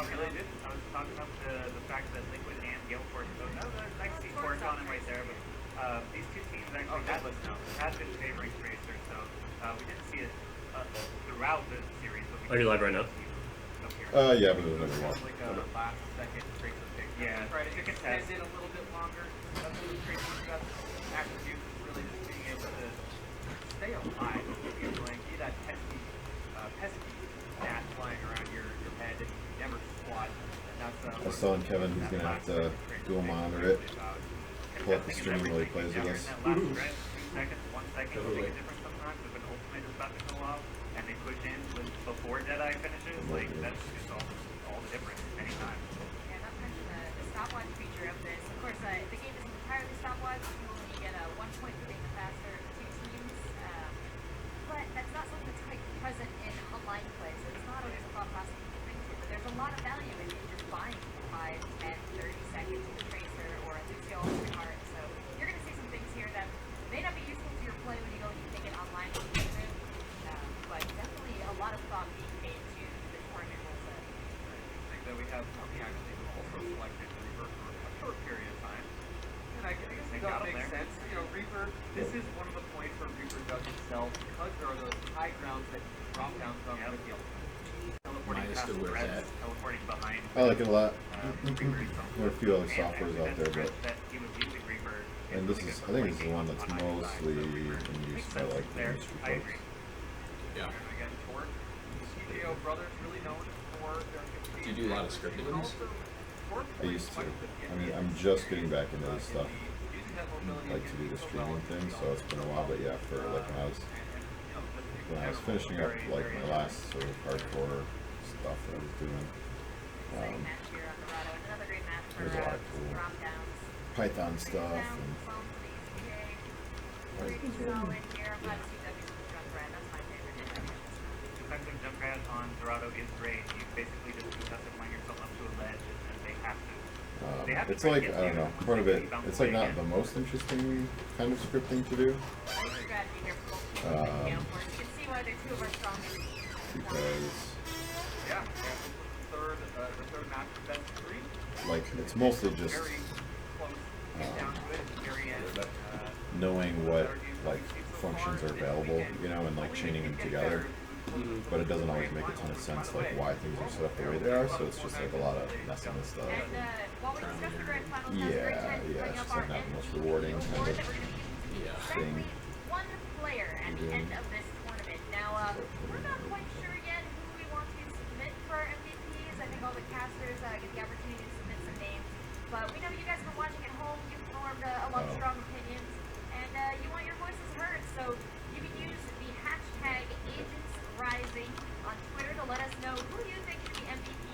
really did. I was talking up the fact that Liquid and Gale Force, so no, I see Force on him right there, but these two teams actually had been favoring Tracer, so we didn't see it throughout the series. But are you live right now? Yeah, but there's another one. Like a last second Tracer pick. Yeah, try to extend it a little bit longer. That's what the Tracer's got attribute, really just being able to stay alive. Like, be that pesky gnat flying around your head and never squat. I was telling Kevin he's gonna have to dual monitor it, pull up the stream while he plays with us. 2 seconds, 1 second will make a difference sometimes. If an ultimate is about to go off and they push in before Deadeye finishes, like that's just all the difference anytime. Yeah, not to mention the stopwatch feature of this. Of course, the game isn't entirely stopwatch. You only get 1 point for being the faster of the 2 teams. But that's not something that's quite present in online play, so it's not always a thought process you can think to. But there's a lot of value in just buying 5, 10, 30 seconds with a Tracer or a Lucio Heart. So you're going to see some things here that may not be useful to your play when you go and you think it online competitive, but definitely a lot of thought being made to the tournament rule set. I think that we have something actually also selected Reaper for a short period of time. And I guess it does make sense. You know, Reaper, this is one of the points where Reaper does excel because there are those high grounds that drop down from the field. Teleporting past the rest, teleporting behind. I like it a lot. There are a few other softwares out there, but and this is, I think this is the one that's mostly in use by like the industry folks. Yeah. Do you do a lot of scripting in this? I used to. I mean, I'm just getting back into this stuff. I like to do the streaming thing, so it's been a while. But yeah, for like when I was finishing up like my last sort of hardcore stuff that I was doing, there's a lot of cool Python stuff. And, Defensive jump pad on Dorado is great. You basically just defensive line yourself up to a ledge and they have to. It's like, I don't know, part of it, it's like not the most interesting kind of scripting to do. Because like it's mostly just knowing what like functions are available, you know, and like chaining them together. But it doesn't always make a ton of sense, like why things are set up the way they are. So it's just like a lot of messing with stuff. Yeah, it's just like not the most rewarding kind of thing. One player at the end of this tournament. Now, we're not quite sure yet who we want to submit for our MVPs. I think all the casters get the opportunity to submit some names. But we know you guys have been watching at home. You've formed a lot of strong opinions. And you want your voices heard. So you can use the hashtag AgentsRising on Twitter to let us know who you think should be MVP.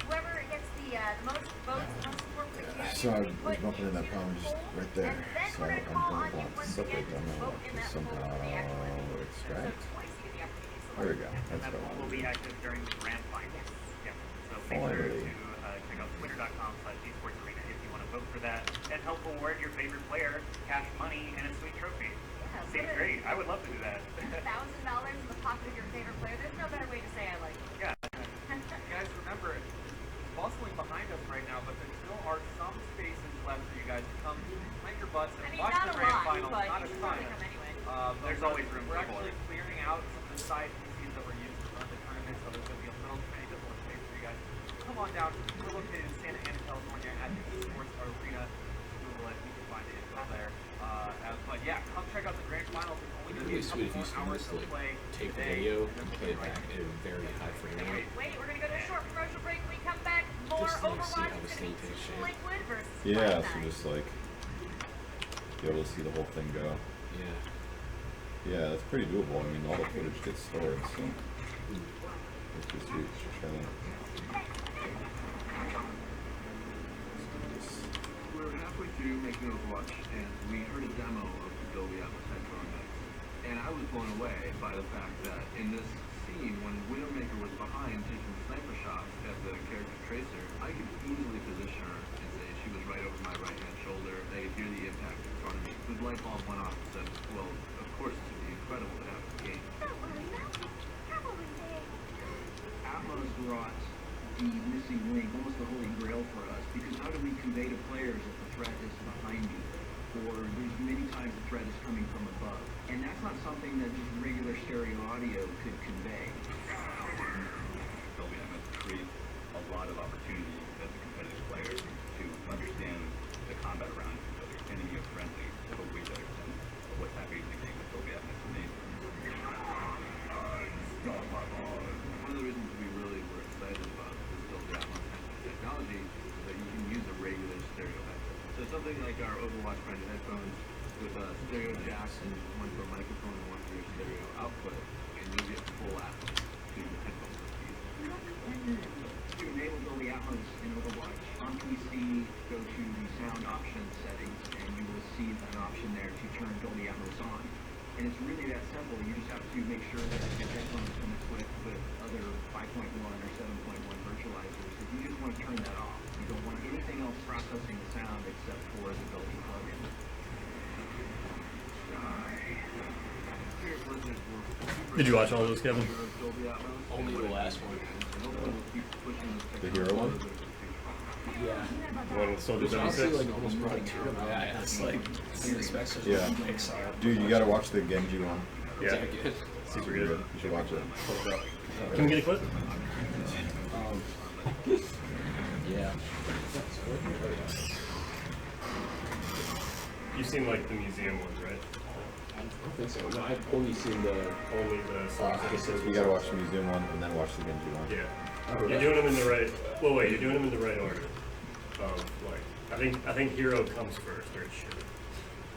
Whoever gets the most votes, the most support for the community. So I'm bumping in that problem just right there. So I'm going to want to separate them out to somehow extract. There we go. That's what I will be active during the grand final. Yeah. So make sure to check out twitter.com/esportsarena if you want to vote for that and help award your favorite player cash money and a sweet trophy. Seems great. I would love to do that. $1,000 in the pocket of your favorite player. There's no better way to say I like it. Yeah. Guys, remember, bustling behind us right now, but there still are some spaces left for you guys to come plant your butts and watch the grand final. Not a ton. There's always room. We're actually clearing out some of the side PCs that were used to run the tournament, so there's going to be a little tiny bit more space for you guys. Come on down. We're located in Santa Ana, California at the Esports Arena. Google it. You can find it there. But yeah, come check out the grand finals. It's only going to be a couple more hours to play. Take the video and play it back at a very high frame rate. Wait, we're going to go to a short commercial break. When we come back, more Overwatch and Liquid versus yeah, so just like be able to see the whole thing go. Yeah. Yeah, that's pretty doable. I mean, all the footage gets stored, so it's just huge. We're halfway through making Overwatch, and we heard a demo of the build we have with Cyclone Mix. And I was blown away by the fact that in this scene, when Widowmaker was behind taking sniper shots at the character Tracer, I could easily position her and say she was right over my right-hand shoulder. I could hear the impact in front of me. The light bulb went off and said, well, of course this would be incredible to have in the game. Atmos brought the missing link, almost the holy grail for us, because how do we convey to players that the threat is behind you, or there's many times the threat is coming from above, and that's not something that just regular stereo audio could convey. Dolby Atmos creates a lot of opportunity as a competitive player to understand the combat around you, whether it's enemy or friendly, to have a way better sense of what's happening in the game with Dolby Atmos. One of the reasons we really were excited about this Dolby Atmos technology is that you can use a regular stereo headset. So something like our Overwatch branded headphones with stereo jacks and one for a microphone and one for your stereo output, and you'll get full Atmos to your headphones. To enable Dolby Atmos in Overwatch on PC, go to the sound options settings, and you will see an option there to turn Dolby Atmos on. And it's really that simple. You just have to make sure that your headphones come equipped with other 5.1 or 7.1 virtualizers. If you just want to turn that off, you don't want anything else processing the sound except for the Dolby plugin. Did you watch all those, Kevin? Only the last one. The hero one? Yeah. The one with Soldier Which honestly 76? like almost brought a tear to my eye. It's like seeing the specs of Yeah. Pixar. Dude, you gotta watch the Genji one. Yeah. Good. Super Good. good. You should watch it. Can we get a clip? Yeah. You've seen like the museum ones, right? I don't think so. No, I've only seen the Only the Soldier 76. You gotta watch the museum one and then watch the Genji one. Yeah. You're doing them in the right. Well, wait. You're doing them in the right order. Like I think hero comes first, or it should.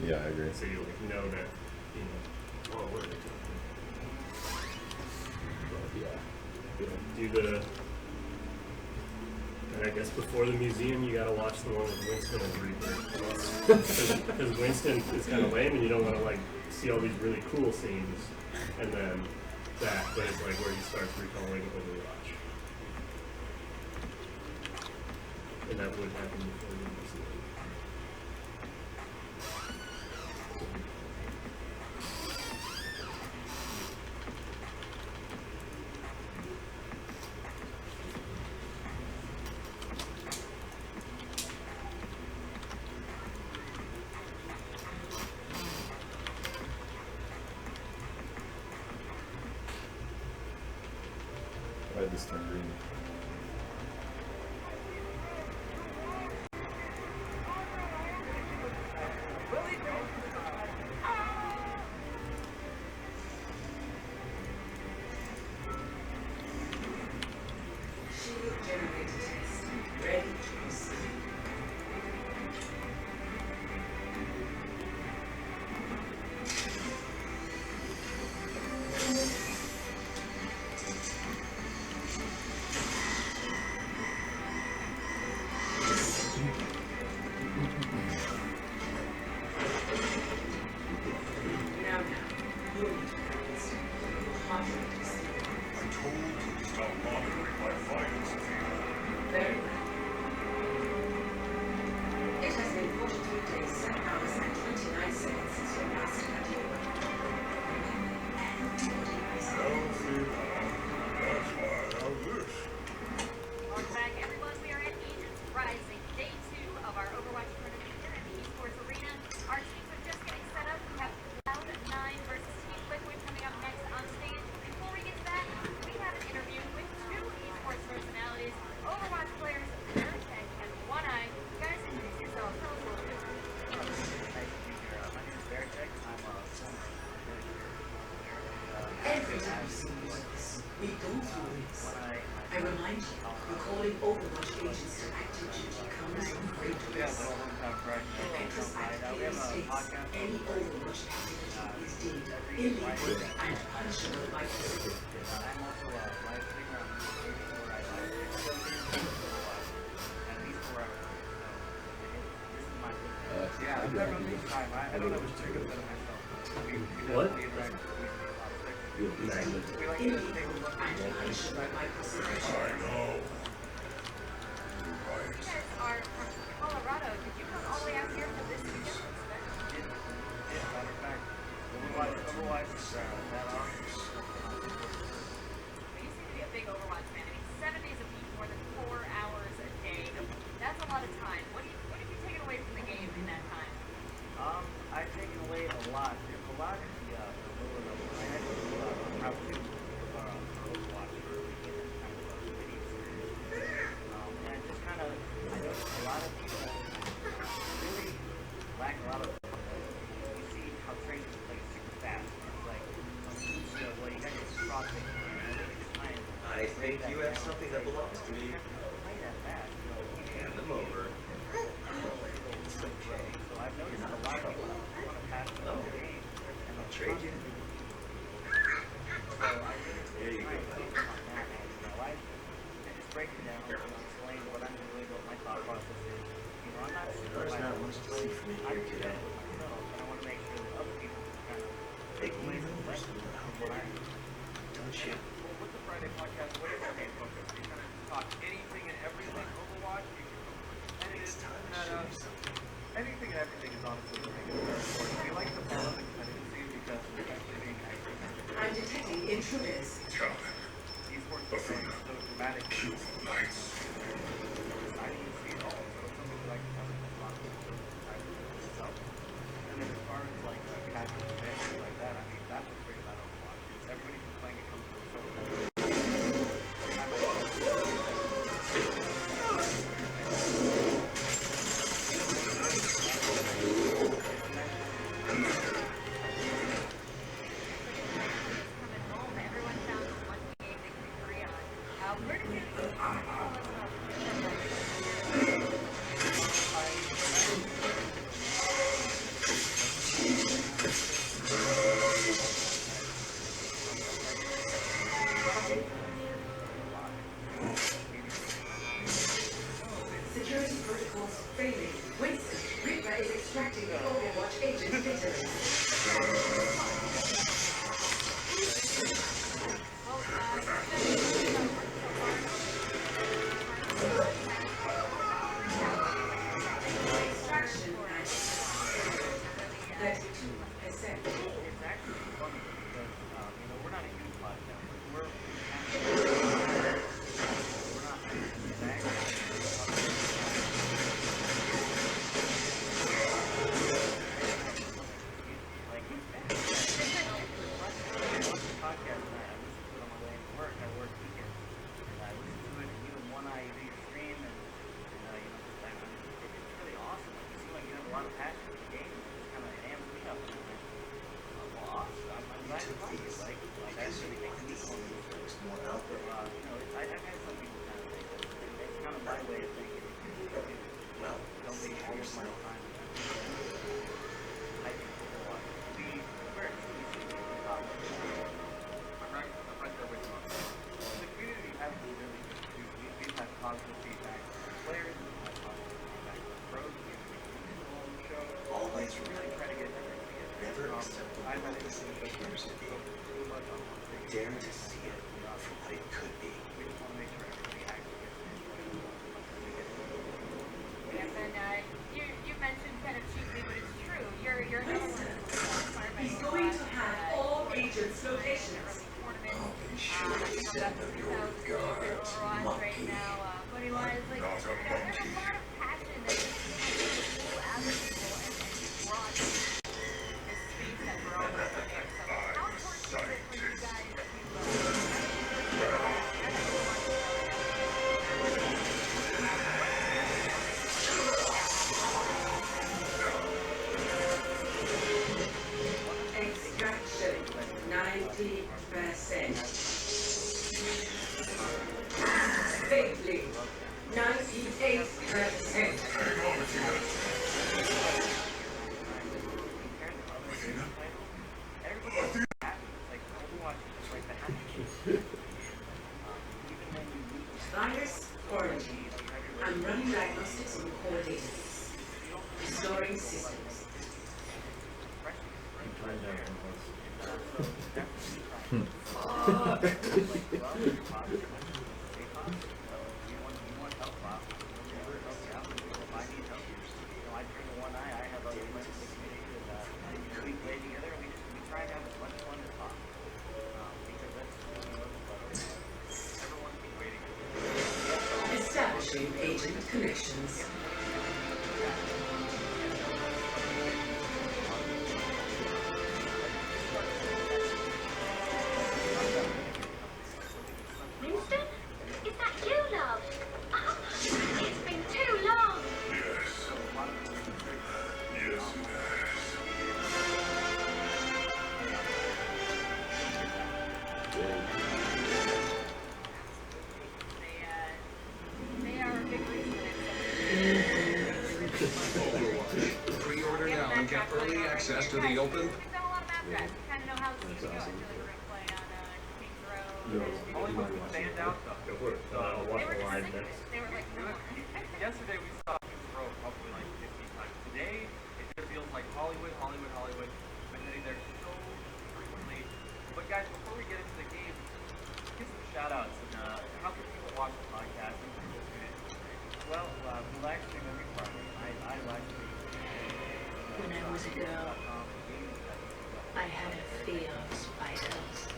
Yeah, I agree. So you like know that Whoa, what are they doing? Do the. And I guess before the museum, you gotta watch the one with Winston and Reaper, because Winston is kind of lame, and you don't want to like see all these really cool scenes, and then that, but it's like where he starts recalling Overwatch. And that would happen before the museum. Why did this turn green? Shield generator test. Ready to proceed. Now, your turns. Heart rate is very well. It has been 43 days, 7 hours and 29 seconds since your last cardio. Welcome back, everyone. We are at Agents Rising, day 2 of our Overwatch tournament here in the esports arena. Our teams are just getting set up. We have Cloud9 versus Team Liquid coming up next on stage. Before we get to that, we have an interview with 2 esports personalities, Overwatch players, Veritech and One Eye. Guys, introduce yourselves. Tell us a little bit. Nice to be here. My name is Veritech. I'm a Every time you see this, we go through this. I remind you, recalling Overwatch agents to active duty comes from great risk. Actress Act clearly states any Overwatch activity is deemed illegal and punishable by prison. I'm also a live streamer on YouTube where I live stream at least 4 hours. This is my business. Yeah, I'm never lose time. I don't know what's too good about myself. What? We interact with You we like to Illegal take a look and punishable by prosecution. You guys are from Colorado. Did you come all the way out here for this weekend? Yeah, matter of fact, Overwatch is that awesome. Well, you seem to be a big Overwatch fan. I mean, 7 days a week, more than think you have something that belongs to me? Hand them over. It's okay. You're not in trouble. No. I'll trade you. There you go, buddy. Break it down and explain what I'm doing, what my thought process is. You know, I'm not sure. There's not much to see from here, kiddo. I want to make sure that other people can kind of Take me even worse than what I don't you? Well, with the Friday podcast, what is our main focus? We kind of talk anything and everything Overwatch. You can edit it, anything and everything is honestly the thing. We like the fun of the competitive scene because we're actually being active. I'm detecting intruders. Esports is so dramatic. I didn't see it all, so it's something that I can tell you a lot of people itself. And then as far as like casual events like that, I mean that's what's great about Overwatch. Is everybody who's playing it comes from so Everyone found one game they can agree on. Where did you Security protocols failing. Winston, Reaper is extracting the Overwatch agent data. Extraction at 32%. it's actually funny because we're not a huge podcast. We're not like he's bad. Podcast and I listen to it on my way to work. I work weekends and I listen to it even one eye of your stream and it's really awesome. Like, you seem like you have a lot of passion for the game. It just kind of amps me up. Well, awesome. I'm glad you like it. Like I really think it's one of those things. I've had some people kind of think that it's kind of my way of thinking. Well, Don't be waste my time. I think we're I'm right there with you. The community has been really good too. We've had positive feedback from players, we've had positive feedback from pros, we've been on the show. always Really try to get everything together. never accept what I've had it it is that appears to be. too much on one thing. Dare to see it for what it could be. We just want to make sure everything actually gets Yes, and you mentioned kind of cheaply, but it's true. You're Winston, he's going to have all agents' locations. Right now, money-wise, like, there's a lot of passion that just cool out of people and brought this space that we're all in. So how important is it for you guys Extraction 90%. Safely 98%. Virus quarantine. I'm running diagnostics on the core database. Restoring systems. Establishing agent connections. Winston? Is that you, love? Oh, it's been too long. access to the open? We've done a lot of map drives. We kind of know how this is going. I feel like we're going to play on Kings Row. Hollywood stand out though. Go for it. I'll watch the live next. They were like, Yesterday we saw Kings Row probably like 50 times. Today it just feels like Hollywood. I'm hitting there so frequently. But guys, before we get into the game, give some shout outs and how can people watch the podcast and people tune in? Well, we live stream every Friday. I live stream. When I was a girl, I had a fear of spiders.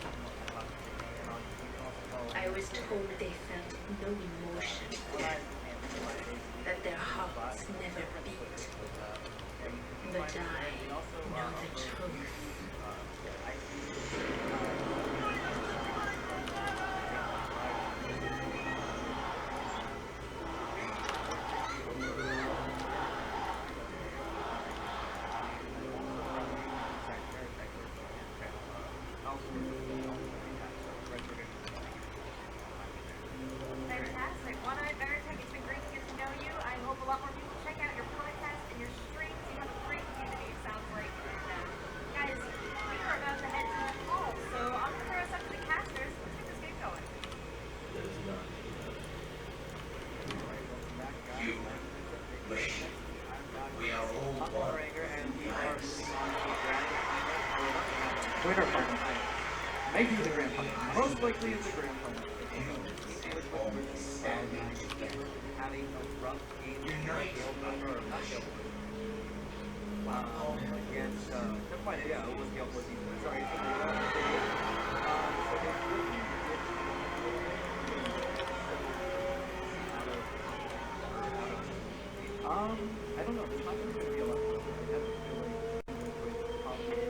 I was told they felt no emotion, that their hearts never beat. But I know the truth. fantastic. One Eye Veritech, it's been great to get to know you. I hope a lot more people check out your podcast and your streams. You have a great community, it sounds like. And guys, we are about to head to the call, so I'm going to throw us up to the casters. Let's get this game going. You, wait. We are all one. And we are moving on to the grand winner final. Maybe the grand final. Most likely it's the grand final. Having a rough game against never mind, yeah, it was Gale 14. Sorry, I don't know. There's not going to be a lot of I have a feeling with probably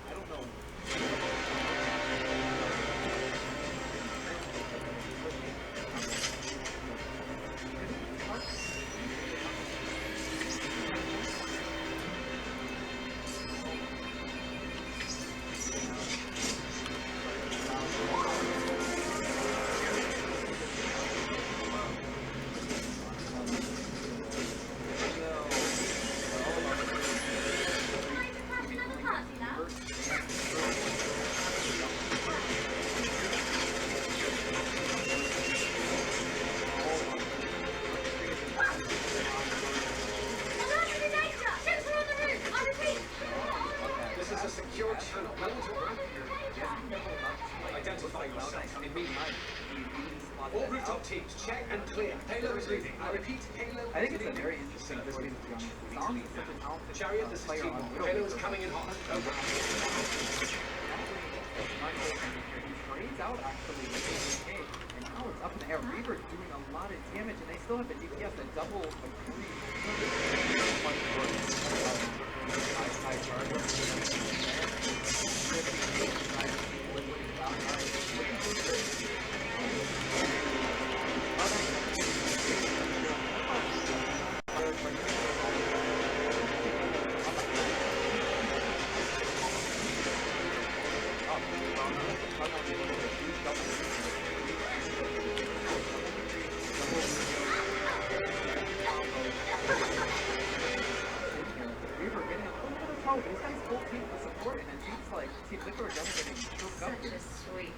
I don't know. This is a secure channel. Identify yourself immediately. All rooftop teams, check and clear. Halo is leaving. I repeat, Halo I think it's a very interesting choice, to be honest. Zom is such a talented Chariot, this is player team on one. Widowmaker. Halo is coming in hot. Over. He trades out actually with the game, and now it's up in the air. Reaver doing a lot of damage, and they still have the DPS that double agree. These guys full team for support, and it seems like Team Liquor is getting choked up. Such a sweet,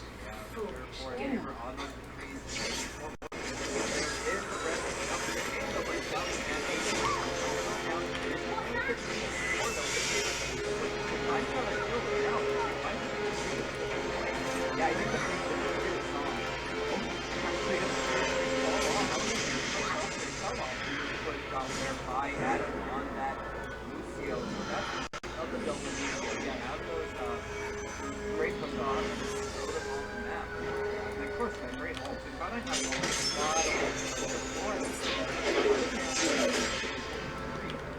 foolish Or game. Reaver on those increase. There is the rest of the game, so breaks down and yeah, I think the down there by Adam on that Lucio. So that's of the double again. Out those great push on the map. And of course, that great ult. So Cloud9 has a lot of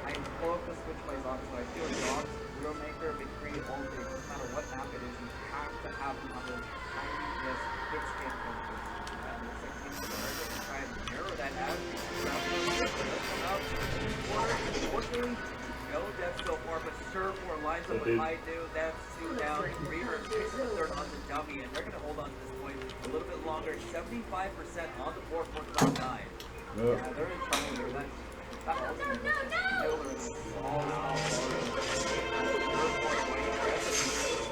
I pull up the switch plays off, so I feel like Dogs, Widowmaker, McCree, ult, it doesn't matter what map it is, you have to have them on those tiny just hit scan focus. And the 16 try and narrow that out. Come out. what I do. That's 2 down. Reaver picks the third on the dummy, and they're going to hold on to this point a little bit longer. 75% on the board for Cloud9. Oh. Yeah, they're in trouble here. That ultimate killer is small.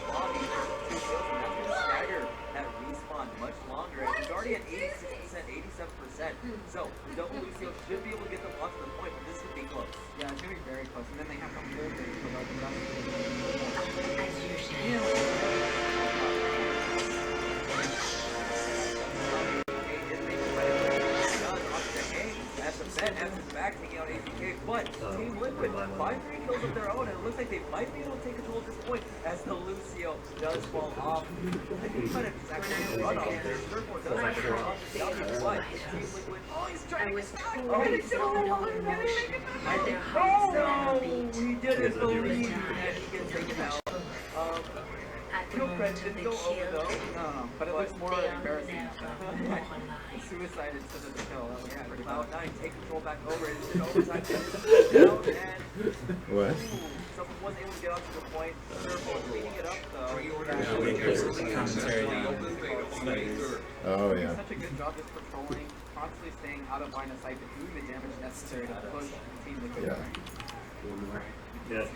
Bobby, 2 kills, and that's going to stagger that respawn much longer. And he's already at 86%, 87%. So, Double Lucio should be able to get them onto the point, but this could be close. Yeah, it's going to be very close. And then they have to hold it for the rest Evans back, taking out ACK, but Team Liquid 5-3 kills of their own, and it looks like they might be able to take control at this point as the Lucio does fall off. I think he might have just actually run off there. Surfboard does actually run off the down, but Team Liquid, oh, he's trying to get stuck! Oh, he's no, he didn't believe that he gets taken out. No credit didn't go over though. No, but it looks more embarrassing. Suicide instead of the kill. That was Cloud9 take control back over. It's in overtime. Down and What? someone wasn't able to get onto the point. Surfboard cleaning it up though. Oh yeah. Such a good job just patrolling, constantly staying out of line of sight, but doing the damage necessary to push the team Liquid. Yeah. Yeah,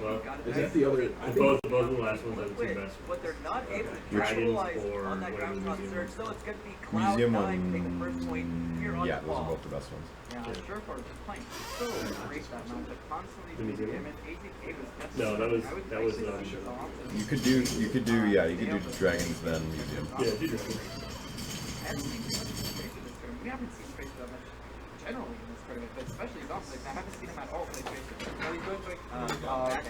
well, Is that the other? both of the last ones are the two best. But they're not able to Dragons capitalize or on that ground whatever surge, so it's going to be Museum Cloud9 one. take the first point here on Yeah, the those are ball. both the best ones. Yeah, Surfboard is playing so great that match, but constantly The doing museum? damage. ATK was necessary. No, that was You could do dragons then museum. Yeah, do dragons. We haven't seen Space that much generally in this tournament, but especially Zombs. Like, I haven't seen him at all play Space. No, he's going to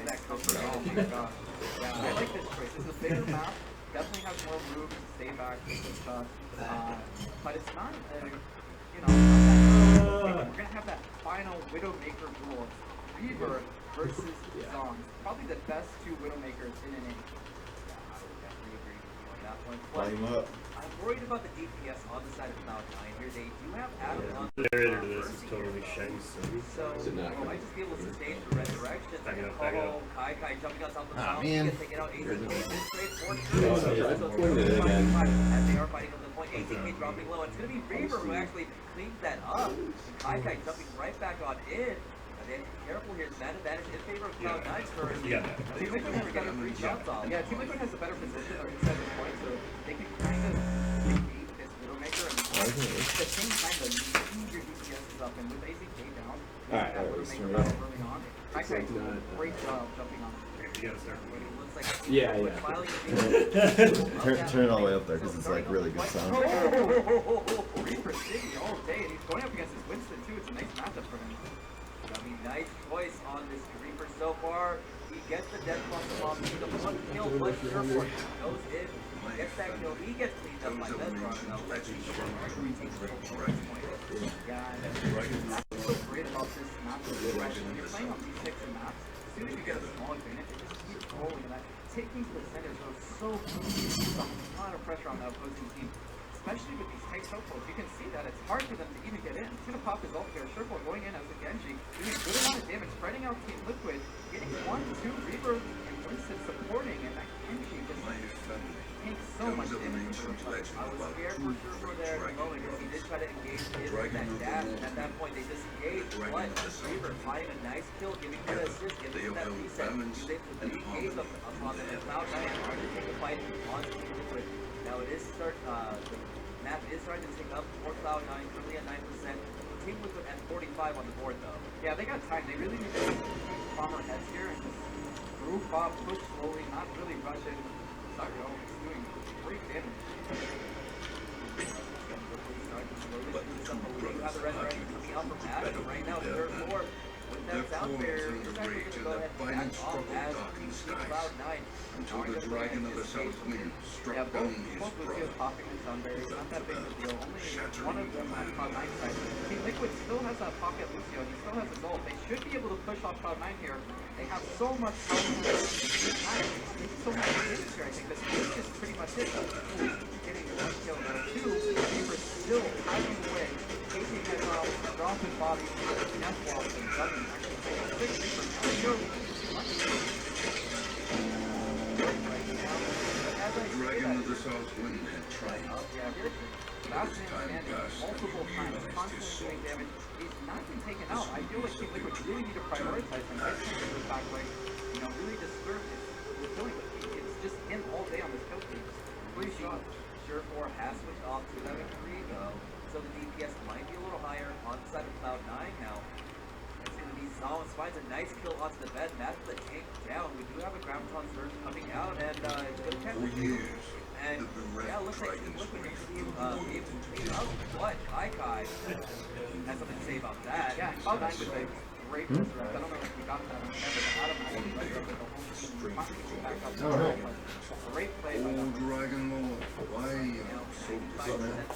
that comfort. Oh my gosh. Yeah, I like this choice. This is a bigger map. Definitely has more room to stay back and stuff. But it's not, you know, we're going to have that final Widowmaker duel. Reaver versus Zombs. Probably the best 2 Widowmakers in an inning. Yeah, I would definitely agree with you on that one. Line him up. I'm worried about the DPS on the side of Cloud9 here. They do have Adam on The narrator to this is totally shiny. so they might just be able to sustain the resurrection. Back it up. Kai jumping on top of the Ah, mountain. man. He gets taken out. ACK is straight for Oh, that's right. so Pointed it again. as they are fighting on the point. ACK dropping low. It's going to be Reaver who actually cleans that up. Kai jumping right back on in. Then careful here, it's man advantage in favor of Cloud9 first. You got that. Team Liquid has got 3 shots off. Yeah, Team Liquid has a better position inside the point, so they can kind of beat this Widowmaker and at the same time the your DPS is up, and with AZK down, Alright, that let's Widowmaker turn it battle early on. Kai did a great job jumping on it. You gotta start. It looks like Yeah. Turn it all the way up there because it's like really good sound. Reaper City all day, and he's going up against his Winston too. It's a nice matchup for him. I mean, nice choice on this Reaper so far. He gets the death bomb, he's the 1 kill, but Surfboard goes in, gets that kill, he gets cleaned up by Bedrock now. He takes the whole point. Yeah, and that's so great about this map. When you're playing on these 6 maps, as soon as you get a small advantage, you just keep rolling, and that taking percentage goes so quickly. A lot of pressure on the opposing team. Especially with these tank so-close, you can see that it's hard for them to even get in. He's going to pop his ult here. Surfboard going in as a Genji, doing a good amount of damage, spreading out Team Liquid, getting 1, 2, Reaper, and Winston supporting, and that Genji just takes so much damage. I was scared for Surfboard there at the moment because he did try to engage in that dash, and at that point they disengaged, but Reaper finding a nice kill, giving him an assist, giving him that reset. He's able to engage upon them, and Cloud9 hard to take a fight on Team Liquid. Now it is the map is starting to tick up for Cloud9, currently at 9%. Team Liquid at 45 on the board though. Yeah, they got time. They really need to bomber heads here and just group up, push slowly, not really rush in. Sakura is doing great damage. You have the resurrection coming out from Ash, but right now third floor with that sound barrier. He's actually going to go ahead and back off as Cloud9. Until the dragon of the south wind struck down his brother. Popping the sound barrier, not that big of a deal. Only one of them on Cloud9 side. Team Liquid still has that pocket Lucio, and he still has his ult. They should be able to push off Cloud9 here. They have so much power. So much damage here, I think. This is pretty much it. Getting 1 kill there. 2, Reaper still hiding away. Taking head off, dropping Bobby, Death Walk, and Gunning. Actually, 6 Reaper. feel like Sebastian standing multiple times, constantly doing damage. He's not been taken out. I feel like Team Liquid really need to prioritize him. I think this back right, really disturb his killing. It's just him all day on this kill streak. 3 shots. Sure 4 has switched off to that 3 though. So the DPS might be a little higher on the side of Cloud9 now. It's going to be Solomon finds a nice kill onto the bed. That's the tank down. We do have a Graviton Surge coming out, and it's going to catch the two. And yeah, looks like Team Liquid is able to clutch. Kai has something to say about that. Yeah, Cloud9 with a great resurrect. I don't know if we got that on camera, but Adam actually resurrected the whole team. Back up to the great play by Old Dragon Lord, why are you so disappointed?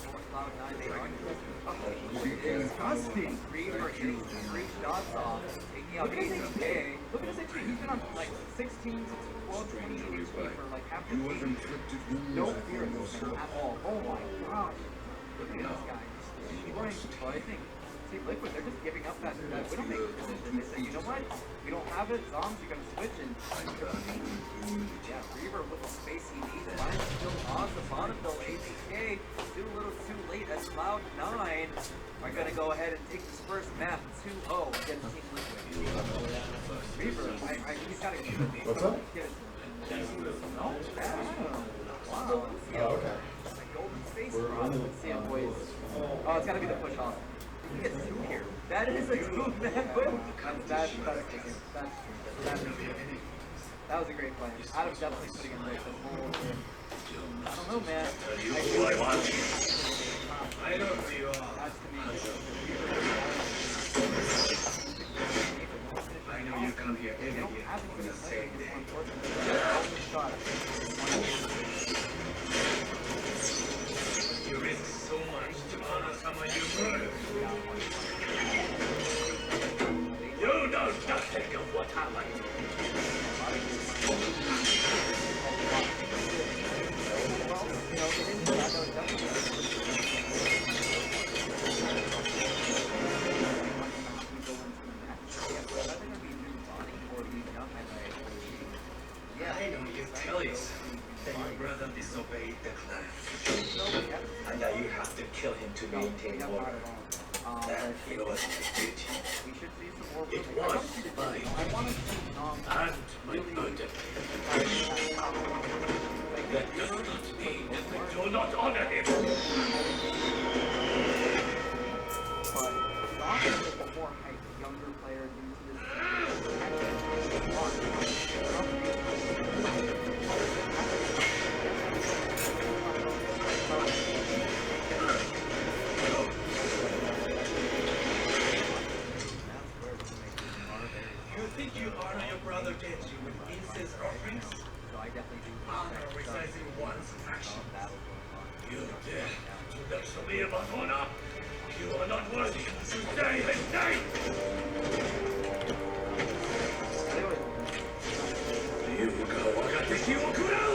Disgusting. 3 for 3 shots off. Taking out ACK. Look at his HP. He's been on like 16 to 12, 20 HP for like half the game. No fear in this man at all. Oh my gosh. Look at this guy. But I think Team Liquid, they're just giving up that Widowmaker position. They say, you know what? We don't have it. Zombs, you're going to switch and yeah, Reaver with the space he needs. Line's still on the bottom though. AZK too little too late as Cloud9 are going to go ahead and take this first map 2-0 against Team Liquid. Reaver, he's got to get it. What's up? Get it. No? Wow. Oh, okay. Golden space cross. Let's see it, boys. Oh, it's got to be the push off. He gets 2 here. That is a 2-man win. That's true. That was a great play. Adam's definitely putting in the whole game. I don't know, man. I know who you are. That's to me. I know you come here every year for the same day. You risk so much to honor someone you murdered. You know nothing of what happened. I know you tell us that your brother disobeyed the plan, and that you have to kill him to maintain order. That was his duty. It was mine, and my burden. That does not mean that we do not honor him. But Doc is a more younger player into You think you honor your brother Genji with incense offerings? So I definitely do. Honor resides in one's actions. You dare to lecture me about honor? You are not worthy to stay his name! You go, Wagateki Okurao!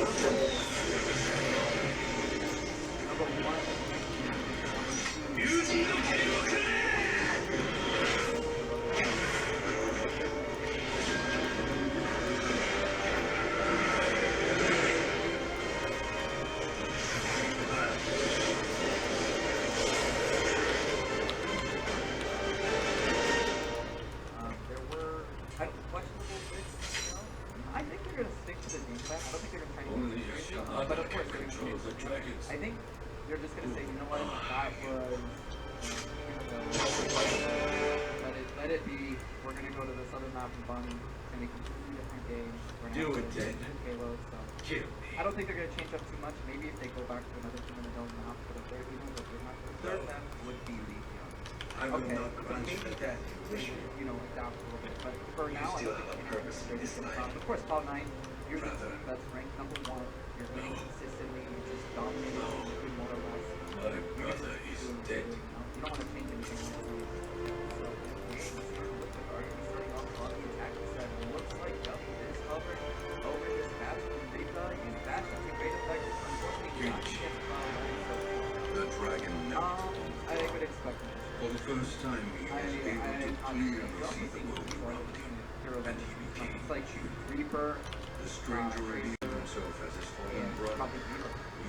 Yuji no Kiri I think they're just going to say, you know what, that was, let it be, we're going to go to this other map and fun, and a completely different game. Do it then. Halo, so. I don't think they're going to change up too much. Maybe if they go back to another 2 minute own map for the third map for the third map would be Legion. I will not grant you that. Adapt a little bit. But for now, I don't think they're just going to of course, Cloud9, you're that's ranked number 1. You're winning consistently, you're just dominating more or less. My brother is dead. You don't want to change anything on the starting off on the attack side. It looks like Duffy is hovering over this Bash from Vita. He's Bash has a great effect. Unfortunately, he's not against Cloud9. The dragon I would expect him. For the first time, he was able to clearly see the world around him, and he became It's like Reaper. the stranger revealed himself as his fallen brother,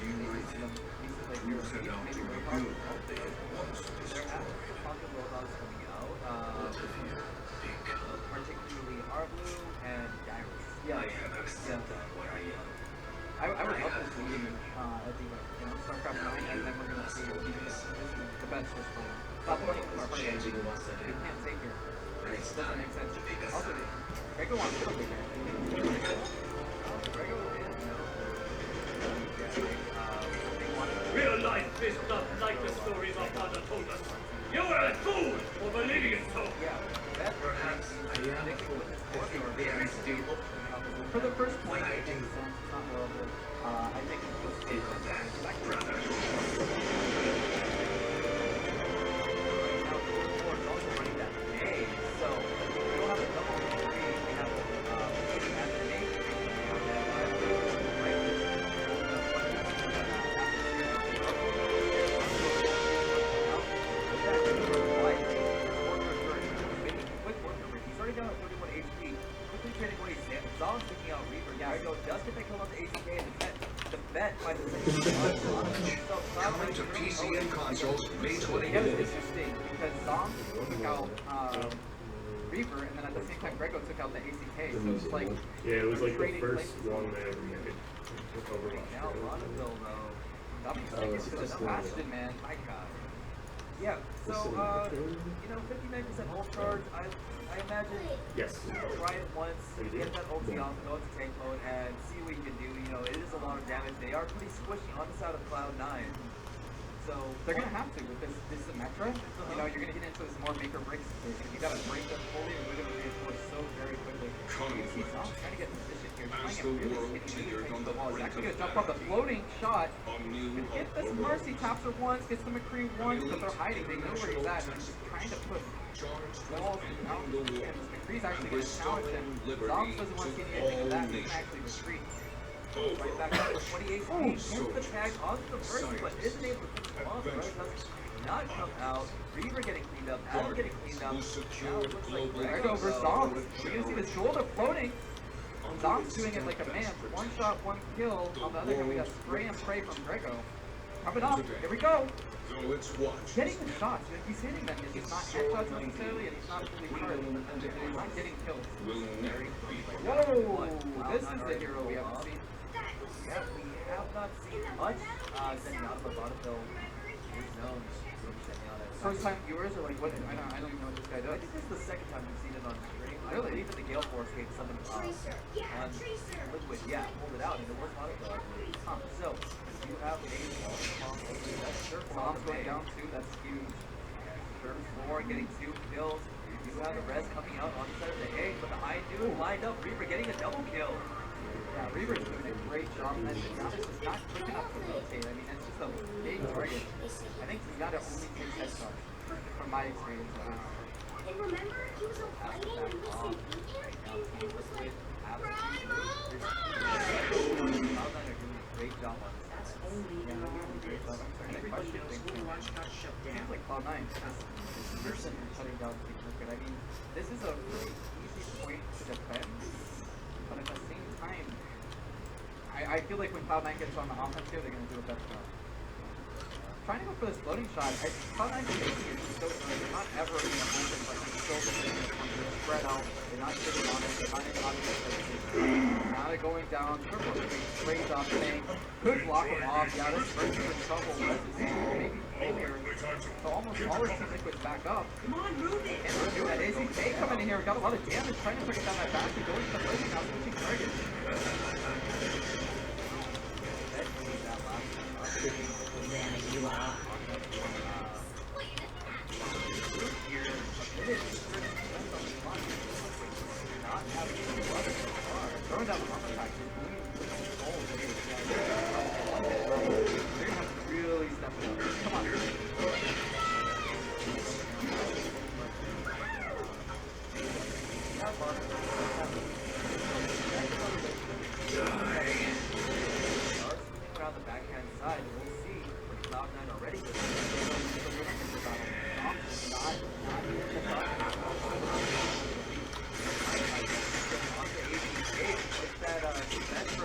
reunited. like Who your set out to maybe rebuild Breakout. what they had once There destroyed? have been a bunch of robots coming out, What have you become? particularly Arblue and Gyrus. I have accepted what I am. I would love to see at the StarCraft 9, and then we're gonna see the best Swiss player. Stop playing our player. Changing once You again. can't take here. And it's Doesn't time make sense. to pick a Also, side. Grego wants to play here. Grego is, they wanted to. Real life is not like the stories our father told us. You are a fool for believing it so. Yeah, that's Perhaps I am a fool. Very stupid. for the first point, But I it makes do. sense. It's not horrible. I think it's just Take that, brother. now Core is also running that A, so we don't have a double three. We have an A. Quick work over. He's already down at 31 HP. Quickly trading away Zom's picking out Reaper. Yeah, I go just if they kill off the ACK and the vet by the Coming to PC and consoles May Well, they have 28th. is interesting because Zom took out Reaper, and then at the same time Grego took out the ACK. So it's like Yeah, it was like the trading first places. one they ever made with Overwatch. Now Ronaville though, that means Oh, taking it's to the just Bastion, man. My God. Yeah. So 59% ult charge. I imagine. Yes. Try it once, get that ulti off, go into tank mode, and see what you can do. You know, it is a lot of damage. They are pretty squishy on the side of Cloud9. So they're gonna have to with this Symmetra. You know, you're gonna get into this more make or break situation. You gotta break them fully, and we're gonna reinforce so very quickly. You see Zom trying to get in position here, trying to really skinny things the wall. He's actually gonna jump off the floating shot. And get this Mercy, taps her once, gets the McCree once, but they're hiding. They know where he's at. He's just trying to put walls out. And McCree's actually gonna challenge him. Zom doesn't want to see anything of that. He can actually retreat. Right back up to 28 speed. Hits the tag onto the Mercy, but isn't able to finish him off. The Mercy does not come out. Reaver getting cleaned up. Adam getting cleaned up. Now it looks like Greg over Zom. You're gonna see the shoulder floating. Zom's doing it like a man. One shot, one kill. On the other hand, we got spray and pray from Grego. Coming up. Here we go. Getting the shots. He's hitting them. It's just not headshots necessarily, and he's not fully charged. He's not getting kills. Whoa! This is the hero we haven't seen. Yeah, we have not seen much. Zenyatta Battlefield is known. First time viewers are like, what? I don't even know what this guy does. I think this is the second time we've seen it on stream. Really? Even the Gale Force gave someone on Liquid. Yeah, pulled it out, and it was Battlefield, I believe. So, you have a Bomb's going down too, that's huge. Third floor getting 2 kills. You do have the res coming out on the side of the A, but the high dude lined up. Reaper getting a double kill. Yeah, Reaper's doing a great job. And then Zenyatta's just not quick enough to rotate. I mean, that's just a big target. I think Zenyatta only takes headshots, from my experience at least. And remember, he was all fighting and we sent Ethan, and it was like, Great job on this. That's only Overwatch got shut down. Seems like Cloud9 has person shutting down the circuit. I mean, this is a really easy point to defend, but at the same time, I feel like when Cloud9 gets on the offense here, they're going to do a better job. Trying to go for this floating shot. Cloud9's facing it so early. They're not ever in a motion, but they're still they're spread out. They're not sitting on it. They're not in obvious position. Now they're going down. Triple great job playing. Could block him off. Yeah, this Mercy's in trouble. This is maybe failure. So almost all his team Liquid's back up. Come on, move it! And we're doing that. AZK coming in here. Got a lot of damage. Trying to bring down that basket. Going to the Mercy now. Switching targets. There you are. Throwing down the bumper pack. They're gonna have to really step it up. Come on. Around the backhand side, we'll see with Cloud9 already.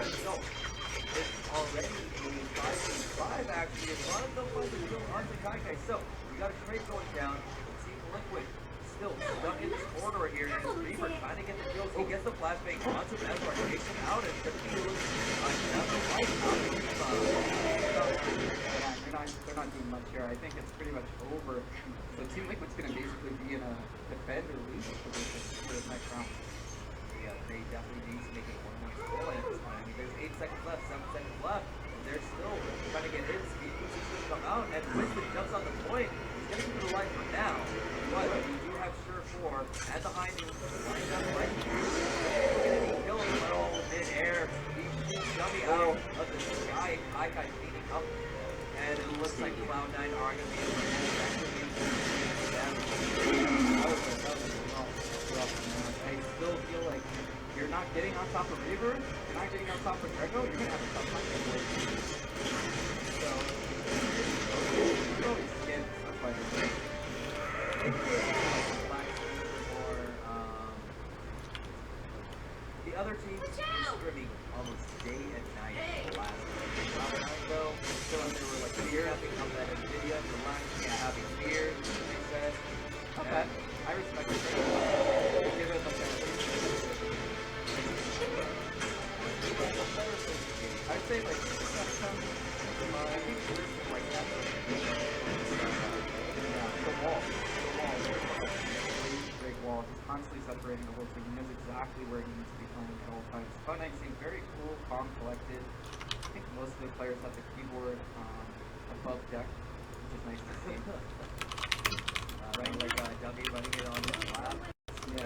It's already a 5v5 actually as well. Kai. So, we got a trade going down. Team Liquid still stuck in this corridor here. And Reaper trying to get the kills. He gets the flashbang onto Edward, takes him out, and the team looks another right They're not doing much here. I think it's pretty much over. So Team Liquid's going to basically be in a defender leader position for the next round. Yeah, they definitely need to make it 1-1 score at this point. I mean, there's 8 seconds left, 7 seconds left. They're still trying to get hit. Speed boost is going to come out, and Winston jumps on the point. He's going to keep the line for now. But we do have Sure 4 at the high noon, lined up right here. Going to be killed a little mid-air. He shoots Dummy out of the sky. Kai cleaning up. And it looks like Cloud9 are going to be able to I still feel like you're not getting on top of Reaver, you're not getting on top of Drago, you're going to have a tough time to win. So, really scared of fighters. The other team is scrimming almost day and night for the last though. So they were like having up that NVIDIA, relaxing, having beers, they said. Not bad. I respect it. Give it like I'd say like I think it's like that. Yeah, the wall. Great wall. He's constantly separating the whole team. He knows exactly where he needs to be playing at all times. Cloud9 seems very cool, calm, collected. I think most of the players have the keyboard above deck, which is nice to see. Running like Dummy, running it on his lap. Yeah.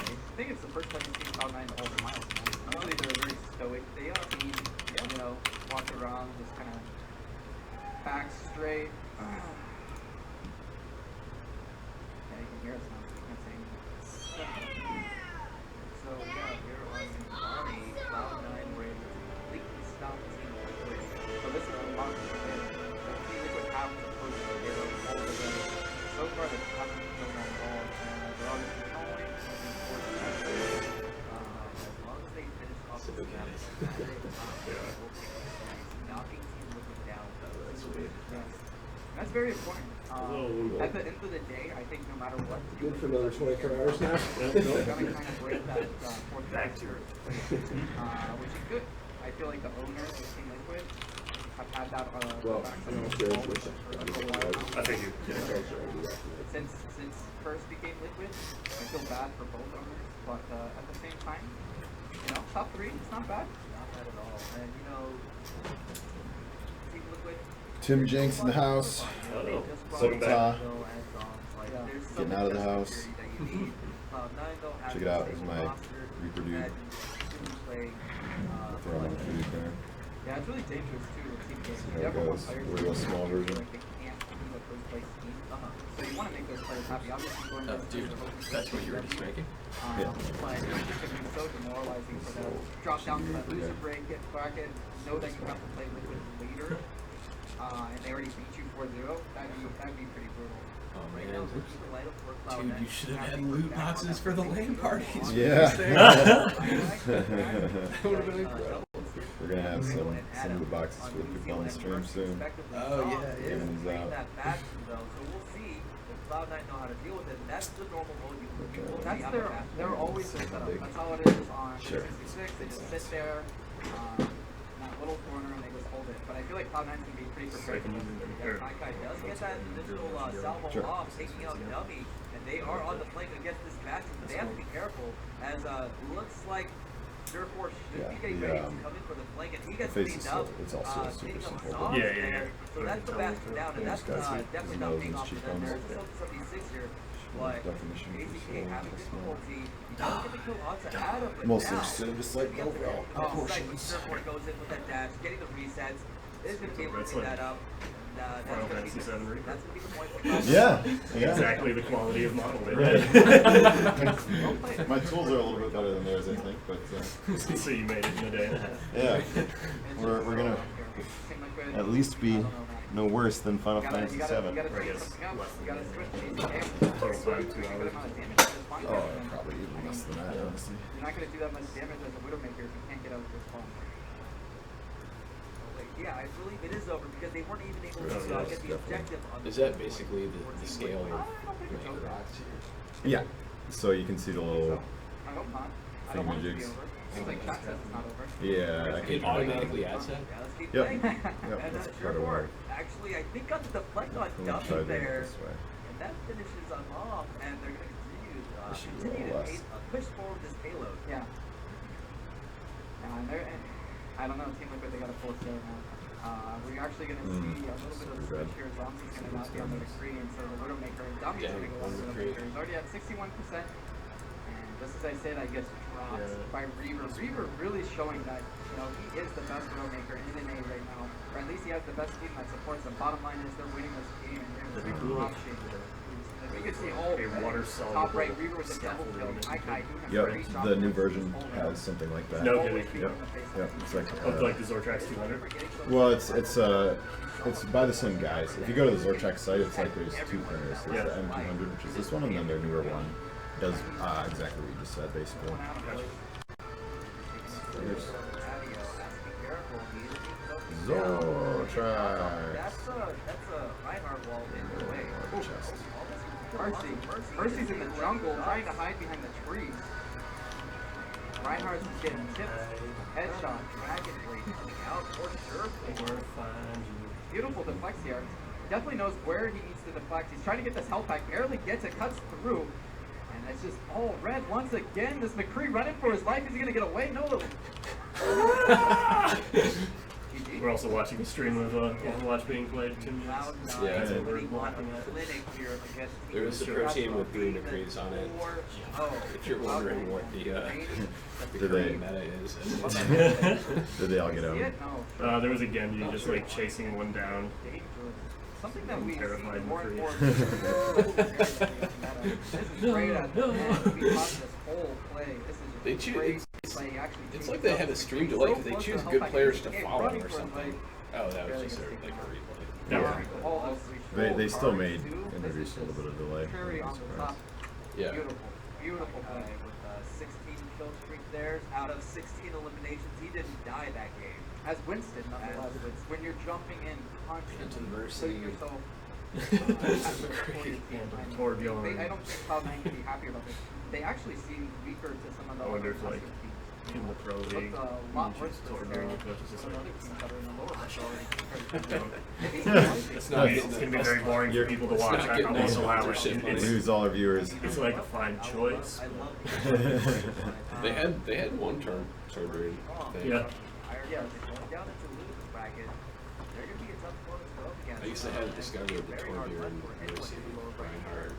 I think it's the first time you've seen Cloud9 all smiles. Usually they're very stoic. They team, you know, walk around, just kind of back straight. Yeah, you can hear us now, so you can't say anything. So yeah, here on Army, Cloud9 were able to completely stop Team Liquid. So this is a month. Team Liquid have the first hero all of them. So far they haven't killed them all. They're obviously controlling. As long as they finish off the map, knocking Team Liquid down. That's weird. That's very important. At the end of the day, I think no matter what, Good for another 24 hours now. they're going to kind of break that fourth factor, which is good. I feel like the owners of Team Liquid have had that Well, I think you. since Curse became Liquid. I feel bad for both owners, but at the same time, you know, top 3, it's not bad. Not bad at all. And you know, Team Liquid. Tim Jenks in the house. Sota. Getting out of the house. Check it out. There's my Reaper dude. Throw on the food there. Yeah, it's really dangerous too with team games. There it goes. We're a small version. Like they can't do a first place team. So you want to make those players happy. Obviously, going Oh, dude, that's what you were just making? Yeah. But it's just going to be so demoralizing for them. Drop down to that loser break, get bracket, know that you have to play Liquid later, and they already beat you 4-0. That'd be pretty brutal. Oh man. Dude, you should have had loot boxes for the LAN parties. Yeah. That would have been incredible. We're gonna have some of the boxes for the people on the stream soon. Oh yeah, yeah. Giving these out. So we'll see if Cloud9 know how to deal with it. That's the normal mode you will That's have they're always set up. That's how it is on Sure. 66. They just sit there in that little corner and they just hold it. But I feel like Cloud9 can be pretty prepared. Kai does get that initial salvo off, taking out Dummy, and they are on the flank against this match. But they have to be careful, as looks like Durfor should be getting ready to come in for the flank, and he gets cleaned up. It's also a super taking up simple. Psalms Yeah. there. So that's the bastion down, and that's definitely not paying off for them. Nose There's still 76 here, but AZK having difficulty. He does get the kill onto Adam, but Most now interested in just like overall proportions. Durfor goes in with that dash, getting the resets. Is going to be able to pick that up. That's Final going to Fantasy be VII that's going to be the point for Cloud9. Yeah. Exactly the quality of model they Right. had. My tools are a little bit better than theirs, I think, but So you made it in a day and a half. yeah, we're gonna at least be no worse than Final Fantasy VII. Or I guess less than that. Total time, 2 hours. Oh, probably even less than that, honestly. You're not going to do that much damage as a Widowmaker if you can't get out of this spawn. Yeah, I believe it is over because they weren't even able to get the objective on Is that basically the scale of Yeah. So you can see the little I hope not. I don't want it to be thingamajigs. over. Seems like chat says it's not over. Yeah. it automatically adds that? Yeah, let's keep Yep. playing. Yep, And that's sure part of for why. it. Actually, I think got the deflect on I'm gonna try Duffy doing it there. this way. And that finishes them off, and they're going to continue This should be a continue little to less. push forward this payload. Yeah. And I don't know, Team Liquid, they got a full kill now. We're actually going to see a little bit of a pretty switch here. Zomsy's going to not be on the McCree, and so the Widowmaker and Dummy's going to go on the Widowmaker. He's already at 61%. And just as I said, I guess dropped by Reaver. Reaver really showing that, you know, he is the best Widowmaker in NA right now. Or at least he has the best team that supports him. Bottom line is they're winning this game, and they're crushing. You can see top right Reaver with a double kill. Yep, the new version has something like that. No kidding. Yep, yep. It's like Like the Zortrax 200. well, it's by the same guys. If you go to the Zortrax site, it's like there's two printers. There's the M200, which is this one, and then their newer one does exactly what you just said, basically. Zortrax. That's a Reinhardt wall in the way. Chest. Mercy's in the jungle trying to hide behind the trees. Reinhardt's getting tipped. Headshot. Dragon Blade coming out for sure. Beautiful deflects here. Definitely knows where he needs to deflect. He's trying to get this health pack. Barely gets it. Cuts through. And it's just all red once again. This McCree running for his life. Is he going to get away? No. We're also watching a stream of Overwatch being played. Yeah, we're blocking it. There was a pro team with Blue McCree's on it. If you're wondering what the current meta is. Did they all get out? There was a Genji just like chasing one down. Something that we terrified more and McCree. more. This is great at the end. We watched this whole play. This is They just choose. great play. Actually, It's like they have a stream delay because they choose good players to follow or something. Oh, that was just like a replay. They still made introduce a little bit of delay. Yeah. Beautiful play with 16 kill streak there. Out of 16 eliminations, he didn't die that game. As Winston, nonetheless, when you're jumping in constantly, putting yourself. Torbjorn. I don't think Cloud9 can be happy about this. They actually seem weaker to some of the I wonder other if like teams. in the pro league, Looked a lot worse than Torbjorn the coach is just other like. teams that are in the lower majority. It's gonna be very boring for people to watch. I won't allow it. Lose all our viewers. It's like a fine choice. They had one turn surgery. Yeah. Yeah, going down into Luke's bracket. They're going to be a tough opponent to go up against. I used to have discovered the Torbjorn and Mercy Reinhardt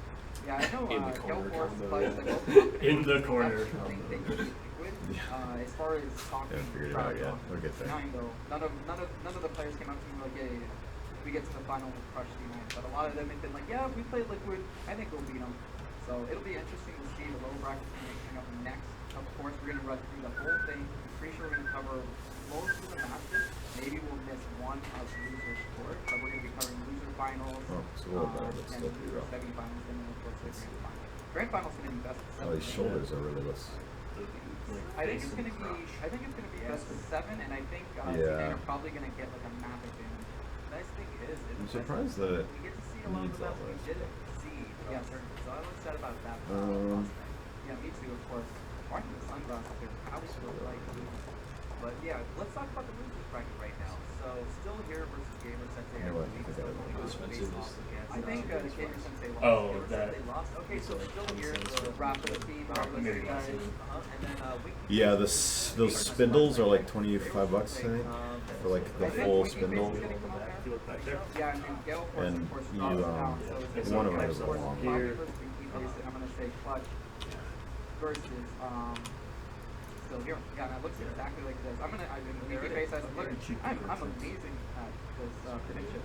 Yeah, I know. in the corner Galeforce combo. plays the Galeforce. In the corner. As far as talking, Yeah, figured it out, yeah. We'll get there. None of the players came up to me like, yeah, we get to the final with crush D9. But a lot of them have been like, yeah, we played Liquid. I think we'll beat them. So it'll be interesting to see the lower bracket coming up next. Of course, we're going to run through the whole thing. Pretty sure we're going to cover most of the matches. Maybe we'll miss one of loser sport, but we're going to be covering loser finals. Oh, it's a little better, but still pretty rough. Semi-finals, and then of course the grand finals. Grand finals going to be best of seven. Oh, these shoulders are really what's. I think it's going to be best of seven, and I think Yeah. are probably going to get like a map advantage. Nice thing is, I'm surprised that it we get to see a lot of needs the all maps we this. didn't see. Yes. So I'm excited about that. Yeah, me too, of course. Marking the sunglasses, they're absolutely like. But yeah, let's talk about the losers bracket right now. So still here versus Gamer Sensei. You know what? I think I Only know. Expensive face off against, I think Gamer Gamer Sensei lost. Oh, Gamer that. Sensei lost. Okay, so still here The the wrap of the team, our listeners, guys. and then we Yeah, those spindles are like $25, I think, for like the full spindle. If you look back there. Yeah, and then Galeforce, And of course, you, drops down. So it's one of gonna them be is a Galeforce long probably here. versus Winky Face, and I'm going to say Clutch versus still here. Yeah, and it looks exactly like this. Winky Face has look. I'm amazing at this prediction.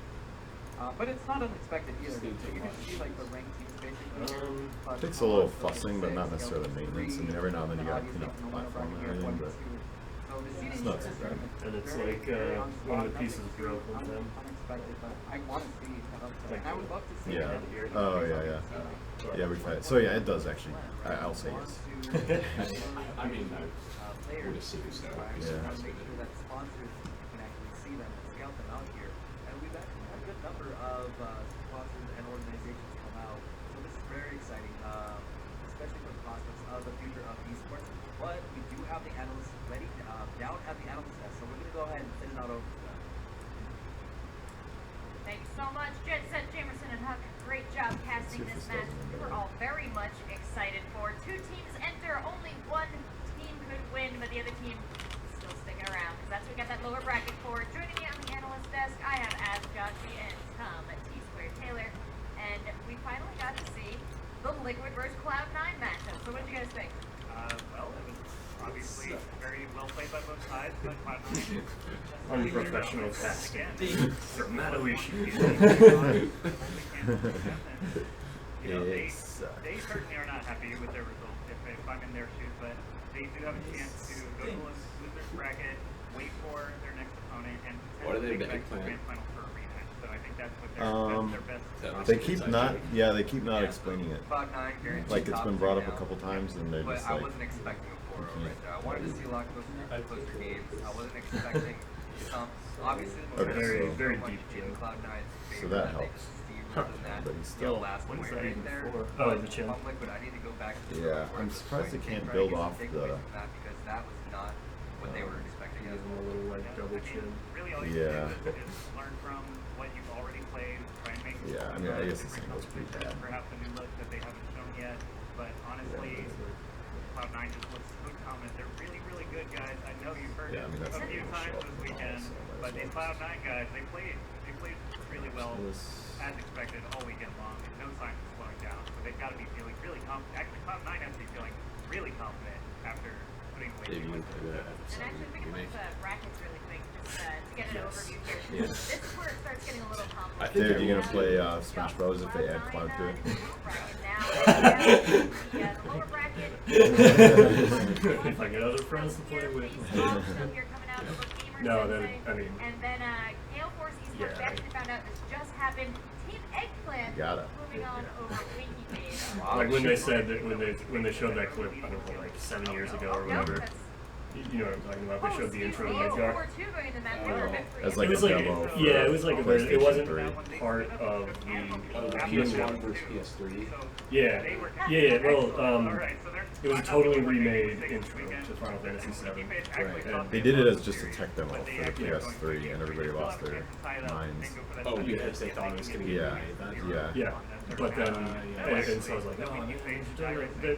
But it's not unexpected either. So you can see like the ranked teams basically. It takes a little fussing, but not necessarily maintenance. I mean, every now and then you gotta clean up the platform and everything, but it's not too bad. And it's like one of the pieces broke one time. Unexpected, but I want to see that upside. And I would love to see Yeah. that. Oh, yeah, yeah. Yeah, we've had. So yeah, it does actually. I'll say yes. I mean, I would assume so. Yeah. make sure that sponsors can actually see them. Scout exciting, especially for the prospects of the future of esports. But we do have the analysts ready, down at the analyst desk, so we're going to go ahead and send it out over to them. Thanks so much, Jet Set, Jamerson, and Huck. Great job casting this match. We're all very much excited for. 2 teams enter, only 1 team could win, but the other team is still sticking around, because that's what we got that lower bracket for. Joining me on the analyst desk, I have Az Jotsy and Tom T-Square Taylor, and we finally got to see the Liquid vs. Cloud9 matchup. So what did you guys think? Well, it was obviously very well played by both sides, but Cloud9 Unprofessional casting. You know, they certainly are not happy with their results if I'm in their shoes, but they do have a chance to go to the loser's bracket, wait for their next opponent, and potentially get back to the grand final for a rematch. So I think that's what their best. They keep not explaining it. Like it's been brought up a couple times, and they're just like. I wasn't expecting a 4-0 right there. I wanted to see a lot closer games. I wasn't expecting some. Obviously, the most very deep in Cloud9. So that helps. But he's still. What is that even for? Oh, the chin. But I need to go back to Yeah, I'm surprised they can't build off the. because that was not what they were expecting. A little like double chin. Really, all you can do is learn from what you've already played, try and make. Yeah, I mean, I guess this thing was pretty bad. Perhaps a new look that they haven't shown yet, but honestly, Cloud9 just looks so common. They're really, really good guys. I know you've heard it a few times this weekend, but these Cloud9 guys, they played really well as expected all weekend long, and no signs of slowing down. So they've got to be feeling really confident. Actually, Cloud9 has to be feeling really confident after putting away too much. And actually, we can look at the brackets really quick, just to get an overview here. This is where it starts getting a little complicated. Dude, you gonna play Smash Bros. If they add Cloud to it? The lower bracket. If I get other friends to play with. No, then I mean. And then Gale Force Esports, we actually found out this just happened. Team Eggplant moving on over WikiPage. Like when they said that when they showed that clip, I don't know, like 7 years ago or whatever. You know what I'm talking about? They showed the intro to Midgar. As like it was a like demo. Yeah, it was like it wasn't 3. part of the PS1 versus PS3. Yeah. Well, it was a totally remade intro to Final Fantasy VII. Right. They did it as just a tech demo for the PS3, and everybody lost their minds. Oh, because they thought it was going to be Yeah. But then, and so I was like, oh,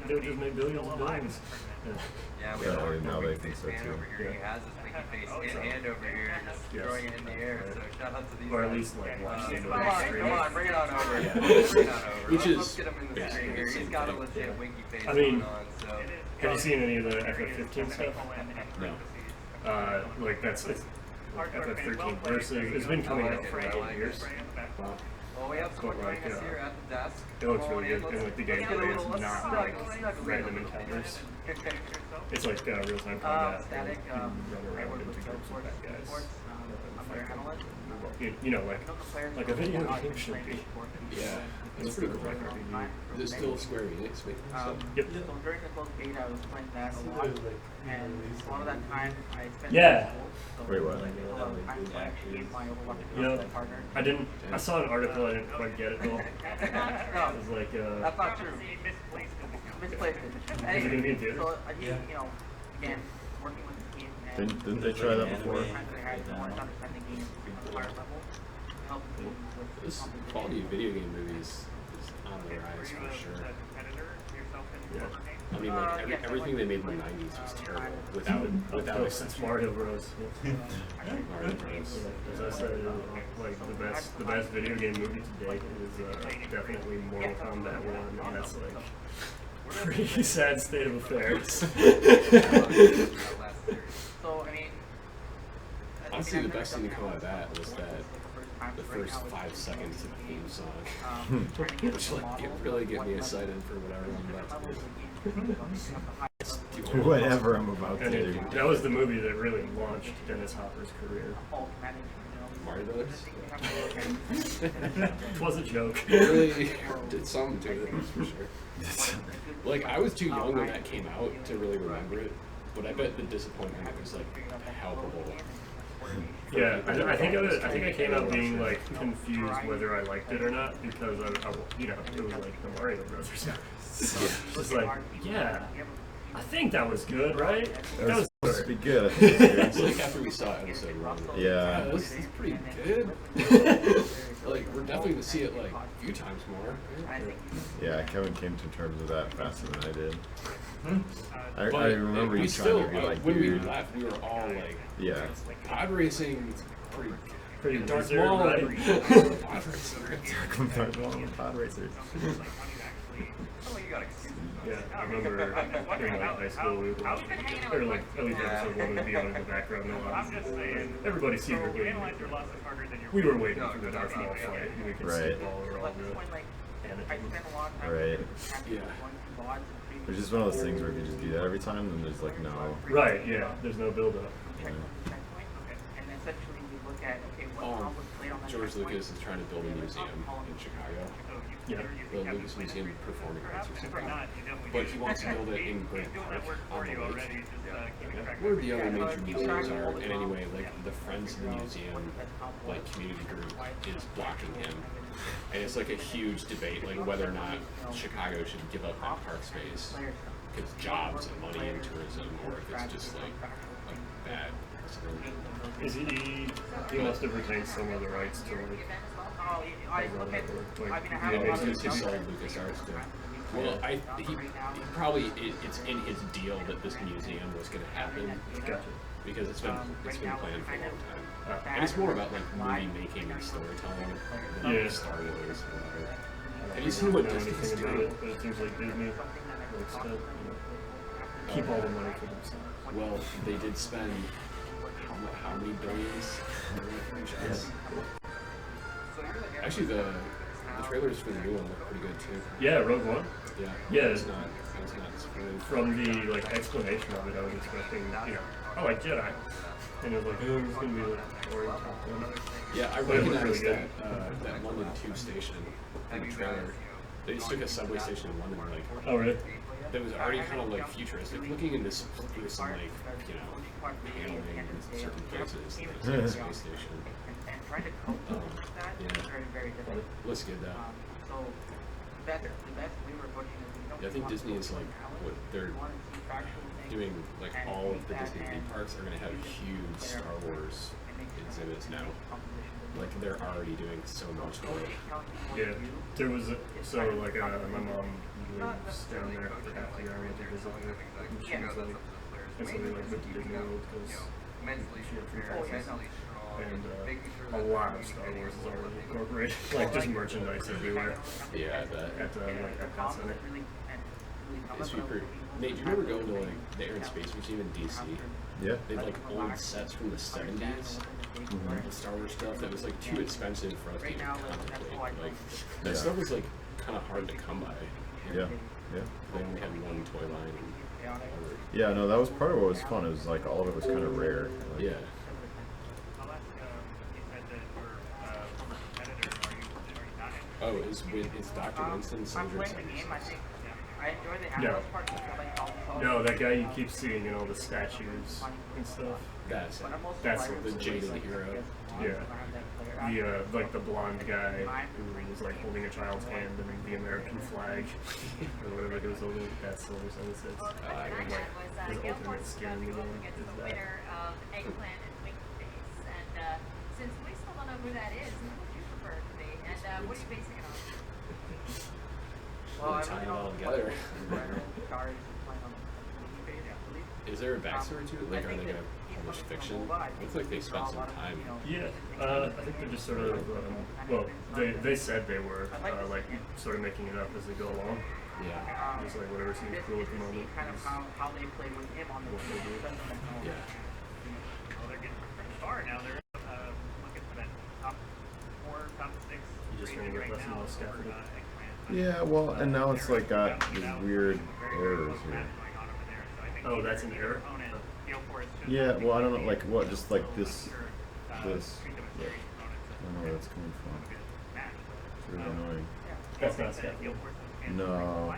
they'll just make billions and billions. Now they think so too. He has his winky face in hand over here, just throwing it in the air. So shout out to these. Or at least like watch the Come on, bring it on over. Which is let's get him in the screen here. He's got a legit winky face I mean, going on. So have you seen any of the FF15 stuff? No. Like it's FF13 versus. It's been coming out for 8 years. Wow. Well, we have someone joining us here at the desk. It looks really good, and like the gameplay is not like random encounters. It's like real-time combat. Static, run around and become some bad guys. You know, like a video game should be. Yeah, it's pretty cool. Is it still Square Enix making stuff? Yep. So during the closed beta, I was playing that a lot, and a lot of that time I spent. Yeah. Wait, what? You know, I saw an article, I didn't quite get it though. It was like, that's not true. Misplaced it. Anyway, so you know, again, working with the team. Didn't they try that before? This quality of video game movies is on the rise for sure. Yeah. I mean, like everything they made in the '90s was terrible without since Mario Bros. Mario Bros. As I said, like the best video game movie to date is definitely Mortal Kombat 1, and that's like pretty sad state of affairs. So I mean, honestly, the best thing to come out of that was that the first 5 seconds of the theme song, which like it really get me excited for whatever I'm about to do. Whatever I'm about to do. That was the movie that really launched Dennis Hopper's career. Mario Brothers? It was a joke. It really did something to it, that's for sure. Like, I was too young when that came out to really remember it, but I bet the disappointment was like palpable. Yeah, I think I came out being like confused whether I liked it or not because I you know, it was like the Mario Brothers. Just like, yeah, I think that was good, right? That was supposed to be good. I think It's like after we saw episode 1, yeah. This is pretty good. Like, we're definitely gonna see it like a few times more. Yeah, Kevin came to terms with that faster than I did. I remember we you still, trying to be like, when dude. we left, we were all like, Yeah. pod racing is pretty dark wizard, ball, right? pod racing. Pod racers. Yeah, I remember being in high school, we would watch, or like at least episode 1 would be on in the background. I'm just saying. Everybody secretly. Analyze your losses harder than your We were waiting for the Darth Maul fight, and we could Right. skip all over all good. Right. Yeah. It's just one of those things where if you just do that every time, then there's like no. Right, yeah, there's no build up. Yeah. George Lucas is trying to build a museum in Chicago. Yeah. The Lucas Museum of Performing Arts or something. But he wants to build it in Grant Park on the lake. Where the other major museums are, and anyway, like the Friends of the Museum, like community group, is blocking him. And it's like a huge debate, like whether or not Chicago should give up that park space because jobs and money and tourism, or if it's just like a bad facility. Is he must have retained some of the rights to like. It's selling LucasArts too. Well, he probably it's in his deal that this museum was going to happen. Gotcha. Because it's been planned for a long time, and it's more about like movie making and storytelling than Yeah. Star Wars or whatever. Have you seen what Disney's about doing? it, but it seems like Disney likes to keep all the money for themselves. Well, they did spend how many billions? Actually, the trailers for the new one look pretty good too. Yeah, Rogue One. Yeah. Yeah. It's not spoiled. From the like explanation of it, I was expecting, you know, oh, like Jedi, and it was like, oh, it's gonna be like boring Top Gun. Yeah, I But it looked recognized really that London Tube station in the trailer. They just took a subway station in London, like. Oh, really? That was already kind of like futuristic looking, and this through some like, you know, paneling in certain places. It's like a space station. Looks good though. Yeah, I think Disney is like what they're doing. Like all of the Disney theme parks are going to have huge Star Wars exhibits now. Like they're already doing so much more. Yeah, there was my mom lives down there for half the year. I went to visit her, and she was like, and so we like went to Disney World because she had free passes. And a lot of Star Wars is already incorporated, like just merchandise everywhere. Yeah, at the like Epcot Center. It's super. Nate, do you remember going to like the Air and Space Museum in DC? Yeah. They had like old sets from the 70s. The Star Wars stuff that was like too expensive for us to even contemplate. Like that stuff was like kind of hard to come by. Yeah. Yeah. They only had one toy line. And yeah, no, that was part of what was fun. It was like all of it was kind of rare. Like, yeah. Oh, is Dr. Winston Soldier 76? No. No, that guy you keep seeing in all the statues and stuff. That's the jaded hero. Yeah. The like the blonde guy who was like holding a child's hand and the American flag or whatever he was holding. That's Soldier 76. His ultimate skin in the game is that. Since we still don't know who that is, who would you prefer it to be? And what are you basing it on? Well, I'm tying it all together. Is there a backstory to it? Like, are they going to publish fiction? Looks like they spent some time. Yeah, I think they're just sort of, well, they said they were, like, sort of making it up as they go along. Yeah. Just like whatever seems cool at the moment. Kind of how they play with him on the team. Yeah. Well, they're getting pretty far now. They're looking for that top 4, top 6. You just want to get less and less scaffolding. Yeah, well, and now it's like got these weird errors here. Oh, that's an error? Yeah, well, I don't know, like what, just like this. I don't know where that's coming from. It's really annoying. That's not scaffolding. No.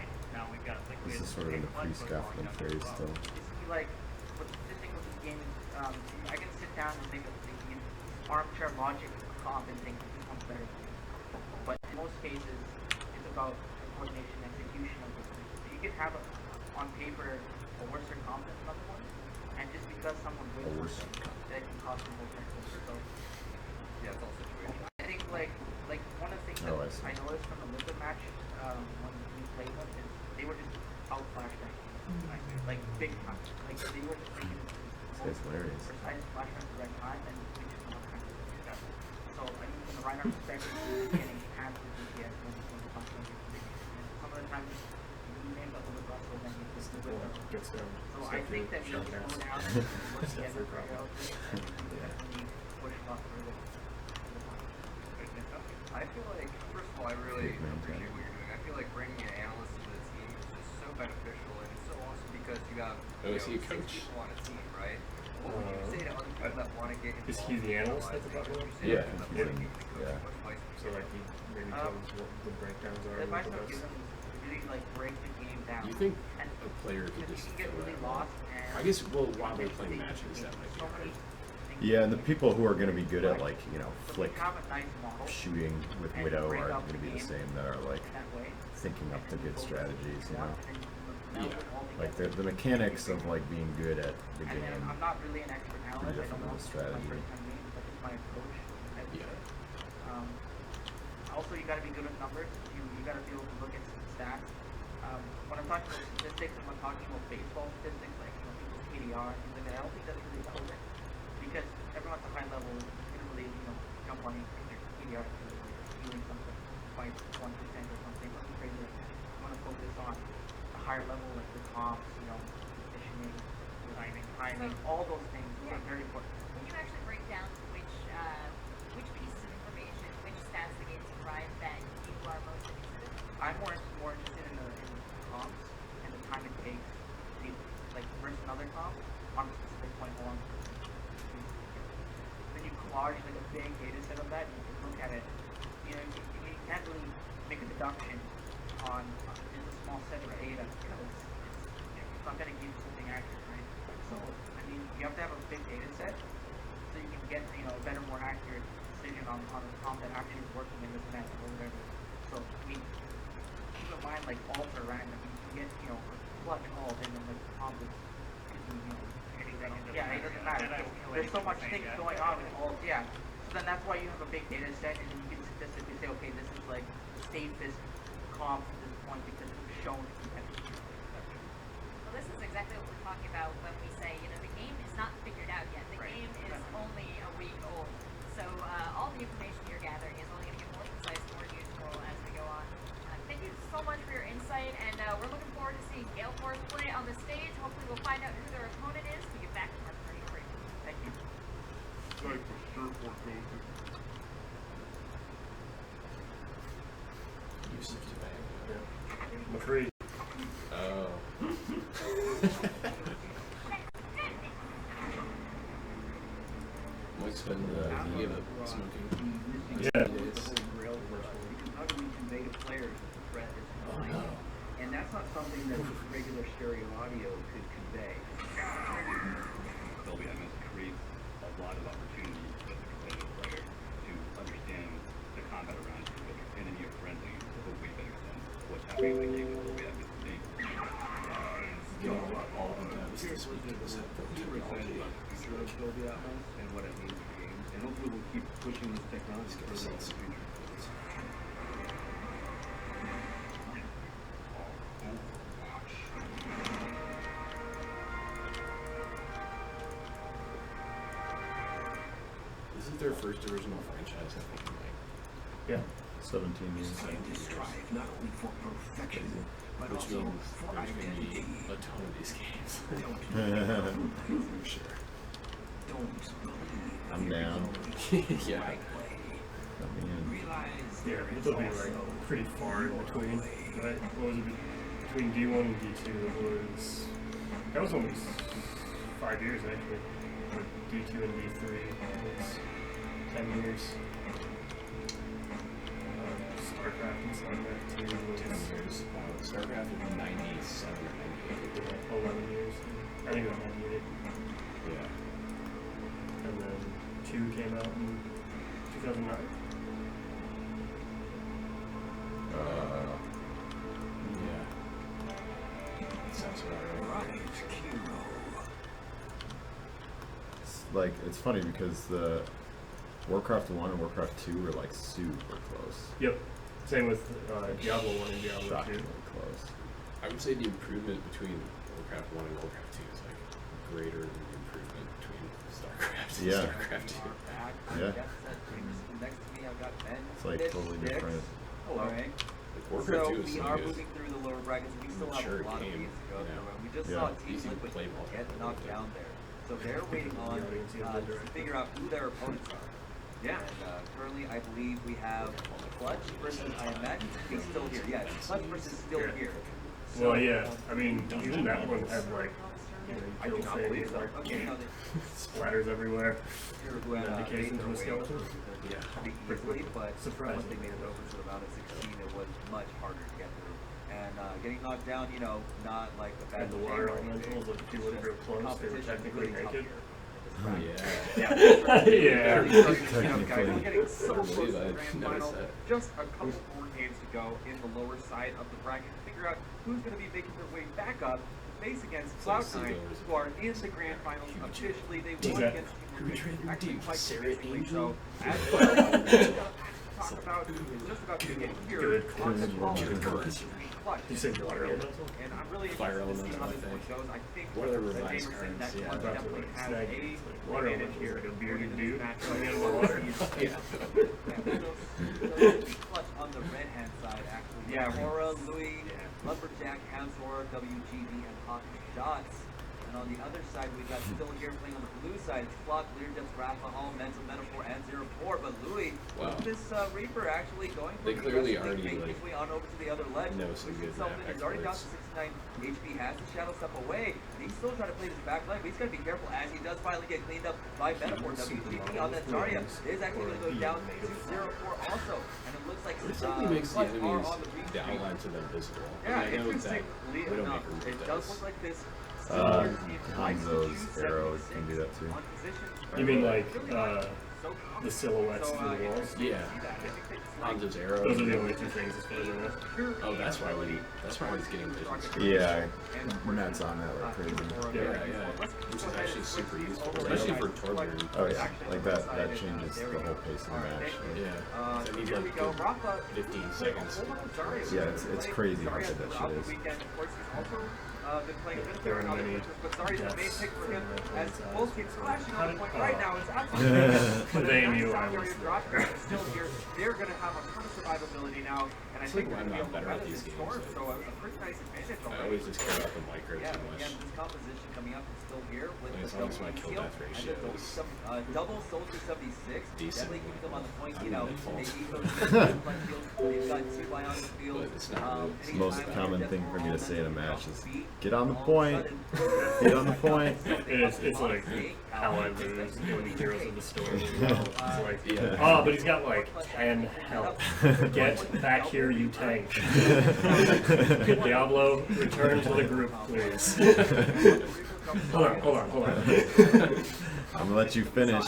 This is sort of in the pre-scaffolding phase still. Like, the thing with this game is, I can sit down and think of the armchair logic comp and think this one's better. But in most cases, it's about coordination and execution of the thing. So you can have on paper a worse comp than another one, and just because someone wins something, that can cause some more technical. So yeah, it's all situational. I think like one of the things that I noticed from the Liquid match when we played them is they were just out flashbang, like big time. Like they were just making It's hilarious. precise flashbang at the right time, and we just don't have time to do that. So I mean, from the right arm perspective, we're getting past the DPS when the flashbang gets big. Some of the times you name up with Russell, then you just do it. So I think that we should slow down and work together for our definitely push a lot further. I feel like, first of all, I really appreciate what you're doing. I feel like bringing an analyst to the team is just so beneficial, and it's so awesome because you got six people on a team, right? What would you say to other people that want to get involved? Is he the analyst at the bottom? Yeah. So like he maybe tells us what the breakdowns are. The advice I would give them is really like break the game down. You think and a player could just get really lost? And I guess, well, while they're playing matches, that might be hard. Yeah, and the people who are going to be good at, like, you know, flick shooting with Widow are going to be the same that are, like, thinking up the good strategies, you know? Yeah. Like, the mechanics of, like, being good at the game. I'm not really an expert analyst. Pretty different than the strategy. My approach. Yeah. Also, you got to be good with numbers. You got to be able to look at stats. When I'm talking about statistics, and when I'm talking about baseball statistics, like people's KDR, things like that, I don't think that's really relevant because everyone's at a high level. You can really, jump on their KDR doing something by 1% or something crazy. I want to focus on a higher level, like the comps, positioning, timing, all those things are very important. Can you actually break down which pieces of information, which stats the games provide that people are most interested in? I'm more interested in the comps and the time it takes, like versus another comp on a specific point along. Then you collage like a big data set of that, and you can look at it. You can't really make a deduction on just a small set of data because it's not going to give you something accurate, right? So I mean, you have to have a big data set so you can get a better, more accurate decision on a comp that actually is working in this match or whatever. So I mean, keep in mind like alts are random. You can get a clutch alt and then the comp is yeah, it doesn't matter. There's so much things going on with alts, yeah. So then that's why you have a big data set and you can statistically say, okay, this is like the safest comp at this point because it's shown competitive. Well, this is exactly what we're talking about when we say, the game is not figured out yet. The game is only a week old. So all the information you're gathering is only going to get more precise, more useful as we go on. Thank you so much for your insight, and we're looking forward to seeing Gale Force play on the stage. Hopefully we'll find out who their opponent is. We get back to our pretty break. Thank you. Like the surfboard goes to Usage to bang. McCree. Oh. What's been the smoking? Yeah. How do we convey to players that the threat is behind them? And that's not something that regular stereo audio could convey. Dolby Atmos creates a lot of opportunities for the competitive player to understand the combat around you, whether enemy or friendly, with a way better sense of what's happening in the game with Dolby Atmos today. All of them is We're excited about the future of Dolby Atmos and what it means for games, and hopefully we'll keep pushing this technology further into the future. This is their first original franchise, I think. Yeah. 17 years. Scientists strive not only for perfection, but Which also means for there's going to be identity. a ton of these games. For sure. Don't believe I'm down. Yeah. Let me in. realize Yeah, there is it'll be also like pretty far in between. Right? What was it between D1 and D2? That was almost 5 years actually. But D2 and D3 was 10 years. StarCraft and StarCraft 2 was 10 years. StarCraft was 97 or 98. 11 years. I think it was 98. Yeah. And then 2 came out in 2009. Yeah. Sounds about right. Like, it's funny because the Warcraft 1 and Warcraft 2 were like super close. Yep. Same with Diablo 1 and Diablo 2. Shockingly close. I would say the improvement between Warcraft 1 and Warcraft 2 is like greater than the improvement between StarCraft and Yeah. StarCraft 2. Yeah. Next to me, I've got Ben. It's like totally different. Hello. Like Warcraft So 2 is we so are good. moving through the lower brackets. We still have Mature a lot of game, games to go you know. through. And we just Yeah. saw Team Easy to Liquid play get multiplayer knocked with it. down there. So they're waiting on to figure out who their opponents are. Yeah. And currently, I believe we have Clutch versus, I imagine he's still here. Yeah, Clutch versus still here. Well, yeah. I mean, even that one had like, you know, I do you kill not things, believe so. like Okay, no, splatters everywhere. who had Dedication to a skeleton. Yeah, pretty easily, but Surprising. once they made it over to the round of 16, it was much harder to get through. And getting knocked down, you know, not like a bad And the water elementals, like if you wouldn't real close, they were technically naked. Yeah. Yeah. You know, guys, we're getting so close to the Believe grand I final. noticed that. Just a couple more games to go in the lower side of the bracket to figure out who's going to be making their way back up to face against like Cloud9, who are in the grand finals officially. They won that- against Who we Team traded actually deep? quite Sarah convincingly. Angel? So, as well, talk about is just about to get here Good. on the call Good. first. Clutch. You said water elemental? And I'm really Fire interested to see how elemental, this I one think. goes. I think What are the that revised Jamerson, cards? that Yeah. Clutch About to definitely like has snag a it. It's like water advantage elemental, here like a bearded dude matchup. coming out of the water. Clutch on the red hand side, actually. Yeah. Aura, Louis, Lumberjack, Hansor, WGB, and Hot Shots. And on the other side, we got still here playing on the blue side. It's Flock, Learjets, Rafa, Hall, Mental Metaphor, and 0-4. But Louis, Wow. with this Reaper actually going for They the clearly aggressive already, making like, his way on over to the other ledge. know some Pushing good himself map in. He's already down to experts. 69 HP, has the shadow step away, and he's still trying to play this back line, but he's got to be careful as he does finally get cleaned up by Metaphor. WGB on that Zarya is actually going to go down to 0-4 also, and it looks like It simply makes the Clutch are enemies, on the the retreat. outlines of them visible. Yeah, And I know that interestingly enough, Widowmaker it does does. look like this. Hanzo's arrow can do that too. You mean like the silhouettes through the walls? Yeah. Hanzo's arrow. Those are the only two things as far as I know. Oh, that's why he's getting visions. Yeah, Matt's on that like crazy. Yeah, which is actually super useful, especially for Torbjorn. Oh yeah, like that changes the whole pace of the match. Yeah. I need Here we like go. good Rafa 15 seconds. Yeah, it's crazy how good that shit is. Of course, he's also been playing a bit of their other pitchers, but sorry, the main pick for him as both keep flashing on the point right now. It's absolutely They knew I was still here. They're going to have a ton of survivability now, and I It's think like they're why I'm going to be able not to better at weather these this games, storm, like, so a pretty nice advantage I already. always just care about the micro Yeah, too much. again, this composition coming up is still here with Like, the as long as my double kill shield death and ratio the is double soldier 76. decent. Definitely keeping them on the point. I'm You know, in midfield. they eat those field. They've got 2 by on the field. But it's not really- It's the most common thing for me to say in a match is get on the point. Get on the point. It's like how I lose in Heroes of the Storm. You know? It's like, Yeah. oh, but he's got like 10 health. Get back here, you tank. Diablo, return to the group, please. Hold on. I'm gonna let you finish.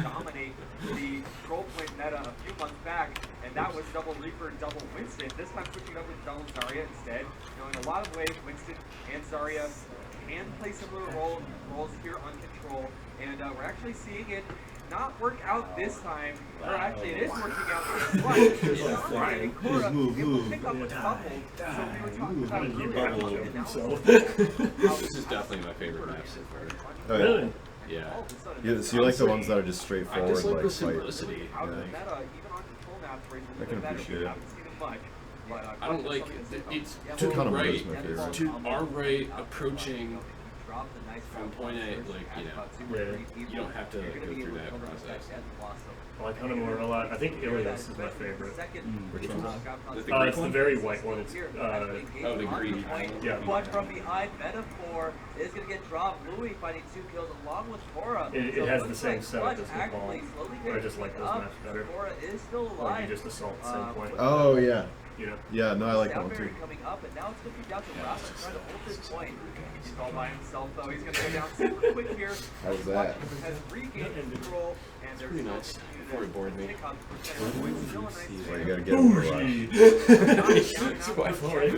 Dominate the troll point meta a few months back, and that was double Reaper, double Winston. This time switching up with double Zarya instead. You know, in a lot of ways, Winston and Zarya can play similar roles here on control, and we're actually seeing it not work out this time. Or actually, it is working out for Clutch. And Cora able to pick up a couple. So we were talking about He earlier, bubbled and now himself. This is definitely my favorite map so far. Oh, yeah. Really? Yeah. Yeah, so you like the ones that are just I straightforward, just like like the fight. simplicity. out of Yeah. the meta, even on control maps where I can appreciate we it. haven't seen it much. But, I don't like it's Two to kind of right, my favorite. to our right approaching from point A, like, you don't have to go through that process. I like Hunamura a lot. I think Ilias is my favorite. Which one? It's the very white one. It's Oh, the green. Yeah. But from behind, Metaphor is going to get dropped. Louis finding 2 kills along with Cora. It has the same setup as Clutch Nepal. actually slowly I getting just like picked those up. maps better. Cora is still Like alive. you just assault the same point. Oh yeah. you know? Yeah, no, I like that one too. Coming up, and now it's going to be down to Rafa trying to hold this point. He's all by himself, though. He's going to go down super quick here. How's that? Has regained control, and there's pretty nice. Before it bored me. Well, you gotta get Overwatch. It's quite funny.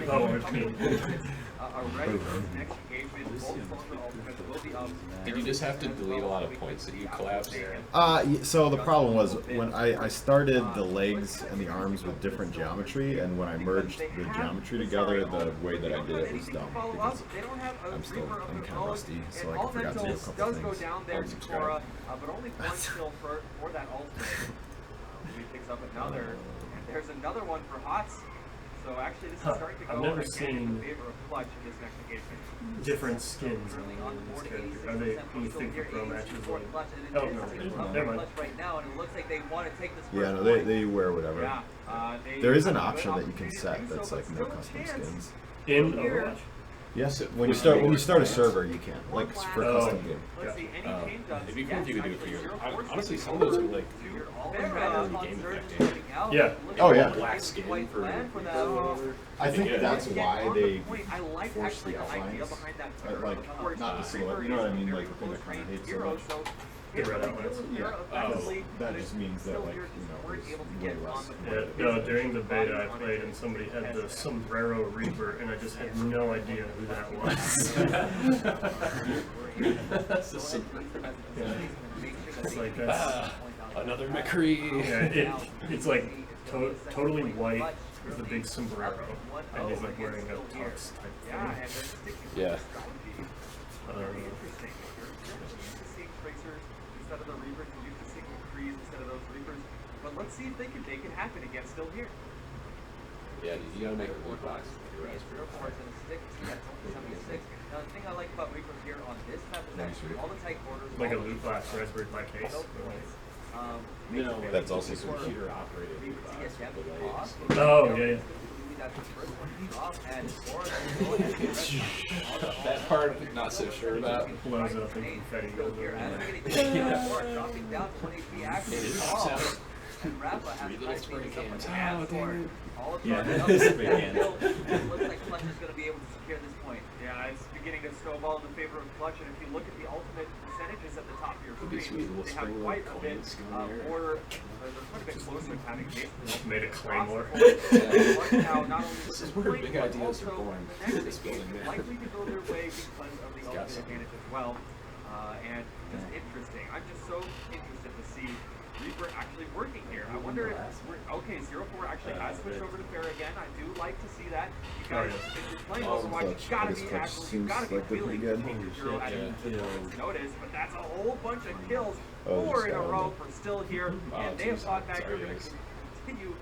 Did you just have to delete a lot of points that you collapsed? So the problem was when I started the legs and the arms with different geometry, and when I merged the geometry together, the way that I did it was dumb because I'm kind of rusty, so I forgot to do a couple things. Unsubscribe. But only one kill for that ultimate. He picks up another, and there's another one for Hots. So actually, this is starting to go I've never in seen favor of Clutch in this next engagement. different skins on this character. Are they, when you think the pro matches, like, oh no, never mind. Right now, and it looks like they want to take this. Yeah, no, they wear whatever. Yeah, there is an option that you can set that's like no custom skins. In Overwatch? Yes, when you start a server, you can, like for custom game. It'd be cool if you could do it for your. Honestly, some of those are like better game effect. Yeah. Oh yeah. Black skin for I think that's why they force the outlines, like not the silhouette. You know what I mean? Like the thing that kind of hates so much. The red outlines. Yeah. That just means that like it's way less. Yeah, no, during the beta I played and somebody had the Sombrero Reaper and I just had no idea who that was. Yeah. It's like that's another McCree. Yeah, it's like totally white with a big sombrero, and he's like wearing a tux type thing. Yeah. Instead of the Reapers, you used to see McCrees instead of those Reapers. But let's see if they can make it happen again. Still here. Yeah, you gotta make a blue box. Now, the thing I like about Reapers here on this map is that all the tight quarters. Like a loot box Raspberry Pi case. No, that's also computer operated. Oh yeah. That part I'm not so sure about. Blows up and confetti goes over. Dropping down to 1 HP It is out. And Rafa has 3 little spray cans. Oh, damn it. All of yeah, spray cans. It looks like Clutch is going to be able to secure this point. Yeah, it's beginning to snowball in the favor of Clutch, and if you look at the ultimate percentages at the top of your screen, they have quite a bit more, they're quite a bit closer to having basically made a claymore. This is where big ideas are born. This building, man. Likely to go their way because of the ultimate advantage as well. And just interesting. I'm just so interested to see Reaper actually working here. I wonder if okay, 0-4 actually has switched over to fair again. I do like to see that. You guys, if you're playing Overwatch, you gotta be actually, you gotta be feeling zero at notice, but that's a whole bunch of kills, 4 in a row for still here, and they have thought back here to continue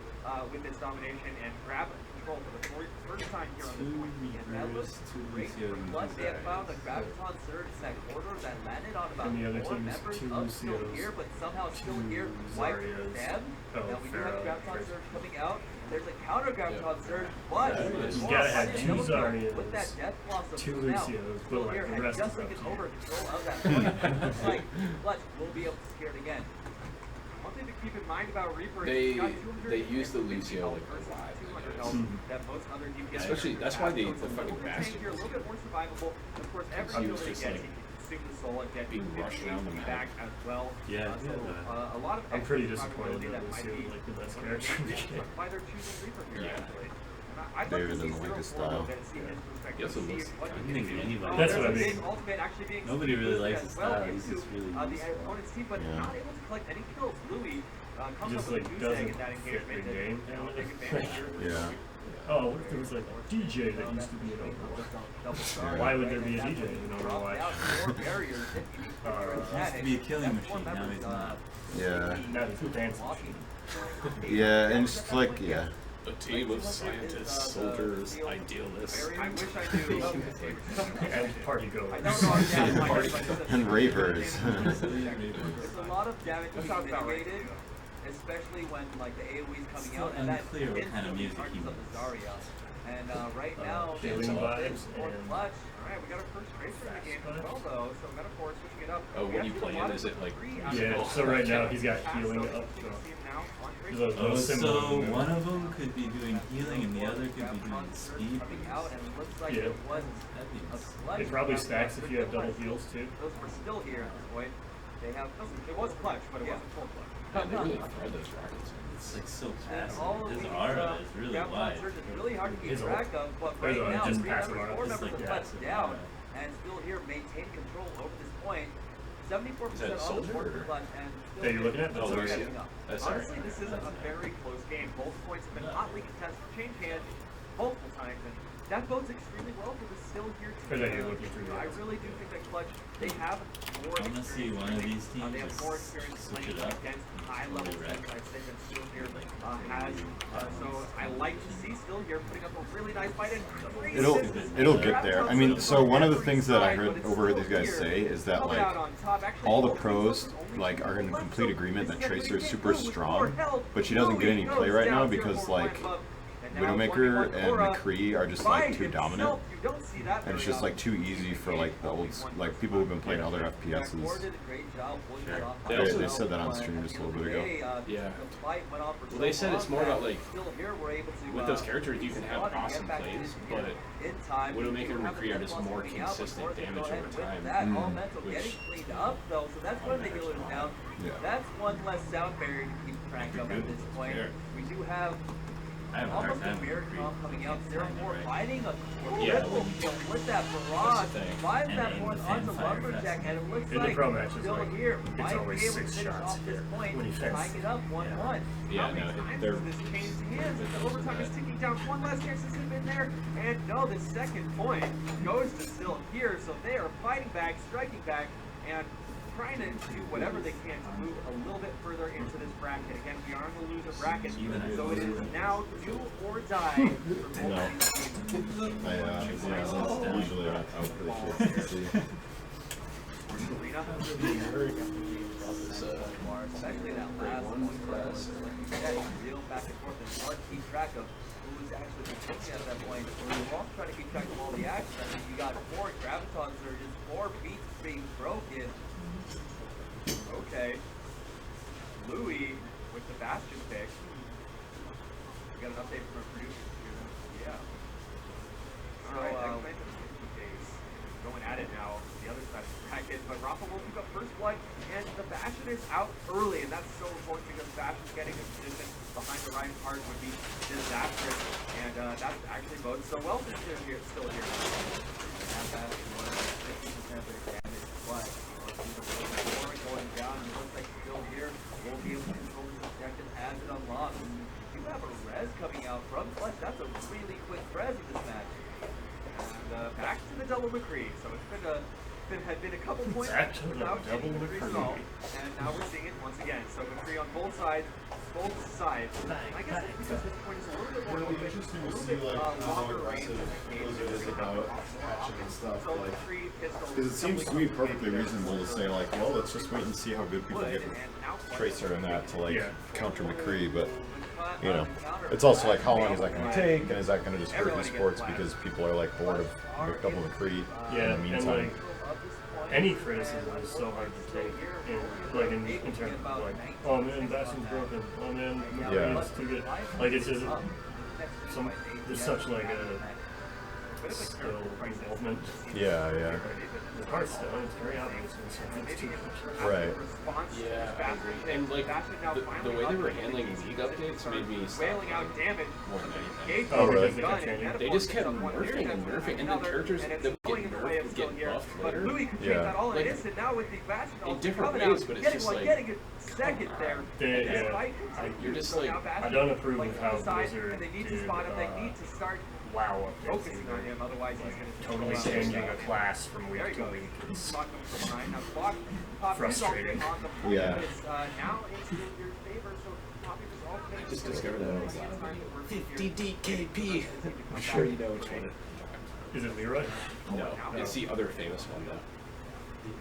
with this domination and grab control for the first time here on this point. And that looks great for Clutch. They have found a Graviton surge in that corridor that landed on about 4 members of still here, but somehow still here wipe them. Now we do have a Graviton surge coming out. There's a counter Graviton surge, but you gotta have 2 Zarya's, with that death loss of 2 Lucios, but like the rest just of taken over control of that point. Looks like Clutch will be able to secure it again. One thing to keep in mind about Reaper is they use the Lucio like a lot. That most other DPS especially that's why the fucking bastard a little bit more survivable. Of course, every kill they get, he can consume the soul and get being rushed around the back as well. Yeah, a lot of I'm pretty disappointed that Lucio is like the best character in the game. Why they're choosing Reaper here, actually. David doesn't like his style. Yes, it looks That's what I mean. Nobody really likes his style. He's just really the opponent's team, but not able to collect any kills. Louis comes Just up with like a doesn't in that fit engagement. the game. Yeah. Oh, what if there was like a DJ that used to be in Overwatch? Why would there be a DJ in Overwatch? He used to be a killing machine, now he's not. Yeah. Now he's a dance machine. Yeah, and just like, yeah. A team of scientists, soldiers, idealists. I wish I knew. And party goers. And ravers. There's a lot of damage being mitigated, especially when like the AoE is coming out, and that unclear what kind of music he of the Zarya. And right now, Killing vibes and Clutch. Alright, we got our first tracer in the game as well, though, so Metaphor switching it up. Oh, when you play in, is it like... Yeah, so right now he's got healing up. So. Oh, so one of them could be doing healing and the other could be doing speed boost. Yeah. It probably stacks if you have double heals too. Those were still here at this point. They have, it was clutch, but it wasn't full clutch. Yeah, they really thread those rockets. It's like so passive. His aura is really wide. It's really hard to keep His track of, but right now, just 3 passive members, aura. 4 It's members like are touched down, and still here maintain control over this point. 74% on the board for clutch, and still you're looking at? still Oh, catching up. That's Honestly, this is a very close game. Both points have been hotly contested, change hands multiple times, and that bodes extremely well for the still here team. I really do think that clutch, they have more I want to see one of these teams they have just more experience switch playing it up. against high-level teams. I'd say that Still Here has. So I like to see Still Here putting up a really nice fight. And It'll get there. I mean, so one of the things that I overheard these guys say is that like all the pros like are in complete agreement that Tracer is super strong, but she doesn't get any play right now because like Widowmaker and McCree are just like too dominant, and it's just like too easy for like the old like people who've been playing other FPSs. They said that on stream just a little bit ago. Yeah. Well, they said it's more about like with those characters you can have awesome plays, but Widowmaker and McCree are just more consistent damage over time. Getting cleaned up though, so that's one thing you'll down. That's one less sound barrier to keep track of at this point. We do have almost a mirror comp coming out. They're more fighting a triple kill with that barrage. Finds that one onto Lumberjack, and it looks like Still Here might be able to finish off this point, tying it up 1-1. Yeah, no, they're this changed hands, and the overtime is ticking down. One last chance has been there, and no, the second point goes to Still Here, so they are fighting back, striking back, and trying to do whatever they can to move a little bit further into this bracket. Again, we are in the loser bracket, so it is now do or die for both these teams. Usually I'm pretty sure to see. Especially that last one, like you said, real back and forth, and it's hard to keep track of who's actually taking at that point. We're also trying to keep track of all the action. I mean, you got 4 Gravitons surges, 4 beats being broken. Okay. Louis with the Bastion pick. We got an update from our producer here. Yeah. So, going at it now, the other side of the bracket, but Rafa will pick up first blood, and the Bastion is out early, and that's so important because Bastion getting a position behind the right part would be disastrous, and that's actually bodes so well for Still Here. And that was 50% of their damage, but going down, and it looks like Still Here will be able to control this objective as it unlocks. You have a res coming out from Clutch. That's a really quick res in this match. And back to the double McCree. So it's had been a couple points without getting McCree at all, and now we're seeing it once again. So McCree on both sides. I guess it's because this point is a little bit more open, a little bit longer range in the game. Because it seems to me perfectly reasonable to say like, well, let's just wait and see how good people get Tracer and that to like counter McCree, but you know, it's also like how long is that going to take, and is that going to just hurt esports because people are like bored of double McCree in the meantime? Any criticism is so hard to take, in terms of like, oh man, Bastion's broken, oh man, McCree is too good. Like it's just there's such like a skill involvement. Yeah. It's hard still, it's very obvious when it's too much. Right. Yeah, I agree. And like the way they were handling league updates made me stop more than anything. Oh really? They just kept nerfing, and then characters that would get nerfed would get buffed later. Yeah. Like, in different ways, but it's just like second there. You're just like, I don't approve of how Blizzard did WoW updates. Focusing on him, otherwise he's going totally changing a class from week to week. It's frustrating. Yeah. I just discovered that I was 50 DKP. I'm sure you know which one it is. It Leroy? No, it's the other famous one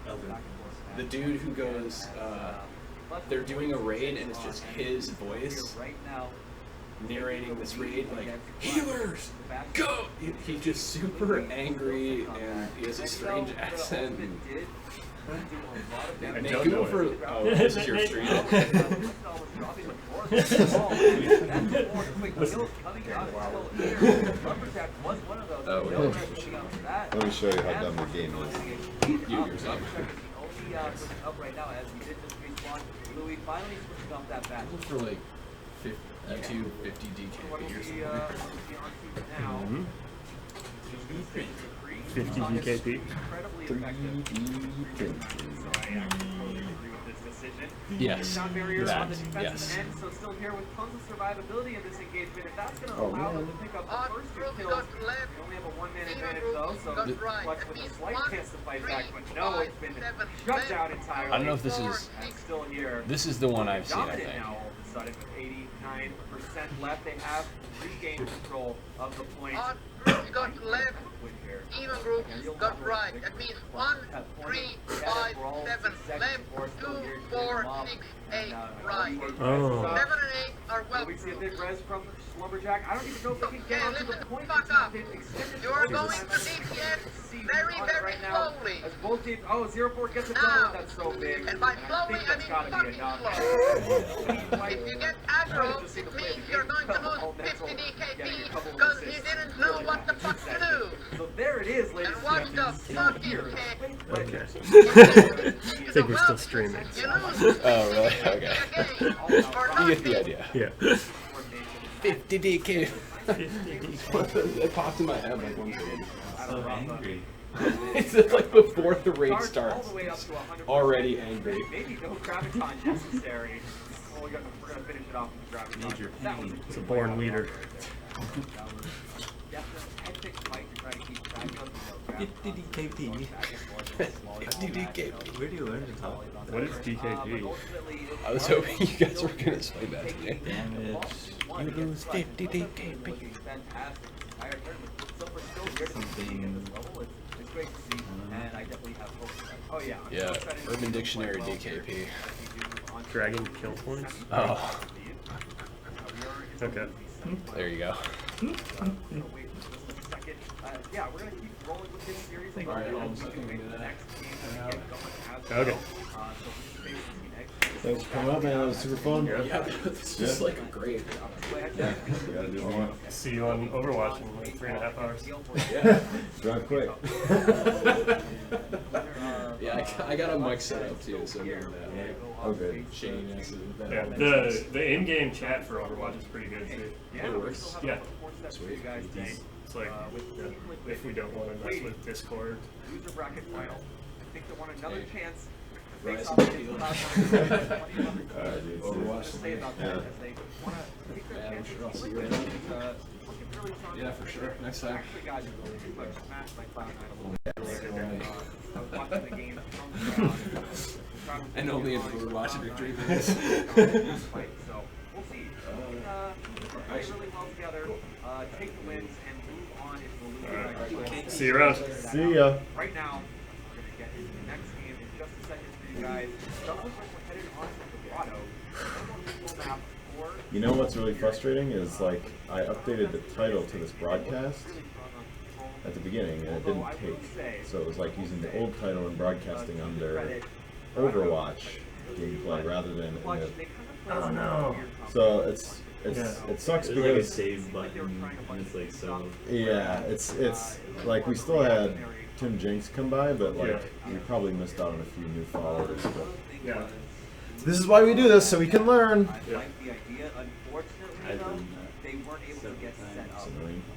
though. The dude who goes, they're doing a raid and it's just his voice narrating this raid, like, healers, go! He's just super angry and he has a strange accent. And they go for this is your stream. Let me show you how dumb the game is. You yourself. Up right now as we did just respawn. Louis finally switched off that batch. For like 250 DKP or something. Now. 50 DKP. Yes. Sound barrier That, on the defensive yes. end, so still here with tons of survivability in this engagement. If that's going to allow them to pick up the first 2 kills, we only have a 1-man advantage though, so Clutch with a slight chance to fight back, but no, it's been shut down entirely. I don't know if this is. And still here. This is the one I've seen, I Dominant think. now all of a sudden with 89% left. They have regained control of the point. Got left, even groups got right. That means 1, 3, 5, 7 left, 2, 4, 6, 8 right. Oh. 7 and 8 are well. We see a big res from Slumberjack. I don't even know if they can get onto the point. You are going to DPS very, very slowly. As both teams, 0-4 gets a double, that's so big. And by slowly, I mean fucking slow. If you get aggro, it means you're going to lose 50 DKP because he didn't know what the fuck to do. So there it is, ladies and what the fucking heck? Okay. I think we're still streaming. Oh, really? Okay. You get the idea. Yeah. 50 DK. It popped in my head like one second. So angry. It's like before the raid starts. Already angry. Maybe no graviton necessary. We're gonna finish it off with graviton. Major pain. It's a born leader. 50 DKP. 50 DKP. Where do you learn to talk? What is DKP? I was hoping you guys were gonna explain that to me. Damage. You lose 50 DKP. Something. Yeah, Urban Dictionary DKP. Dragon kill points? Oh. Okay. There you go. Yeah, we're gonna keep rolling with this series. Alright, I'm just looking into that. Okay. Thanks for coming up, man. That was super fun. Yeah, this is like great. Yeah, we gotta do more. See you on Overwatch in like 3.5 hours. Yeah. Drive quick. Yeah, I got a mic set up too, so maybe that Okay. Shane has Yeah, the in-game chat for Overwatch is pretty good too. It works. Yeah. Sweet. It's like, if we don't want to mess with Discord. Loser bracket final. I think they want another chance. Rise Face to off the field. Alright, dude. Overwatch. Yeah. Yeah, I'm sure I'll see you around. Yeah, for sure. Next time. Actually, guys, it was too much smashed by Cloud9 a little bit. I was watching the game from around. And only if we were watching Victory videos. So we'll see. Play really well together. Take the wins and move on into the losing. See you around. See ya. Right now, we're gonna get into the next game in just a second for you guys. Doesn't look like we're headed on to Dorado. You know what's really frustrating is like I updated the title to this broadcast at the beginning and it didn't take. So it was like using the old title and broadcasting under Overwatch gameplay rather than in the. Oh no. So it sucks There's like a because save button and it's like so. yeah, it's like we still had Tim Jenks come by, but like we probably missed out on a few new followers. But Yeah. this is why we do this, so we can learn. I like the idea. Unfortunately, though, they weren't able to get set up at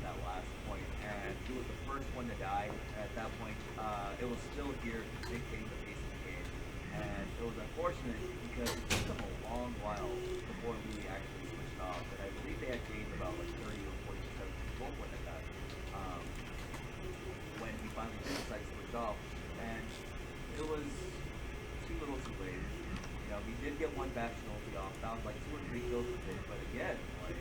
that last point, and he was the first one to die. At that point, it was still here dictating the pace of the game, and it was unfortunate because it took them a long while before we actually switched off. And I believe they had gained about like 30 or 40% control point at that when we finally did decide to switch off, and it was too little, too late. You know, we did get one batch penalty off. That was like 2 or 3 kills with it, but again, like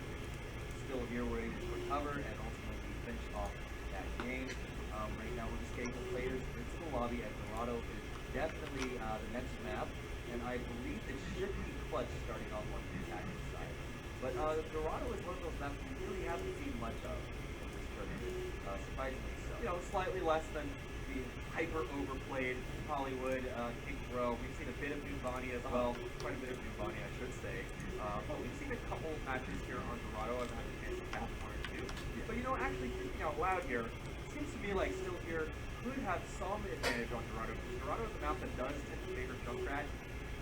still here we're able to recover and ultimately finish off that game. Right now we're just getting the players into the lobby, and Dorado is definitely the next map, and I believe it should be Clutch starting off on the attacking side. But Dorado is one of those maps we really haven't seen much of in this tournament, surprisingly so. You know, slightly less than the hyper overplayed Hollywood King Bro. We've seen a bit of Nubani as well, quite a bit of Nubani, I should say. But we've seen a couple matches here on Dorado. I've had a chance to catch one or two. But you know, actually thinking out loud here, it seems to me like still here could have some advantage on Dorado, because Dorado is a map that does tend to favor Junkrat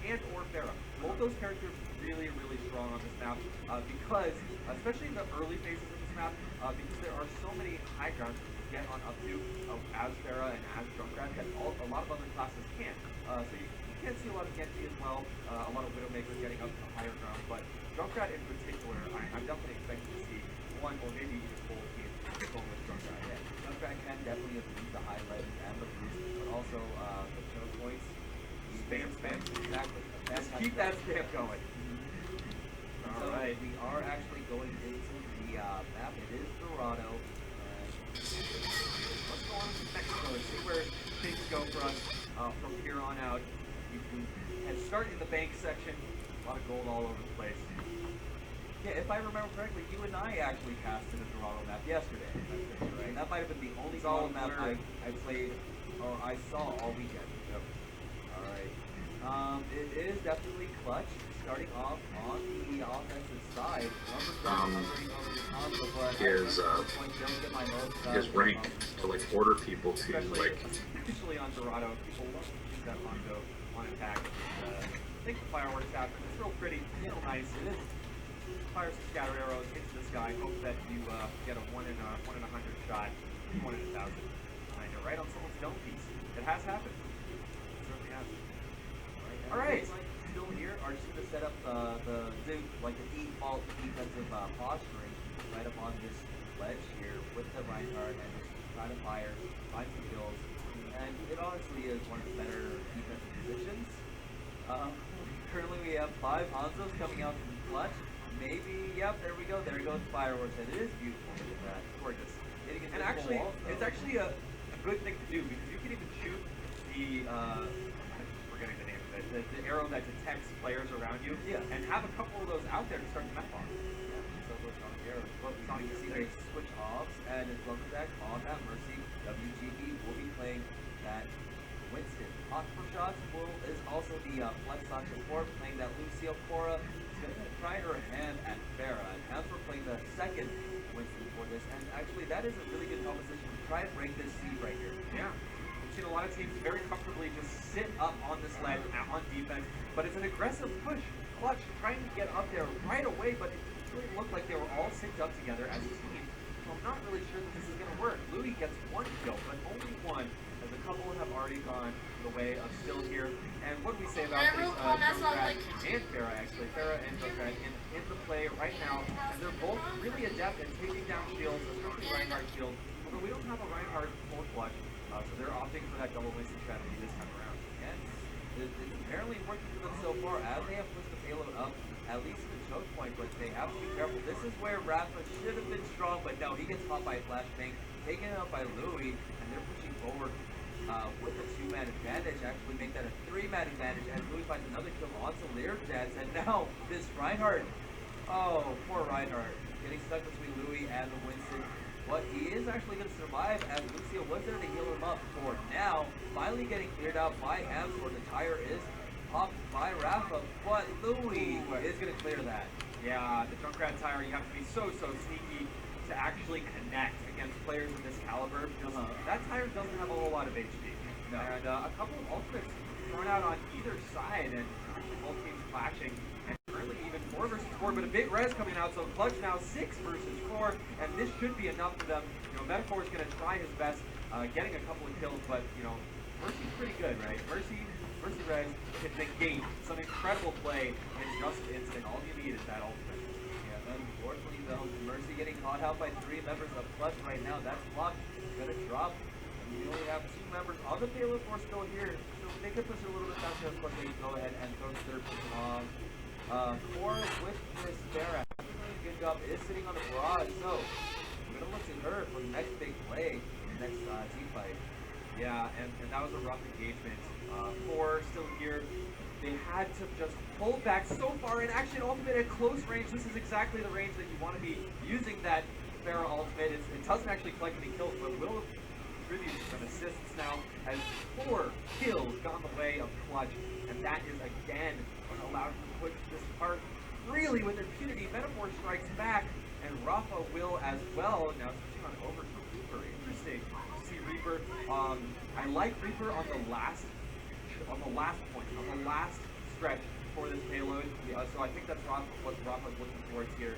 and or Pharah. Both those characters really, really strong on this map because, especially in the early phases of this map, because there are so many high grounds to get on up to as Pharah and as Junkrat that a lot of other classes can't. So you can see a lot of Genji as well, a lot of Widowmakers getting up to higher ground, but Junkrat in particular, I'm definitely expecting to see one or maybe even both teams going with Junkrat. Yeah, Junkrat can definitely abuse the high ledge and the boost, but also the choke points. Spam. Exactly. Just keep that spam going. Alright, we are actually going into the map. It is Dorado. Let's go on to Mexico and see where things go for us from here on out. We can start in the bank section. A lot of gold all over the place. Yeah, if I remember correctly, you and I actually casted a Dorado map yesterday. Right? And that might have been the only Dorado map I played or I saw all weekend. Yep. Alright. It is definitely clutch, starting off on the offensive side. His rank to like order people to like. Especially on Dorado, people love to use that Hondo on attack. I think the fireworks happen. It's real pretty, real nice. It is. Fire some scatter arrows into the sky. Hope that you get a 1 in 100 shot, 1 in 1,000. Right on someone's dome piece. It has happened. It certainly has. Alright, still here. Are just going to set up the like a default defensive posturing right up on this ledge here with the Reinhardt and just try to fire, find some kills. And it honestly is one of the better defensive positions. Currently we have 5 Hanzos coming out from clutch. Maybe, yep, there we go. There goes fireworks. And it is beautiful. Look at that. Gorgeous. And actually, it's actually a good thing to do because you can even shoot the forgetting the name of it, the arrow that detects players around you, and have a couple of those out there to start the map on. Yeah, so those on the arrows. But we can see they switch offs, and as well as that, on that Mercy, WGB will be playing that Winston. Hot for shots is also the flex slash support, playing that Lucio Cora. He's going to try her hand at Pharah, and Hansford playing the second Winston for this, and actually that is a really good composition to try and break this seed right here. Yeah. We've seen a lot of teams very comfortably just sit up on this ledge on defense, but it's an aggressive push. Clutch trying to get up there right away, but it really looked like they were all synced up together as a team. So I'm not really sure that this is going to work. Louis gets 1 kill, but only 1, as a couple have already gone the way of still here. And what do we say about this Junkrat and Pharah, actually? Pharah and Junkrat in the play right now, and they're both really adept at taking down shields, especially Reinhardt shield. Although we don't have a Reinhardt full clutch, so they're opting for that double wasting strategy this time around. And it's apparently working for them so far, as they have pushed the payload up, at least to the choke point, but they have to be careful. This is where Rafa should have been strong, but no, he gets caught by a flashbang, taken out by Louis, and they're pushing forward with a 2-man advantage, actually make that a 3-man advantage, and Louis finds another kill onto Learjets, and now this Reinhardt, oh, poor Reinhardt, getting stuck between Louis and the Winston, but he is actually going to survive, as Lucio was there to heal him up for now, finally getting cleared out by Hansford. The tire is popped by Rafa, but Louis is going to clear that. Yeah, the Junkrat tire, you have to be so sneaky to actually connect against players of this caliber, because that tire doesn't have a whole lot of HP. No. And a couple of ultimates thrown out on either side, and both teams clashing, and currently even 4 versus 4, but a big res coming out, so Clutch now 6 versus 4, and this should be enough for them. You know, Metaphor is going to try his best, getting a couple of kills, but, you know, Mercy's pretty good, right? Mercy res can negate some incredible play in just an instant. All you need is that ultimate. Unfortunately, though, Mercy getting caught out by 3 members of Clutch right now. That's blocked. It's going to drop. We only have 2 members on the payload force still here, so they can push it a little bit faster. Of course, they can go ahead and throw the 3rd person on. Cora with this Pharah. Good job is sitting on the barrage, so we're going to look to her for the next big play, the next team fight. Yeah, and that was a rough engagement. 4 still here. They had to just pull back so far, and actually ultimate at close range. This is exactly the range that you want to be using that Pharah ultimate. It doesn't actually collect any kills, but will contributes some assists now, as 4 kills gone the way of Clutch, and that is again what allowed him to push this part really with impunity. Metaphor strikes back, and Rafa will as well. Now switching on over to Reaper. Interesting to see Reaper. I like Reaper on the last point, on the last stretch for this payload. So I think that's what Rafa's looking towards here.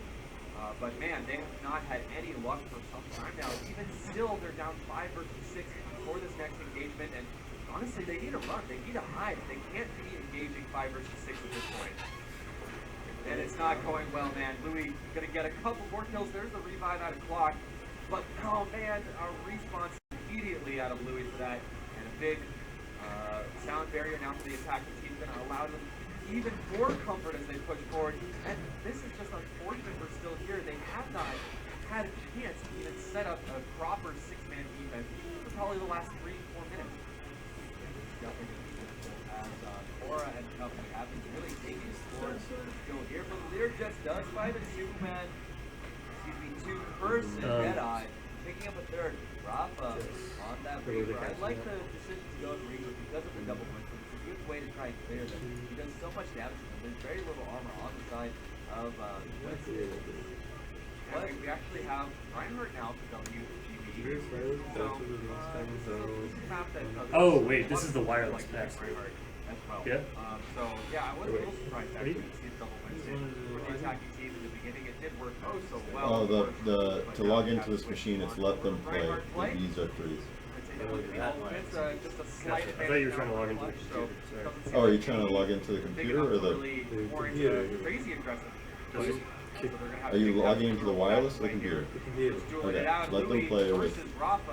But man, they have not had any luck for some time now. Even still, they're down 5 versus 6 for this next engagement, and honestly, they need a run. They need a hide. They can't be engaging 5 versus 6 at this point. And it's not going well, man. Louis gonna get a couple more kills. There's the revive out of clock. But oh man, a response immediately out of Louis for that. And a big sound barrier now for the attacking team, gonna allow them even more comfort as they push forward. And this is just unfortunate we're still here. They have not had a chance to even set up a proper 6-man defense for probably the last 3-4 minutes. As Cora and company have been really taking scores still here, but Lear just does find a 2-man, 2-person Deadeye, picking up a third. Rafa on that Reaper. I like the decision to go to Reaper because of the double win. It's a good way to try and clear them. He does so much damage to them. There's very little armor on the side of Winston. But we actually have Reinhardt now for WGB. Oh wait, this is the wireless pass. As well. Yeah. So yeah, I was a little surprised actually to see the double Wednesday for the attacking team in the beginning. It did work so well. Oh, to log into this machine, it's let them play the visa threes. I thought you were trying to log into the computer. Oh, are you trying to log into the computer or the computer? Crazy aggressive. Are you logging into the wireless or the computer? Okay, let them play with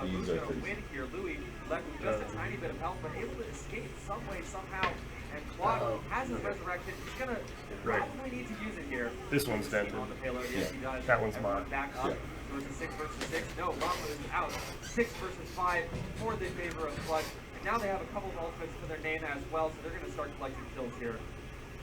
these are threes. Louis left with just a tiny bit of health, but able to escape some way, somehow. And Quad has his resurrection. He's gonna probably need to use it here. This one's dented. On the payload. Yes, he does. That one's mine. Back up. So it's a 6 versus 6. No, Rafa is out. 6 versus 5 for the favor of Clutch. And now they have a couple of ultimates to their name as well, so they're going to start collecting kills here.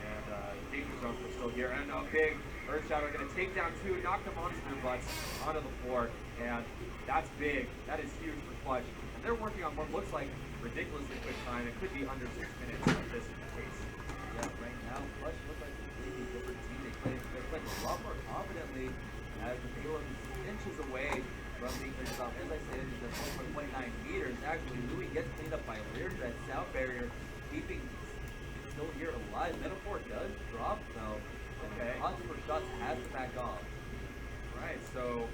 And danger zones are still here. And a big Earth Shadow going to take down 2, knock the monster butts onto the floor. And that's big. That is huge for Clutch. And they're working on what looks like ridiculously quick time. It could be under 6 minutes if this is the case. Yeah, right now, Clutch looks like a completely different team. They play a lot more confidently as the payload is inches away from being finished off. As I said, it's just 1.29 meters. Actually, Louis gets cleaned up by Lear. That sound barrier keeping still here alive. Metaphor does drop though. Okay. Odds for shots has to back off. Right, so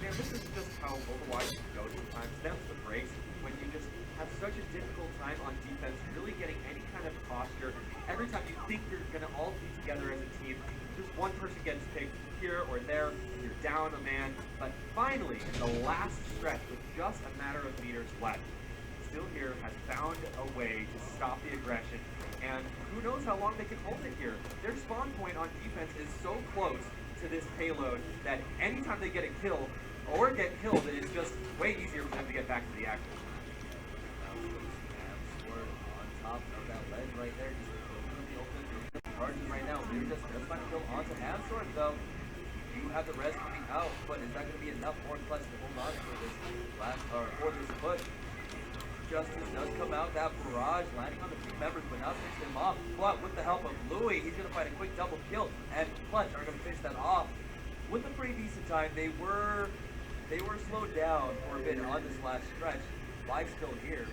man, this is just how Overwatch goes sometimes. Stems the breaks when you just have such a difficult time on defense, really getting any kind of posture. Every time you think you're gonna all be together as a team, just one person gets picked here or there, and you're down a man. But finally, in the last stretch, with just a matter of meters left, Still Here has found a way to stop the aggression, and who knows how long they can hold it here. Their spawn point on defense is so close to this payload that anytime they get a kill or get killed, it is just way easier for them to get back to the action. On top of that ledge right there, just the open charges right now. We're just trying to go onto Hamsword though. You have the res coming out, but is that going to be enough for Clutch to hold on for this last for this push? Justice does come out, that barrage landing on the 2 members, but now finish him off. But with the help of Louis, he's going to find a quick double kill, and Clutch are going to finish that off with a pretty decent time. They were slowed down for a bit on this last stretch. Why Still Here?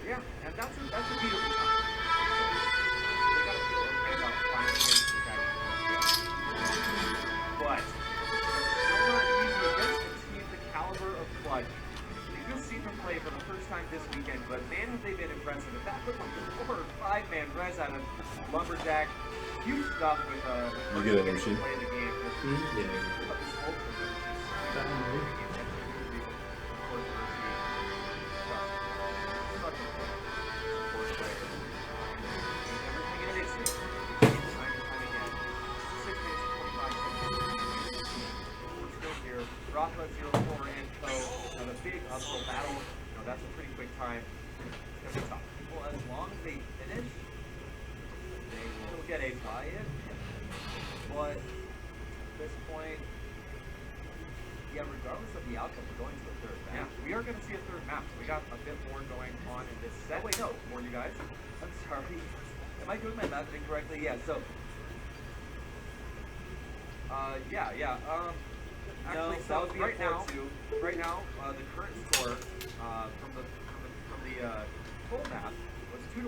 Yeah, and that's a beautiful time. They got to feel okay about finding ways to try to but still not easy against a team the caliber of Clutch. You've just seen them play for the first time this weekend, but man, have they been impressive. If that looked like a 4 or 5-man res out of Lumberjack, huge stuff with you get a machine. Play the game. Rafa 0-4 and Co. Have a big uphill battle. You know, that's a pretty quick time. It's going to be tough. Well, as long as they finish, they will get a buy-in. But at this point, yeah, regardless of the outcome, we're going to a third map. Yeah, we are going to see a third map. So we got a bit more going on in this set. Oh, wait, no, for you guys. I'm sorry. Am I doing my math incorrectly? Yeah, so. Actually, no, so right now, the current score from the full map was 2-1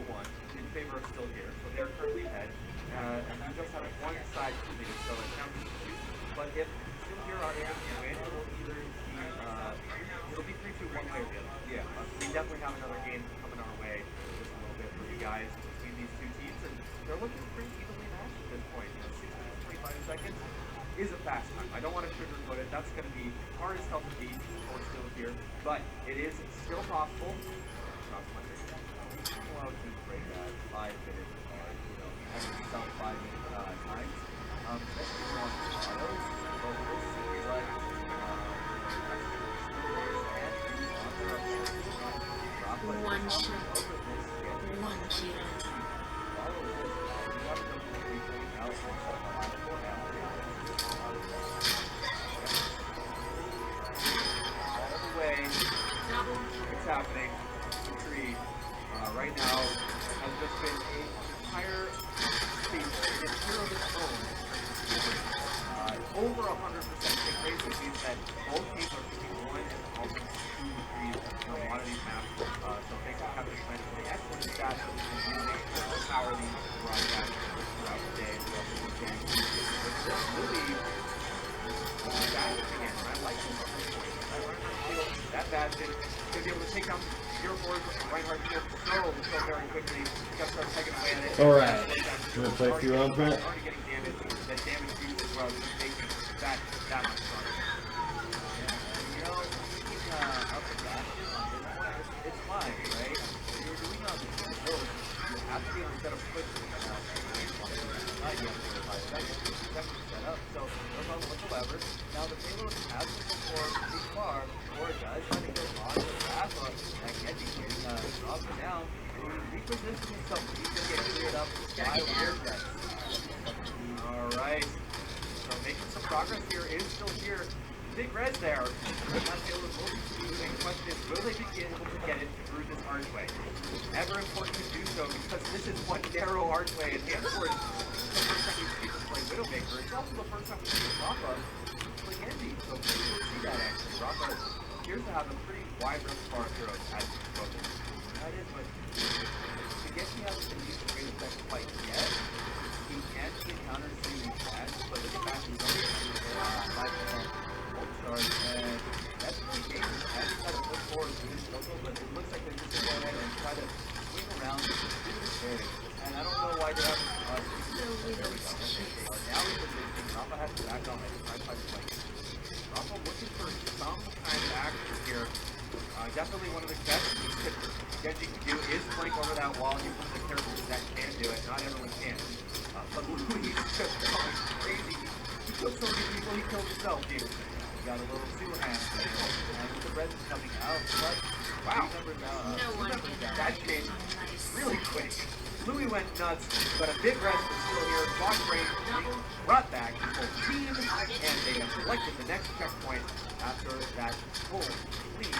in favor of Still Here. So they're currently ahead, and we just have one side lead, so it counts as 2. But if Still Here are able to win, it will either be it'll be 3-2 one way or the other. Yeah, we definitely have another game coming our way just a little bit for you guys between these two teams, and they're looking pretty evenly matched at this point. 6 minutes 25 seconds is a fast time. I don't want to sugarcoat it. That's going to be hard as hell to beat for Still Here, but it is still possible. Well, to break 5 minutes, having some 5-minute times. Especially on autos, but we'll see like one shot, one kill. It's happening. The tree right now has just been an entire staple. It's here of its own. Over 100% kick rate, which means that both teams are kicking 1 and also 2 threes in a lot of these maps. So thanks to Captain Trent for the excellent stats that we've been using to power these broadcasts throughout the day. It's really bad again. I like this that Bastion to be able to take down 0-4 Reinhardt here so very quickly. Just starts taking away at it. Alright. You want to play a few rounds, Matt? Already getting damage. That damage boost as well, just making that much stronger. You know, keeping up the Bastion on this point, it's fine, right? You're doing on the build, you have to be able to set up quickly. You have 45 seconds to set up, so no problem whatsoever. Now the payload has been performed too far, or it does try to go on the Rafa, and Genji can drop it down, and he repositions himself. He's going to get cleared up by Weird Death. Alright, so making some progress here is Still Here. Big res there. Not able to move. The question is, will they be able to get it through this archway? Ever important to do so because this is one narrow archway, and of course, the first time we see this play Widowmaker, it's also the first time we see Rafa play Genji. So we'll see that actually. Rafa appears to have a pretty wide repertoire of heroes as he's broken. That is, but to Genji hasn't been used to great effect quite yet. He can be encountered seeing that, but look at that, he's only 5%. Charge, and that's really dangerous. I haven't tried to push forward to this local, but it looks like they're just going to go ahead and try to swing around to this area. And I don't know why they haven't. There we go. They are now in position. Rafa has to back on it. Rafa looking for some kind of action here. Definitely one of the best Genji can do is flank over that wall. He's one of the characters that can do it. Not everyone can. But Louis is just going crazy. He killed so many people, he killed himself here. Got a little two-hand there, and with the red coming out, but wow, that changed really quick. Louis went nuts, but a big red was still here. Box range brought back the whole team, and they have selected the next checkpoint after that full clean.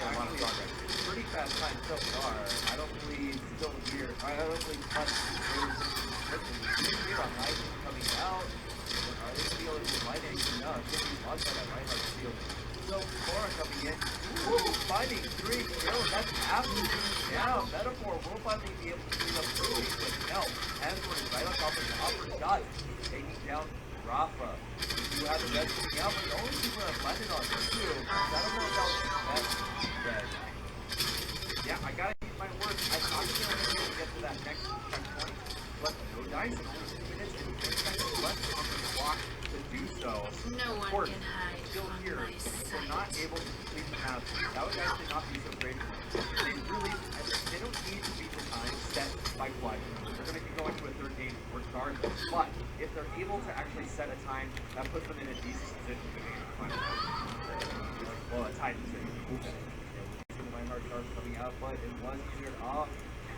A lot of progress. Pretty fast time so far. I don't believe Still Here. I don't believe Clutch is here on Light coming out. This field is lighting enough. Getting lost by that Reinhardt field. So Cora coming in. Ooh, fighting 3 kills. That's absolutely down. Metaphor will finally be able to clean up Louis, but no. Answer is right on top of the upper shot. Taking down Rafa. You have the red coming out, but the only people that have landed on this too. I don't know about that dead. Yeah, I gotta use my words. I thought they were going to get to that next checkpoint, but no dice. Only 2 minutes and 10 seconds left on the clock to do so. No one can hide Still from here. my They're not able to complete the map. That would actually not be so great. They don't need to beat the time set by Flood. They're going to be going to a third game regardless. But if they're able to actually set a time, that puts them in a decent position to be in the final round. Well, a tight position. Reinhardt starts coming out, but it was cleared off.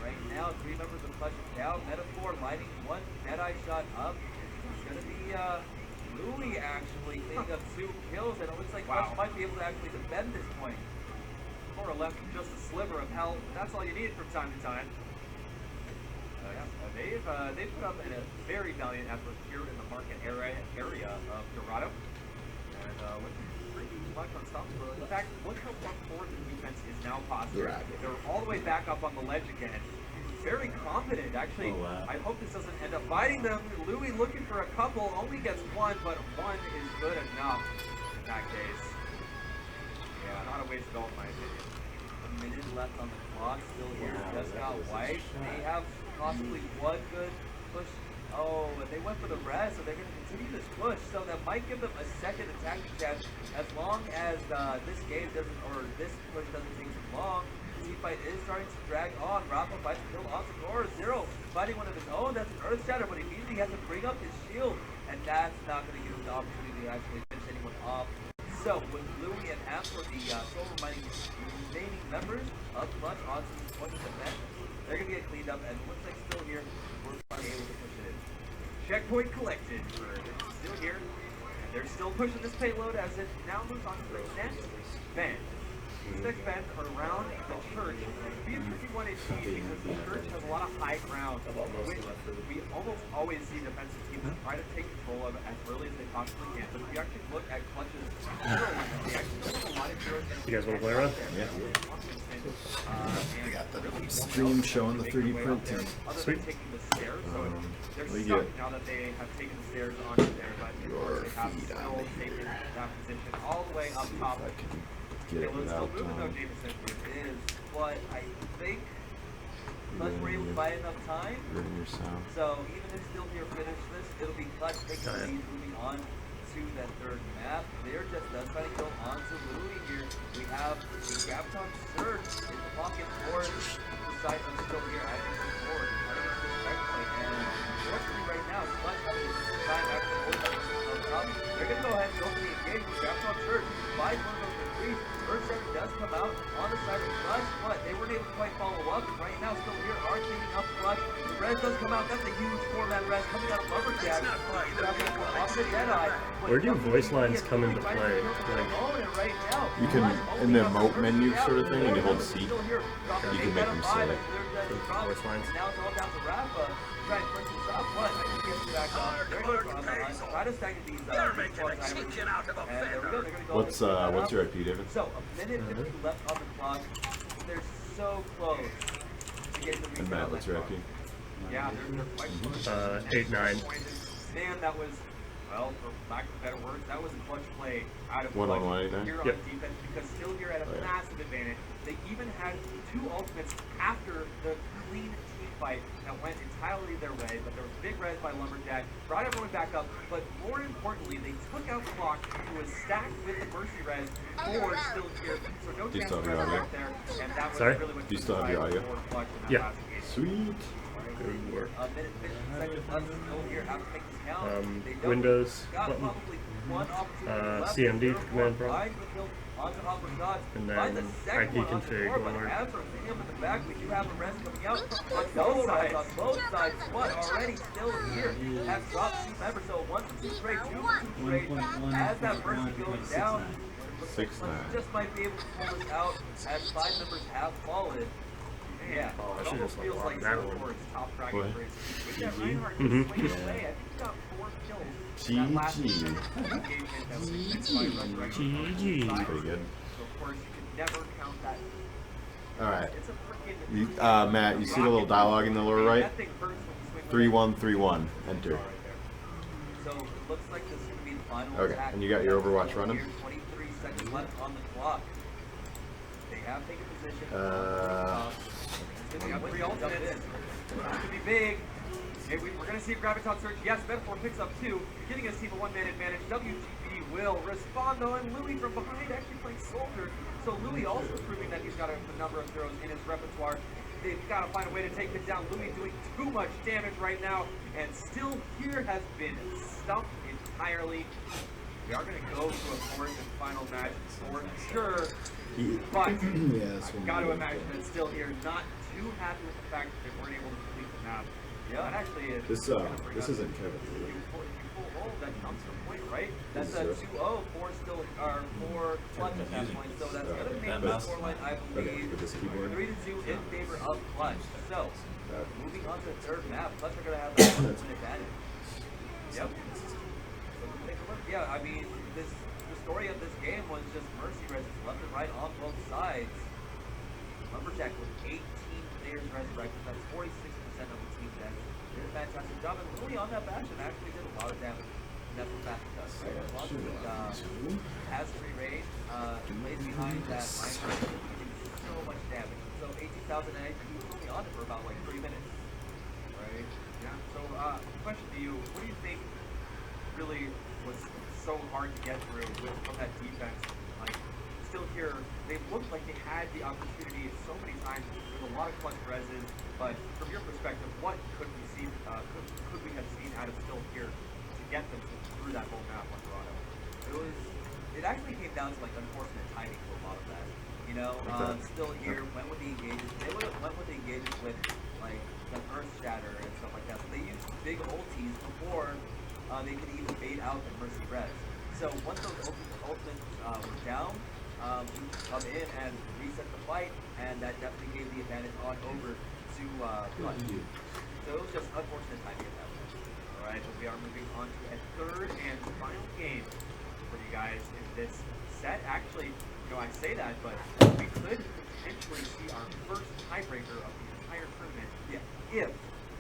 Right now, 3 members of Clutch down. Metaphor lighting 1 Deadeye shot up. It's going to be Louis actually. actually getting up 2 kills, and it looks like Clutch might be able to actually defend this point. More or less just a sliver of hell. That's all you need from time to time. They've put up a very valiant effort here in the market area of Dorado. And looking pretty much unstoppable. In fact, look how far forward the defense is now postured. They're all the way back up on the ledge again. Very confident, actually. Oh, wow. I hope this doesn't end up biting them. Louis looking for a couple, only gets 1, but 1 is good enough in that case. Yeah, not a waste at all in my opinion. A minute left on the clock, still here, just got white. They have possibly 1 good push. Oh, and they went for the res, so they're going to continue this push. So that might give them a second attacking chance as long as this game doesn't, or this push doesn't take too long. The fight is starting to drag on. Rafa fights to kill on Zero. Zero fighting one of his own. That's an Earth Shatter, but immediately has to bring up his shield, and that's not going to give him the opportunity to actually finish anyone off. So, with Louis and Amber, the Silver Mining remaining members of Clutch onto the point of event, they're going to get cleaned up, and it looks like still here, we're finally able to push it in. Checkpoint collected for still here, and they're still pushing this payload as it now moves on to the next bend. These next bends are around the church. Be a tricky one to see because the church has a lot of high ground, which we almost always see defensive teams try to take control of as early as they possibly can. But if you actually look at Clutch's hero lineup, they actually don't have a lot of heroes. You guys want to play around? Yeah. Stream showing the 3D printing. Sweet. Taking the stairs, so they're stuck now that they have taken the stairs onto there, but they have still taken that position all the way up top. Get it without Jameson is, but I think Clutch were able to buy enough time. Your sound. So even if still here finish this, it'll be Clutch taking the lead, moving on to that third map. They're just trying to go on to Louis here. We have the Graviton Surge in the pocket for the side of still here at the forward. And unfortunately right now, Clutch having time after the hold up. They're gonna go ahead and go for the engage with Graviton Surge. 5 1 over 3. Earth Shatter does come out on the side of Clutch, but they weren't able to quite follow up. Right now, still here, are taking up Clutch. The res does come out. That's a huge 4-man res coming out of Lumberjack. Where do voice lines come into play? You can, in the emote menu sort of thing, when you hold C, you can make them say it. Voice lines. Now it's all down to Rafa. Try and push this up, but I think he gets back up. They're going to try to stack these What's your IP, David? So, a minute 50 left on the clock. They're so close to getting the reset. And Matt, what's your IP? Yeah, they're quite close. 8-9. Man, that was, well, for lack of better words, that was a clutch play out of One on one, here on defense, because still here at a massive advantage. They even had 2 ultimates after the clean team fight that went entirely their way, but there was big res by Lumberjack, brought everyone back up, but more importantly, they took out Clock, who was stacked with the Mercy res for still here, so no chance of res back there, and that was really what do you still have your audio? Yeah. Sweet. Good work. A minute 50 seconds left still here, have to make this count. Windows got button. probably one opportunity left. CMD command prompt. Finds the kill onto Hopper Gods. And then Finds the second IP one onto config Thor, one but more. as for him in the back, we do have a rest coming out on both sides. On both sides, what already still here has dropped 2 members. So 1 for 2 straight, 2 for 2 straight. As that Mercy going down, looks like Clutch just might be able to pull this out as 5 members have fallen. Yeah, it almost feels like Silver's top dragon race. With that Reinhardt just swinging away, I think he got 4 kills. That last engagement that was GG. Pretty good. So of course you can never count that. Alright. It's a freaking Matt, you see the little dialogue in the lower right? 3131. Enter. So it looks like this is going to be the final Okay, attack. and you got your Overwatch running? 23 seconds left on the clock. They have taken position. They got 3 ultimates. This could be big. Hey, we're going to see a Graviton Surge. Yes, Metaphor picks up 2, giving us team a 1-man advantage. WGB will respond though, and Louis from behind actually playing Soldier. So Louis also proving that he's got a number of throws in his repertoire. They've got to find a way to take it down. Louis doing too much damage right now, and still here has been stumped entirely. We are going to go to a 4th and final match for sure. But I've got to imagine that still here not too happy with the fact that they weren't able to complete the map. Yeah, it actually is. This isn't Kevin. You pull hold, that comes from point, right? That's a 2-0 for still, or for Clutch at that point. So that's going to make the scoreline, I believe, 3-2 in favor of Clutch. So, moving on to the third map, Clutch are going to have that 1 advantage. Yep. So take a look. Yeah, I mean, the story of this game was just mercy res left and right on both sides. Lumberjack with 18 players resurrected. That's 46% of the team dead. Did a fantastic job, and Lily on that bastion actually did a lot of damage. And that's what Bastion does, right? Has free range, lays behind that line, doing so much damage. So 18,000 eggs, he was only on it for about like 3 minutes. Right? Yeah. So, question to you, what do you think really was so hard to get through from that defense? Like, still here, they looked like they had the opportunity so many times with a lot of clutch reses, but from your perspective, what could we see, could we have seen out of still here to get them through that whole map on Toronto? It actually came down to like unfortunate timing for a lot of that. You know, still here went with the engages. They would have went with the engages with like the Earth Shatter and stuff like that. So they used big ultis before they could even bait out the Mercy Res. So once those ultimates were down, we come in and reset the fight, and that definitely gave the advantage on over to Clutch. So it was just unfortunate timing at that point. Alright, so we are moving on to a third and final game for you guys in this set. Actually, you know, I say that, but we could potentially see our first tiebreaker of the entire tournament if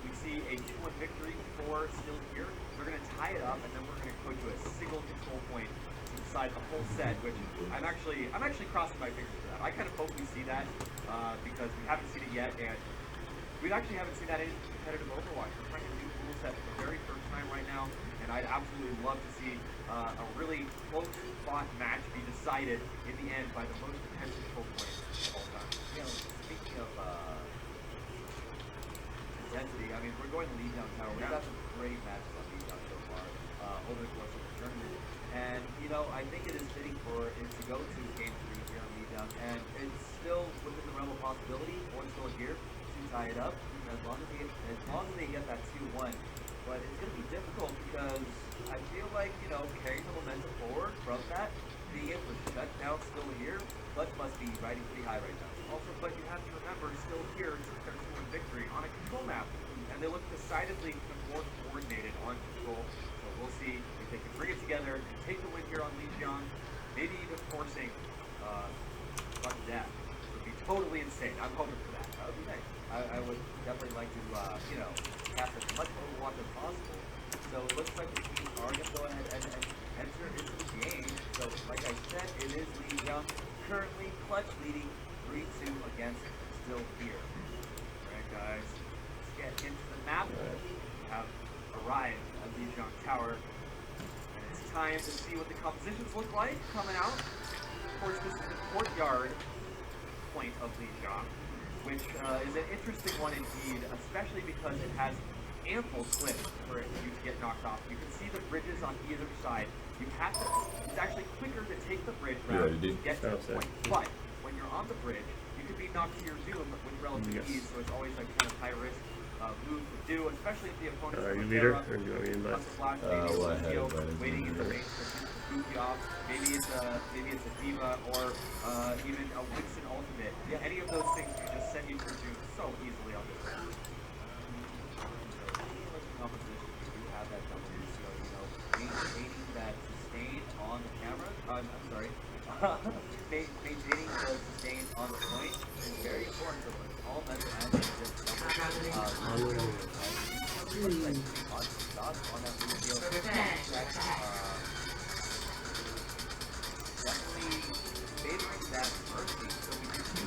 we see a 2-1 victory for Still Here. We're going to tie it up, and then we're going to go to a single control point to decide the whole set, which I'm actually crossing my fingers for that. I kind of hope we see that because we haven't seen it yet, and we actually haven't seen that in competitive Overwatch. We're trying a new rule set for the very first time right now, and I'd absolutely love to see a really close-fought match be decided in the end by the most intense control point of all time. You know, speaking of intensity, I mean, we're going to Lead Down Tower. We've got some great matches on Lead Down so far over the course of the tournament. And, you know, I think it is fitting for it to go to Game 3 here on Lead Down. And it's still within the realm of possibility for Still Here to tie it up as long as they get that 2-1. But it's going to be difficult because I feel like, you know, carrying the momentum forward from that, being able to shut down Still Here, Clutch must be riding pretty high right now. Also, but you have to remember, Still Here took their 2-1 victory on a control map, and they look decidedly more coordinated on control. So we'll see if they can bring it together and take the win here on Legion, maybe even forcing sudden death. It would be totally insane. I'm hoping for that. That would be nice. I would definitely like to, you know, cast as much Overwatch as possible. So it looks like the teams are going to go ahead and enter into the game. So like I said, it is Legion. Currently, Clutch leading 3-2 against Still Here. Alright guys, let's get into the map. We have arrived at Legion Tower. And it's time to see what the compositions look like coming out. Of course, this is the courtyard point of Legion, which is an interesting one indeed, especially because it has ample clips for you to get knocked off. You can see the bridges on either side. You have to, it's actually quicker to take the bridge route to get to the point, but when you're on the bridge, you can be knocked to your doom with relative ease, so it's always like kind of high risk move to do, especially if the opponent's you leader, or do you want me to invite? Waiting in the range to boot you off. Maybe it's a Diva or even a Winston ultimate. Yeah, any of those things can just send you through doom so easily on this round. Composition, you do have that double boost, so you know, maintaining that sustain on the camera. I'm sorry. Maintaining the sustain on the point is very important. So all mental and just on that video. Definitely favoring that mercy. So we can see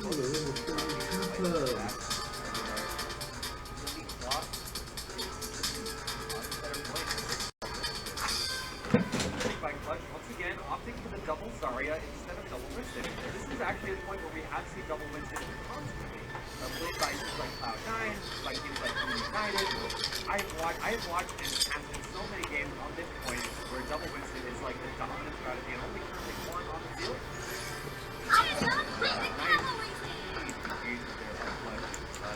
by Clutch once again opting for the double Zarya instead of double Winston. This is actually a point where we have seen double Winston constantly. Played by teams like Cloud9, by teams like United. I have watched and casted so many games on this point where double Winston is like the dominant strategy and only currently one on the field.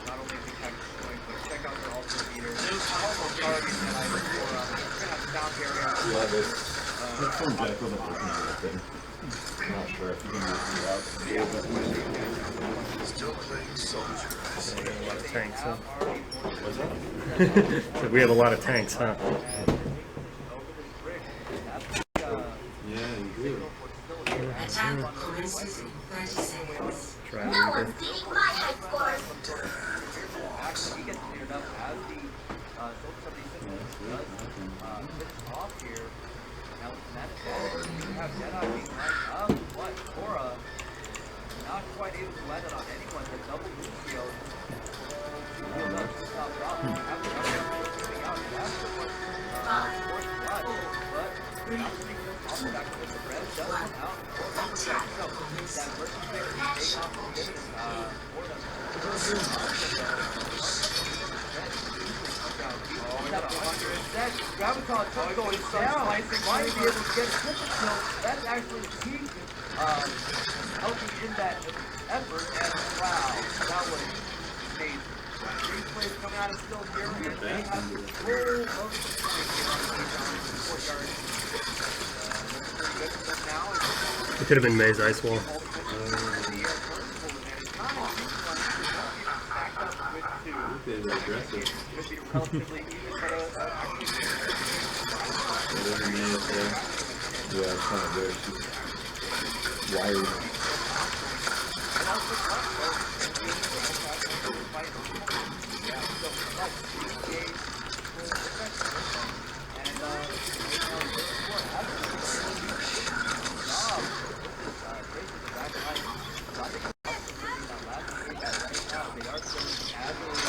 Not only is the catch point, but check out their ultimate meter. Almost already said I before. We're gonna have sound barrier. That phone jack wasn't working or anything. I'm not sure if you can use it out. Still playing soldier. A lot of tanks, huh? What's that? So we have a lot of tanks, huh? Yeah, you do. Attack commences in 30 seconds. Try No one's beating my headquarters. Actually, he gets cleared up as the Silver 76 does finish off here. Now, that is all. You have Jedi being lined up, but Cora not quite able to land it on anyone. The double Lucio heals up to stop drop. Have the other coming out. That's the one fourth blood, but actually also back to the red does come out. So that versus pick take off the minutes for them. Graviton took going down. Might be able to get a triple kill. That's actually key helping in that effort. And wow, that was amazing. Three players coming out of still here, and they have control of the courtyard. Pretty good for them now. It could have been May's ice wall. They were aggressive. Yeah, it's kind of good. She's wired.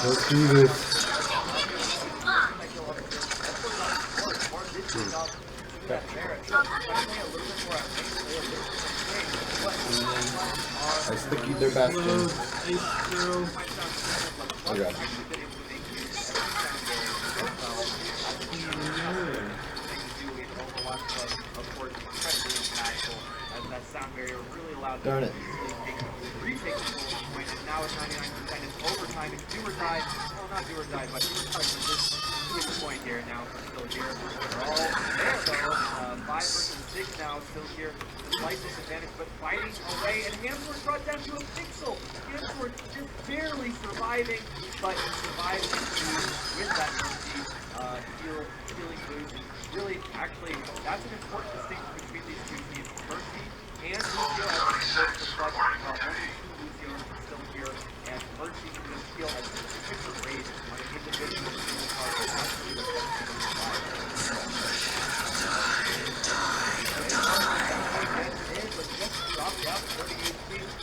Let's do this. I sticky their bastion. Okay. Darn it. Now it's 99%. It's overtime. It's do or die. Well, not do or die, but do or die for this point here. Now we're still here. They're all there though. 5 versus 6 now. Still here. Slight disadvantage, but fighting away. And Hamsworth brought down to a pixel. Hamsworth just barely surviving, but surviving with that healing boost. Really, actually, that's an important distinction between these two teams. Mercy and Lucio have been the clutch. Only 2 Lucios are still here, and Mercy can just feel as a particular rate on an individual single card.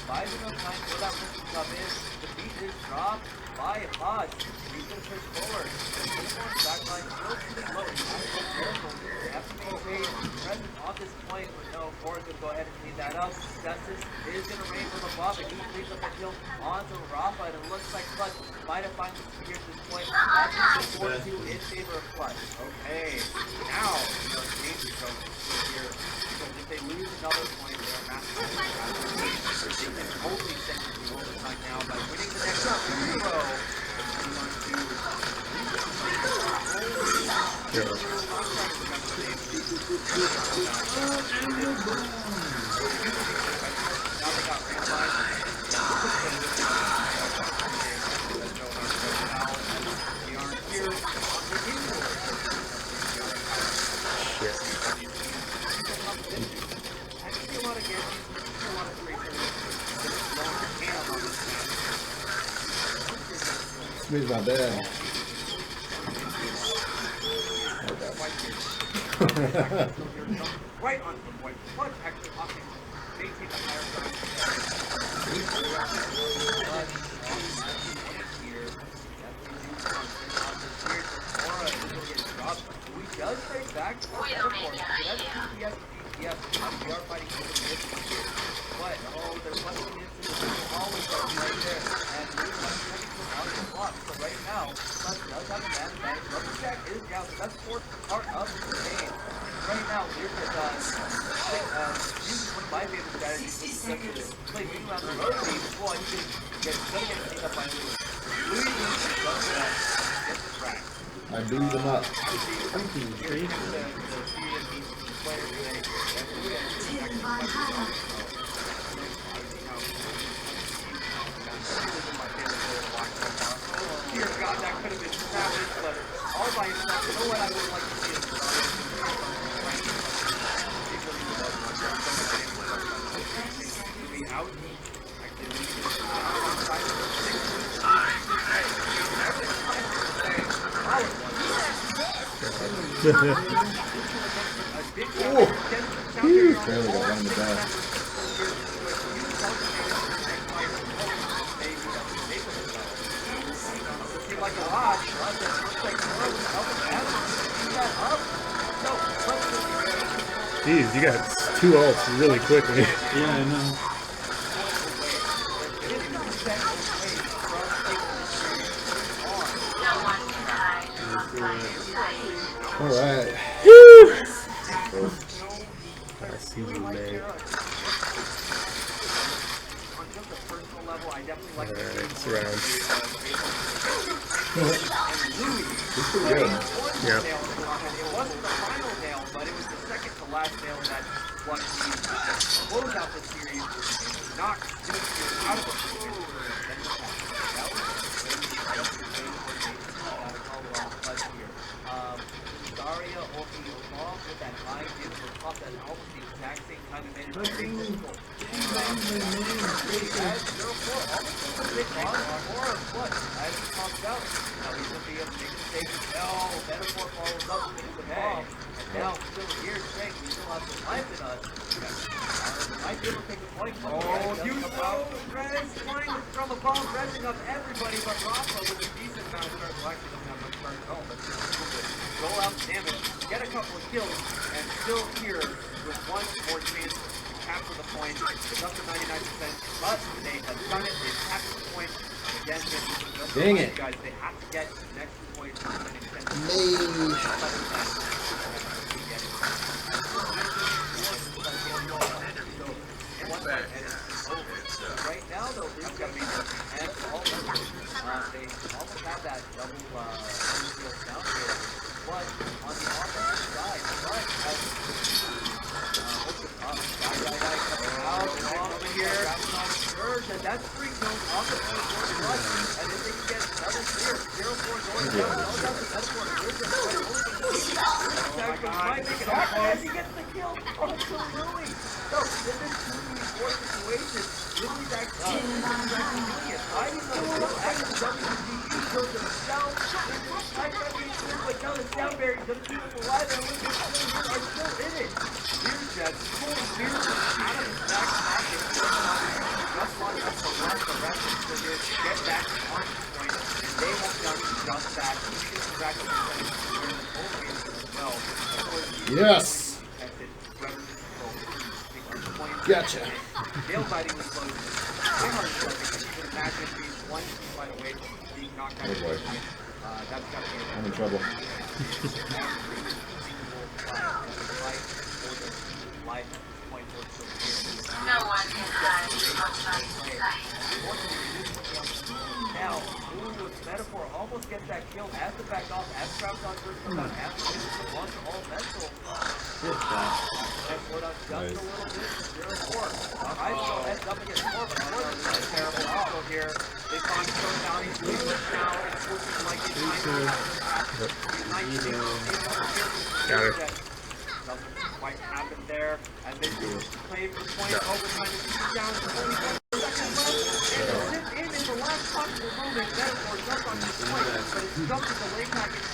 Buys enough time for that one to come in. The beat is dropped by Hodge. He's going to push forward. The backline still pretty low. You have to be careful. You have to maintain presence on this point, but no, Forrest will go ahead and clean that up. Justice is going to rain from above, and he cleans up the kill onto Rafa, and it looks like Clutch might have found the spear at this point. That's 4-2 in favor of Clutch. Okay, now, danger zone here. Because if they lose another point, they're massive. They can only send it to overtime now by winning the next round in a row. Smear's not bad. Right on the point. Clutch actually opting to maintain the higher ground. We just trade back to our yes, we are fighting for the position. But they're busting into the always right there, and we're trying to out of the block. So right now, Clutch does have a man advantage. Rubberjack is down, so that's fourth part of the game. Right now, here's using one of my favorite strategies, which is to play wing around the road team. Well, you can get cleaned up by Louis. Louis does that, gets the track. I blew them up. Here's the players Barely got one in the back. Like a lot, Jeez, you got 2 ults really quickly. Yeah, I know. Alright. Alright, surround. It's pretty good. Yeah. It wasn't the final nail, but it was the second to last nail that Clutch needed to close out the series. Knocked Silver out of the series. Daria ulti along with that high hit was off that almost the exact same time it made it very difficult. As 0-4 almost a bit more Clutch, as he talked about. Now he's going to be able to make the mistake. No, Metaphor follows up with the bomb. And now still here saying we still have some life in us. Might be able to take the point. Oh, huge blow! Rez flying from above, resing up everybody but Rafa with a decent amount of charge. Well, actually doesn't have much charge at all, but roll out damage, get a couple of kills, and still here with one more chance to capture the point. It's up to 99%, but they have done it. They've captured the point. And again, this is just dang it, guys. They have to get the next 2 points and extend the right now, though, this is going to be and all they almost have that double field down here. But on the offensive side, Clutch has opened up. Guy coming out over here. Surge, and that's 3 kills off the point for Clutch. And if they can get another clear, 0-4 going down. No doubt the Metaphor is going to might make it happen as he gets the kill. Also, Louis. So, in this 2v4 situation, Louis actually doing it. Hiding on the kill, actually WGG goes himself. But now the sound barrier is going to keep him alive, and Louis are still in it. Here's Jet, pulling Beers out of his back pocket. Just long enough to let the rest of the Beers get back on point. And they have done just that. He's practicing during the whole game as well. Yes! Gotcha. Nail biting was close. My heart is jumping. You can imagine being 1 fight away from being knocked out. Oh boy. That's got to be I'm in trouble. No one can hide outside the light. Now, Blue with Metaphor almost gets that kill as the back off, as Traps on first comes out, as the launch all mental. Good shot. And slowed down just a little bit, 0-4. ISO ends up against 4, but Northern is terrible also here. They find showdown, he's leaving now, it's looking like he's Got it. Doesn't quite happen there, and they play for point overtime, it's down to 20 seconds left, and in the last possible moment, Metaphor jumps on his point, but it's jumped to the lane tactic,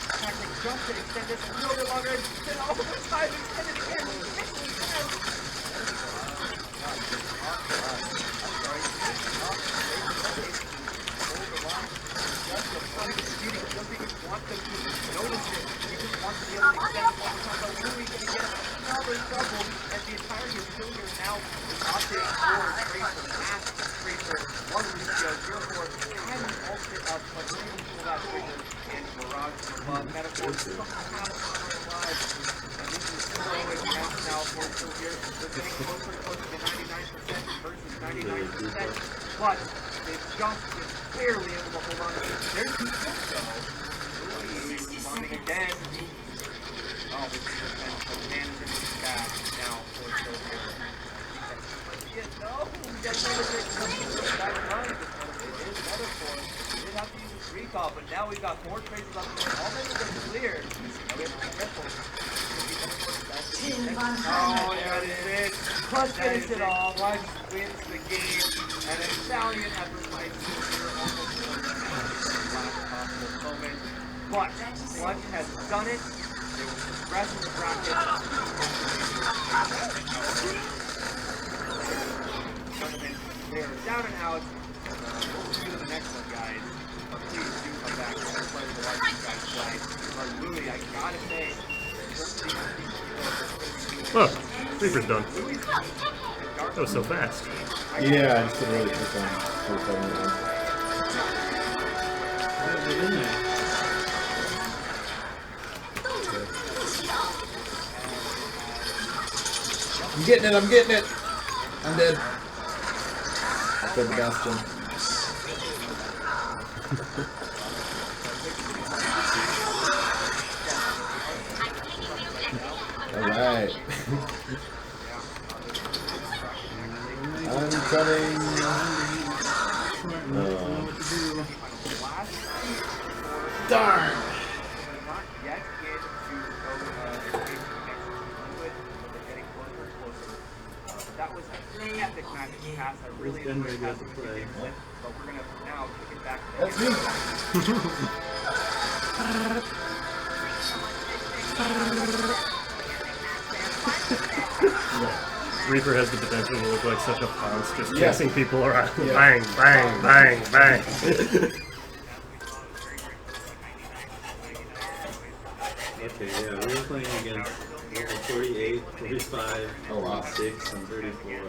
jumps to extend this a little bit longer, and then overtime extended again. But they've just been barely able to hold on to it. There's the bombing again. Oh, this is the man is in the back now for Silver. No, that's not a great back line. It is Metaphor. We didn't have to use his recall, but now we've got more traces up there. All of them are cleared. Now we have to be careful. Oh, there it is. Clutch finished it all. Clutch wins the game. And a valiant effort by Silver almost won the last possible moment. But Clutch has done it. There was rest of the bracket. They are down and out. We'll see to the next one, guys. But please do come back. It's a pleasure to watch you guys play. But Louis, I gotta say, Oh, Reaper's done. That was so fast. Yeah, I just didn't really click on 47 minutes. I'm getting it, I'm getting it! I'm dead. I killed the Bastion. Alright. I'm coming. Darn! That was an epic match in the past. I really enjoyed that. But we're going to now kick it back to That's me! Reaper has the potential to look like such a ponce, just chasing people around. Yeah. Bang, bang, bang, bang. Okay, yeah, we were playing against 48, 45, 6, and 34. You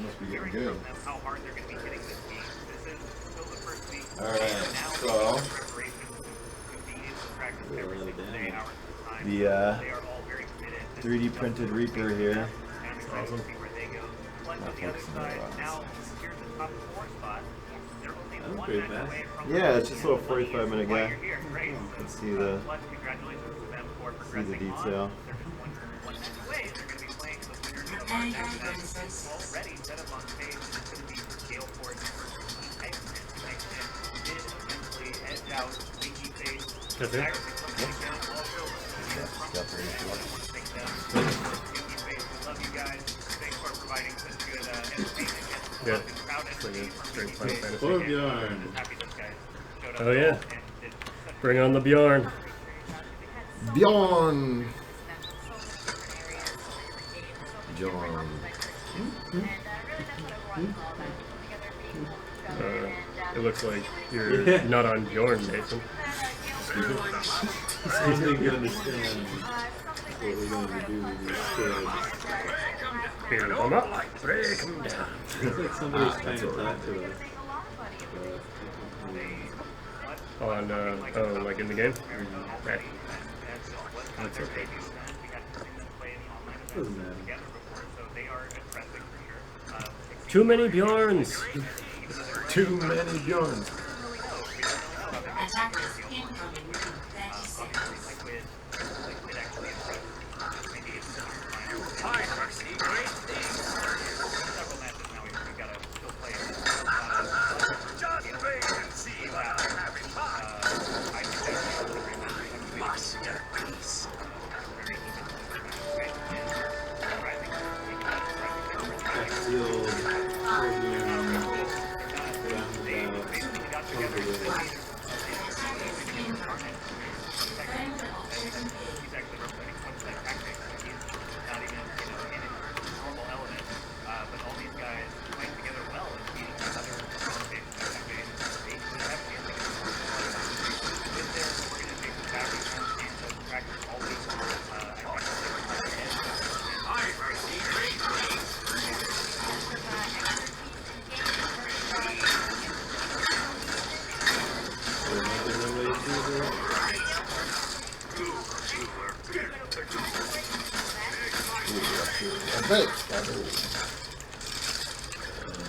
must be getting good. Alright, so the 3D printed Reaper here. Awesome. Yeah, it's just a little 45-minute guy. You can see the detail. That's it? Yeah. For Bjorn. Oh yeah. Bring on the Bjorn. Bjorn! Bjorn. It looks like you're not on Bjorn, Nathan. I don't think you understand what we're going to do with these kids. Build them up, break them down. It's like somebody's trying to talk to us. On, oh, like in the game? Okay. That's okay. Doesn't matter. Too many Bjorns! Too many Bjorns. Attackers incoming within 30 seconds.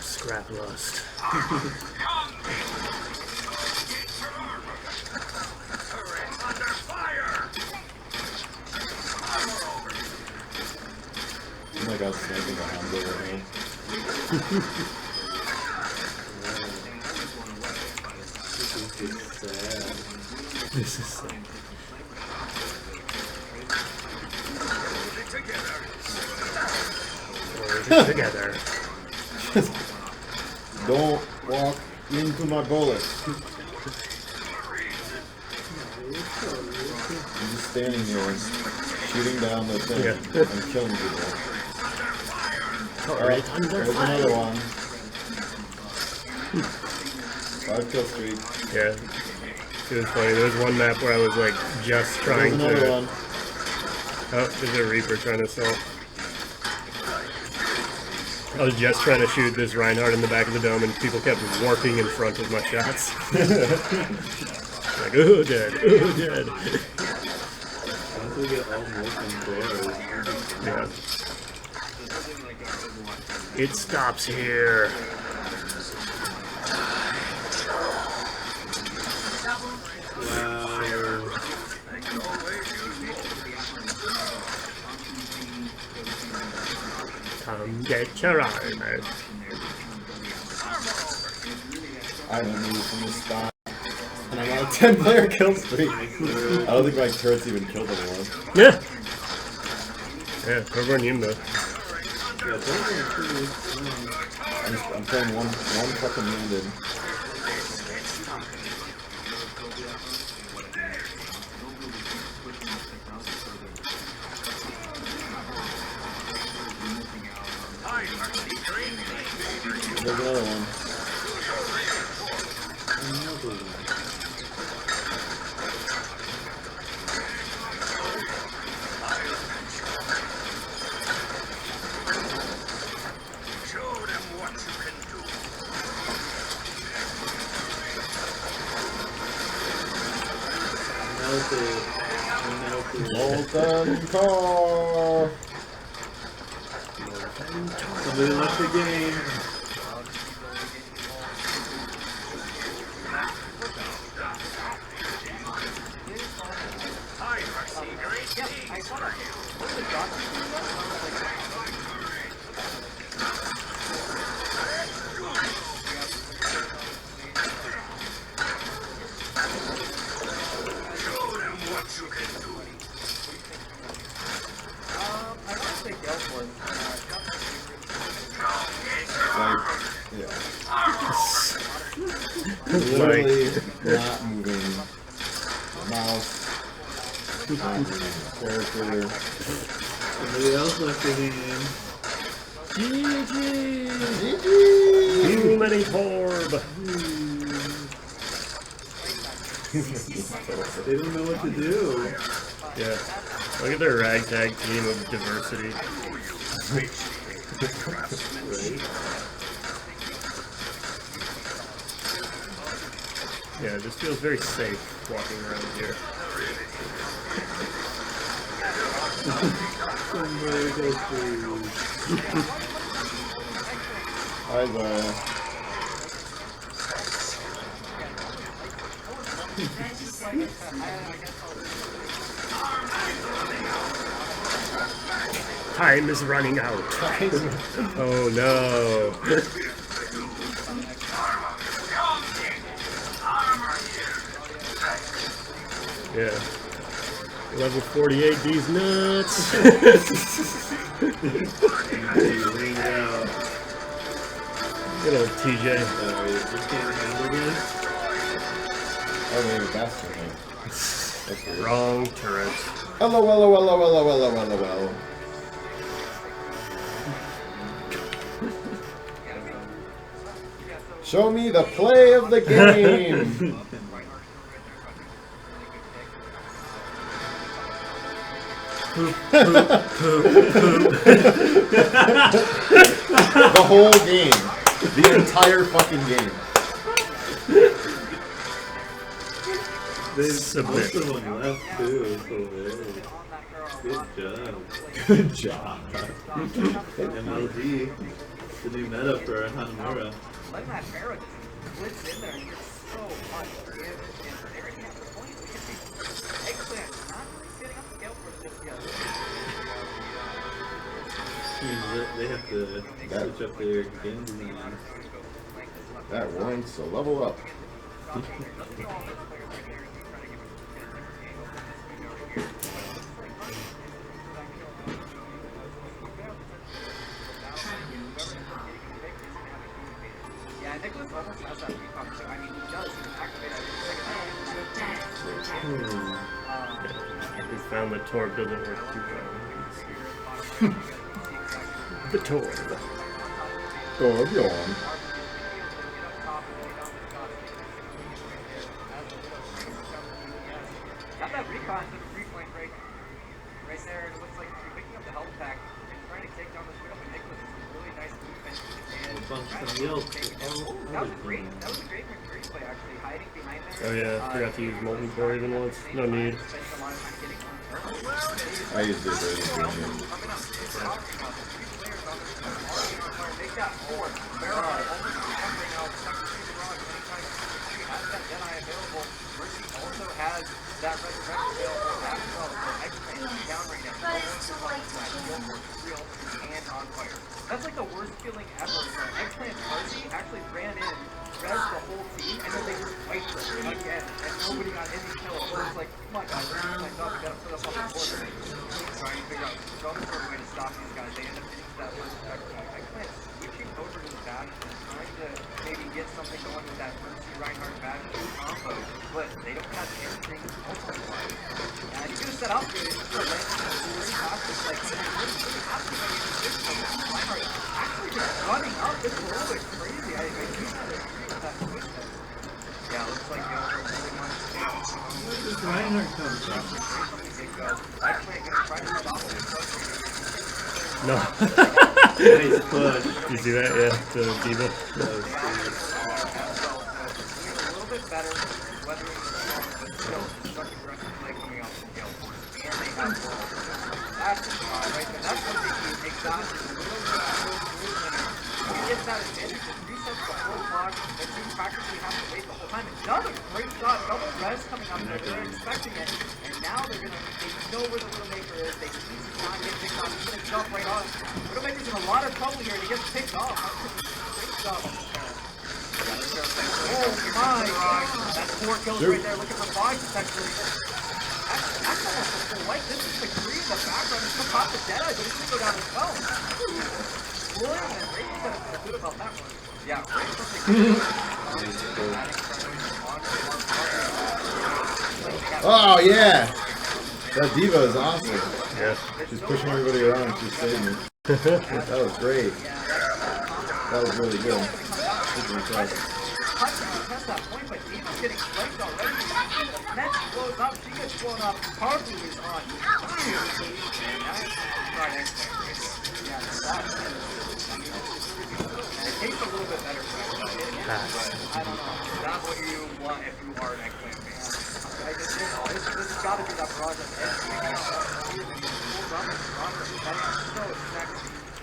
Scrap lust. Oh my god, sniping a hamburger, man. This is sad. Together. Don't walk into my bullets. I'm just standing here. shooting down the thing and killing people. Alright, there's another one. 5 kill streak. Yeah. It was funny. There was one map where I was like just trying to. One. Oh, there's a Reaper trying to assault. I was just trying to shoot this Reinhardt in the back of the dome, and people kept warping in front of my shots. Like, oh, dead, oh, dead. Once we get all Yeah. It stops here. Wow. Come get your armor. I haven't moved from this spot. And I'm on a 10-player kill streak. I don't think my turret's even killed anyone. Yeah. Yeah, cover on you, though. I'm playing one fucking wounded. There's another one. Molten core. Somebody left the game. Literally not moving. Mouse. Not moving. Character. Somebody else left the game. GG! Too many Torb! They don't know what to do. Yeah. Look at their ragtag team of diversity. Right. Yeah, it just feels very safe walking around here. Somebody go through. Hi there. Time is running out. Oh no. Yeah. Level 48, these nuts. Good old TJ. You can't handle this? Oh, maybe that's the thing. That's weird. Wrong turret. Hello, hello, hello, hello, hello, hello, hello. Show me the play of the game. The whole game. The entire fucking game. There's most of them left too, so good job. MLG. The new meta for Hanamura. Let that arrow just glitch in there and get so much damage. And they're already at the point we can see Eggplant not really setting up the scale for just yet. They have to switch up their game design. That warrants a level up. Yeah, Nicholas almost has that recon, so I mean, he does. He can activate it every second. We found the Torb doesn't work too well. The Torb. Torb, you're on. Got that recon to the 3-point break right there. It looks like you're picking up the health pack and trying to take down this Widow. And Nicholas is some really nice movement. And that was great. That was a great McCree play actually, hiding behind there. Oh yeah, I forgot to use Molten Core even once. No need. I used it really good. They got 4. Barrel almost right now. Has that Jedi available. Mercy also has that resurrection available as well. So X-Plane is down right now. But it's too late to Real and on fire. That's like the worst feeling ever. X-Plane Mercy actually ran in, res the whole team, and then they just wiped them again. And nobody got any kills. So it's like, come on guys, we gotta put up on the board. Trying to figure out some sort of way to stop these guys. They end up getting that first X-Plane switching over to the back and trying to maybe get something going with that Mercy Reinhardt back combo, but they don't have anything ultimate-wise. And he's gonna set out for it. He's gonna land really fast. It's like, really have to make a decision. Reinhardt actually just running up. This is a little bit crazy. I do not agree with that switch there. Yeah, it looks like the other really wants to where does Reinhardt come from? Actually, gonna try to stop it. No. Nice push. You see that? Yeah, the Diva. That was good. A little bit better, weathering the storm, but still such aggressive play coming out from Gale Force. And they have ball. That's the shot, right? But that's what they do. Exactly. A little bit of movement. He gets that advantage. It resets the whole clock. The team practically has to wait the whole time. Another great shot. Double res coming up there. They're expecting it. And now they know where the Widowmaker is. They need to not get picked off. He's going to jump right on. Widowmaker's in a lot of trouble here, and he gets picked off. Great job. Oh my god. That's 4 kills right there. Looking for 5 potentially. That's almost a full light. This is the green in the background. It's going to pop the Jedi, but it's going to go down as well. William and Ray said it's good about that one. Yeah, Ray something Oh yeah! That Diva is awesome. Yeah. She's pushing everybody around. She's saving me. That was great. That was really good. Super impressive. Past that point, but Diva's getting flanked already. The net blows up. She gets blown up. Harvey is on fire. Yeah, it takes a little bit better for but I don't know. Not what you want if you are an X-Men fan. This has got to be that barrage of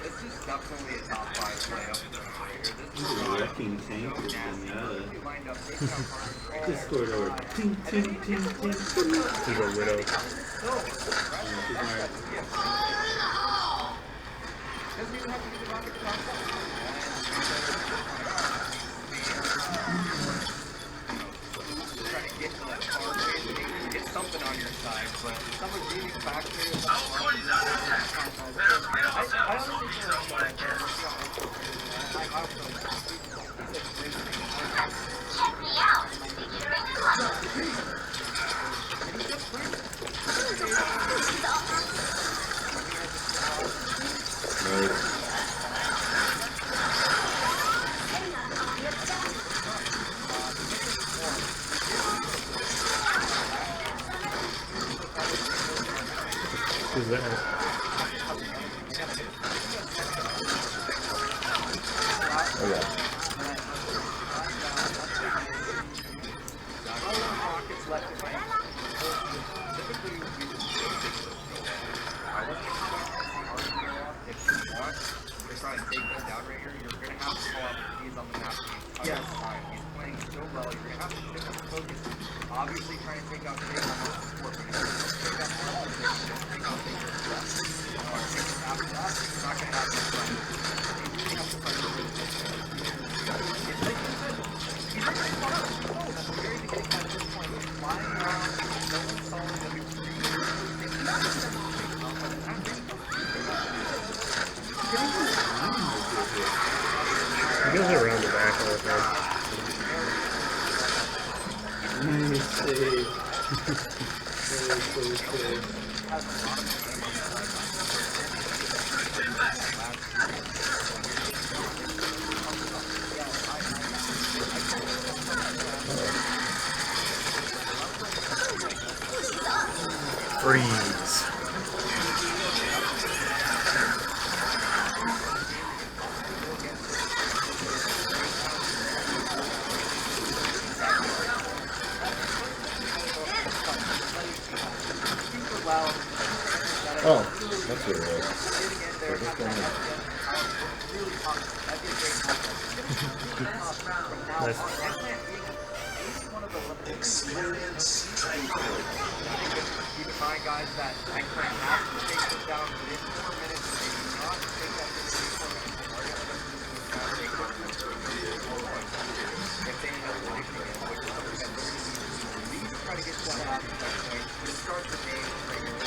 This is definitely a top 5 play up here. This is a wrecking tank. Discord or ting ting ting ting. He's a Widow. Doesn't even have to be the rocket trying to get to that far away, get something on your side, but someone's leading back there. I honestly feel like Who's that? Oh yeah. Obviously trying to take out the support. After that, it's not going to happen. You have to fight over it. It's like you said, he's not going to come out. That's the very beginning at this point. He's flying around, no one's calling him. He goes around the back all the time. Nice save. Freeze. Oh, that's what it was. What's going on? Nice. Experience tranquility. Keep in mind, guys, that Eggplant has to take this down within 4 minutes. They do not take that within 4 minutes. They're going to take it if they end up predicting it, which is something that they're going to need to try to get that out at that point. But it starts the game right here.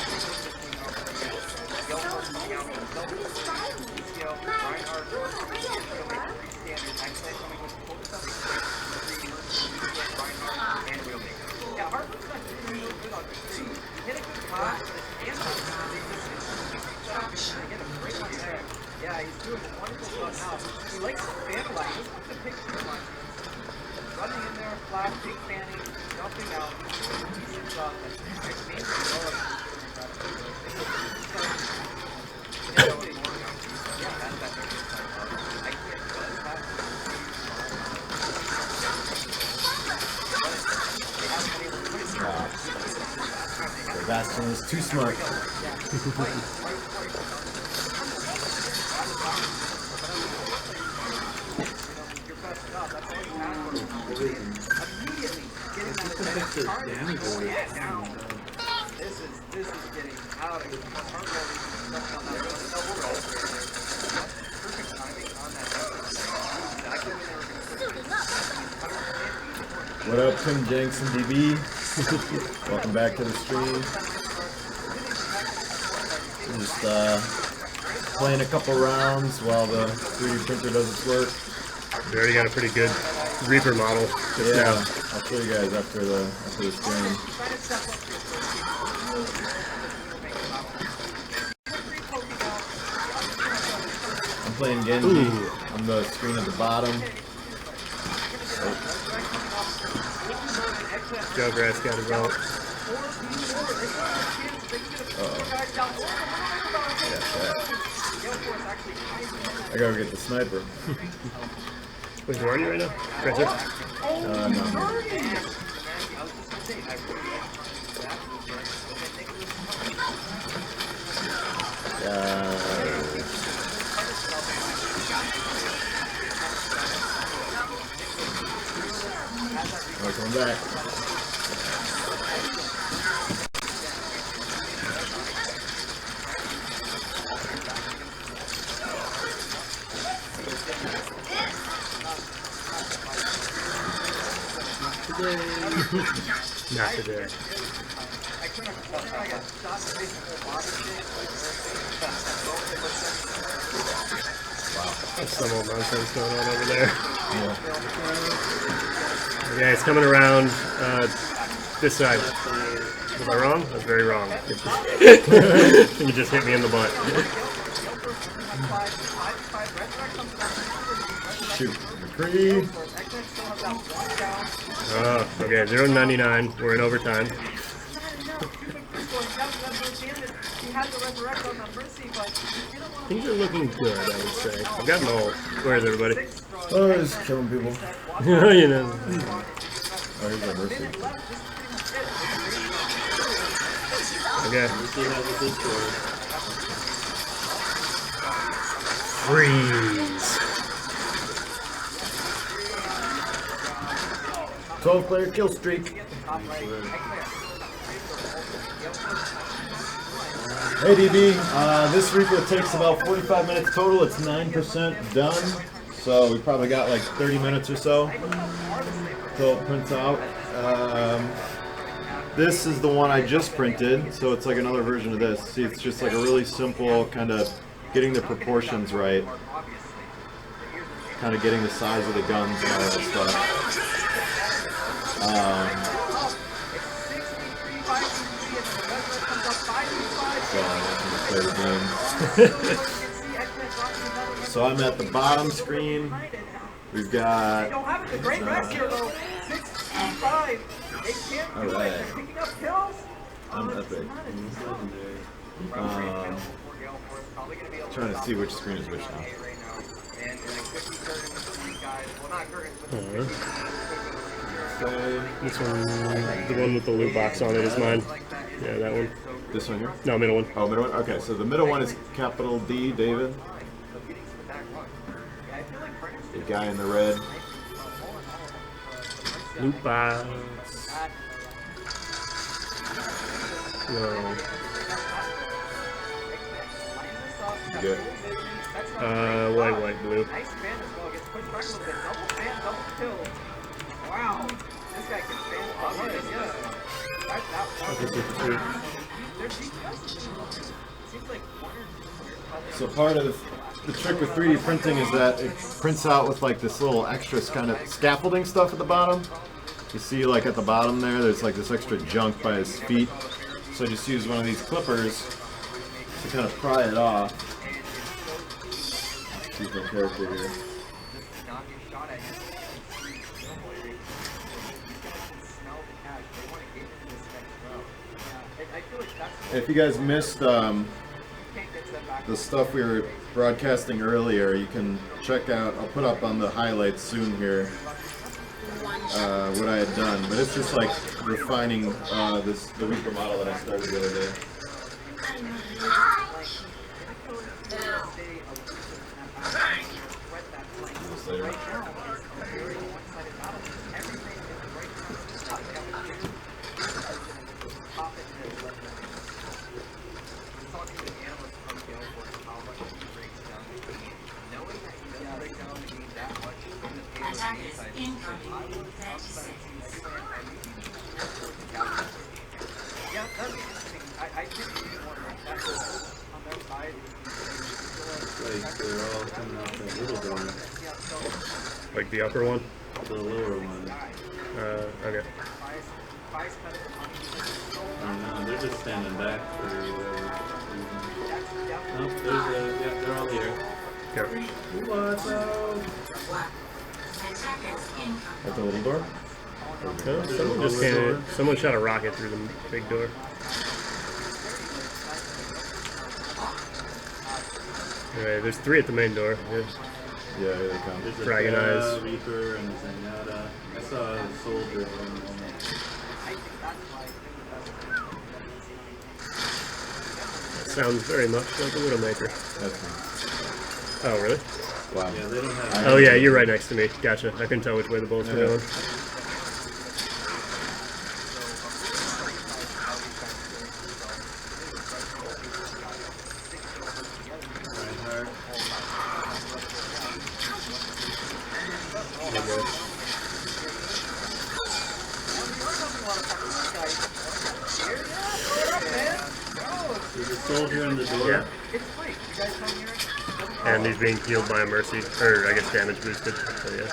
Reinhardt, standard. Eggplant coming with full stuff. Reinhardt and Widowmaker. Yeah, Harper's not doing real good on the tree. He hit a good pass, but his hands are get a great one there. Yeah, he's doing a wonderful job now. He likes to vandalize. He wants to pick too much. Running in there, flash, big fanning, jumping out. He's doing a decent job. It's mainly Bastion is too smart. This is getting out of control. Perfect timing on that. What up, Tim Jenks and DB? Welcome back to the stream. Just playing a couple rounds while the 3D printer does its work. We already got a pretty good Reaper model just now. I'll show you guys after the stream. I'm playing Genji on the screen at the bottom. Joe Grass got his ult. I gotta get the sniper. Wait, where are you right now? Right there? No. Welcome back. Not today. Wow. That's some old nonsense going on over there. Yeah. Yeah, it's coming around this side. Was I wrong? I was very wrong. You just hit me in the butt. Shoot. McCree. Oh, okay, 0-99. We're in overtime. Things are looking good, I would say. I've got an ult. Where is everybody? Oh, just killing people. You know. Oh, here's my mercy. Okay. Freeze. 12-player kill streak. Hey DB, this Reaper takes about 45 minutes total. It's 9% done, so we probably got like 30 minutes or so till it prints out. This is the one I just printed, so it's like another version of this. See, it's just like a really simple kind of getting the proportions right, kind of getting the size of the guns and all that stuff. Play the game. So I'm at the bottom screen. We've got. They don't have it. The great rest here though. 6-5. They can't do it. They're picking up kills. I'm epic. Trying to see which screen is which now. This one, the one with the loot box on it is mine. Yeah, that one. This one here? No, middle one. Oh, middle one? Okay, so the middle one is capital D, David. The guy in the red. Loot box. No. You good? White, blue. Wow. This guy can So part of the trick with 3D printing is that it prints out with like this little extra kind of scaffolding stuff at the bottom. You see like at the bottom there's like this extra junk by his feet. So I just use one of these clippers to kind of pry it off. Here's my character here. If you guys missed the stuff we were broadcasting earlier, you can check out, I'll put up on the highlights soon here, what I had done. But it's just like refining the Reaper model that I started the other day. Like the upper one? The lower one. Okay. No, they're just standing back for whatever. Nope, they're all here. Yep. What's up? At the little door? Someone shot a rocket through the big door. Alright, there's 3 at the main door. Yeah, here they come. There's Dragon Eyes. Reaper and Zenyatta. I saw a soldier. Sounds very much like a Widowmaker. Oh, really? Wow. Yeah, they don't have. Oh, yeah, you're right next to me. Gotcha. I couldn't tell which way the bullets were going. Soldier in the door. Yeah. And he's being healed by a mercy, or I guess damage boosted. So yeah.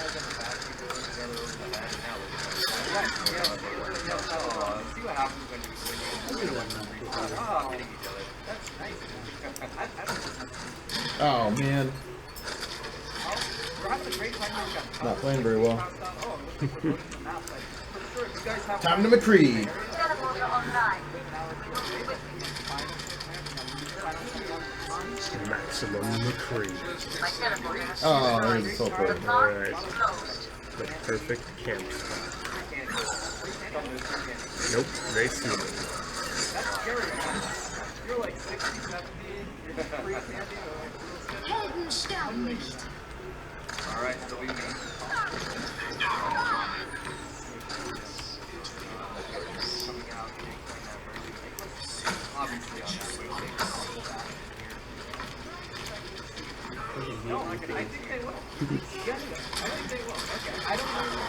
Oh man. Not playing very well. Time to McCree. Maximum McCree. Oh, there's a teleport. Alright. The perfect camp. Nope, they see me. You're like 60, 70. Alright, so we obviously on that no, I think they will. Yes, I think they will. Okay, I don't know.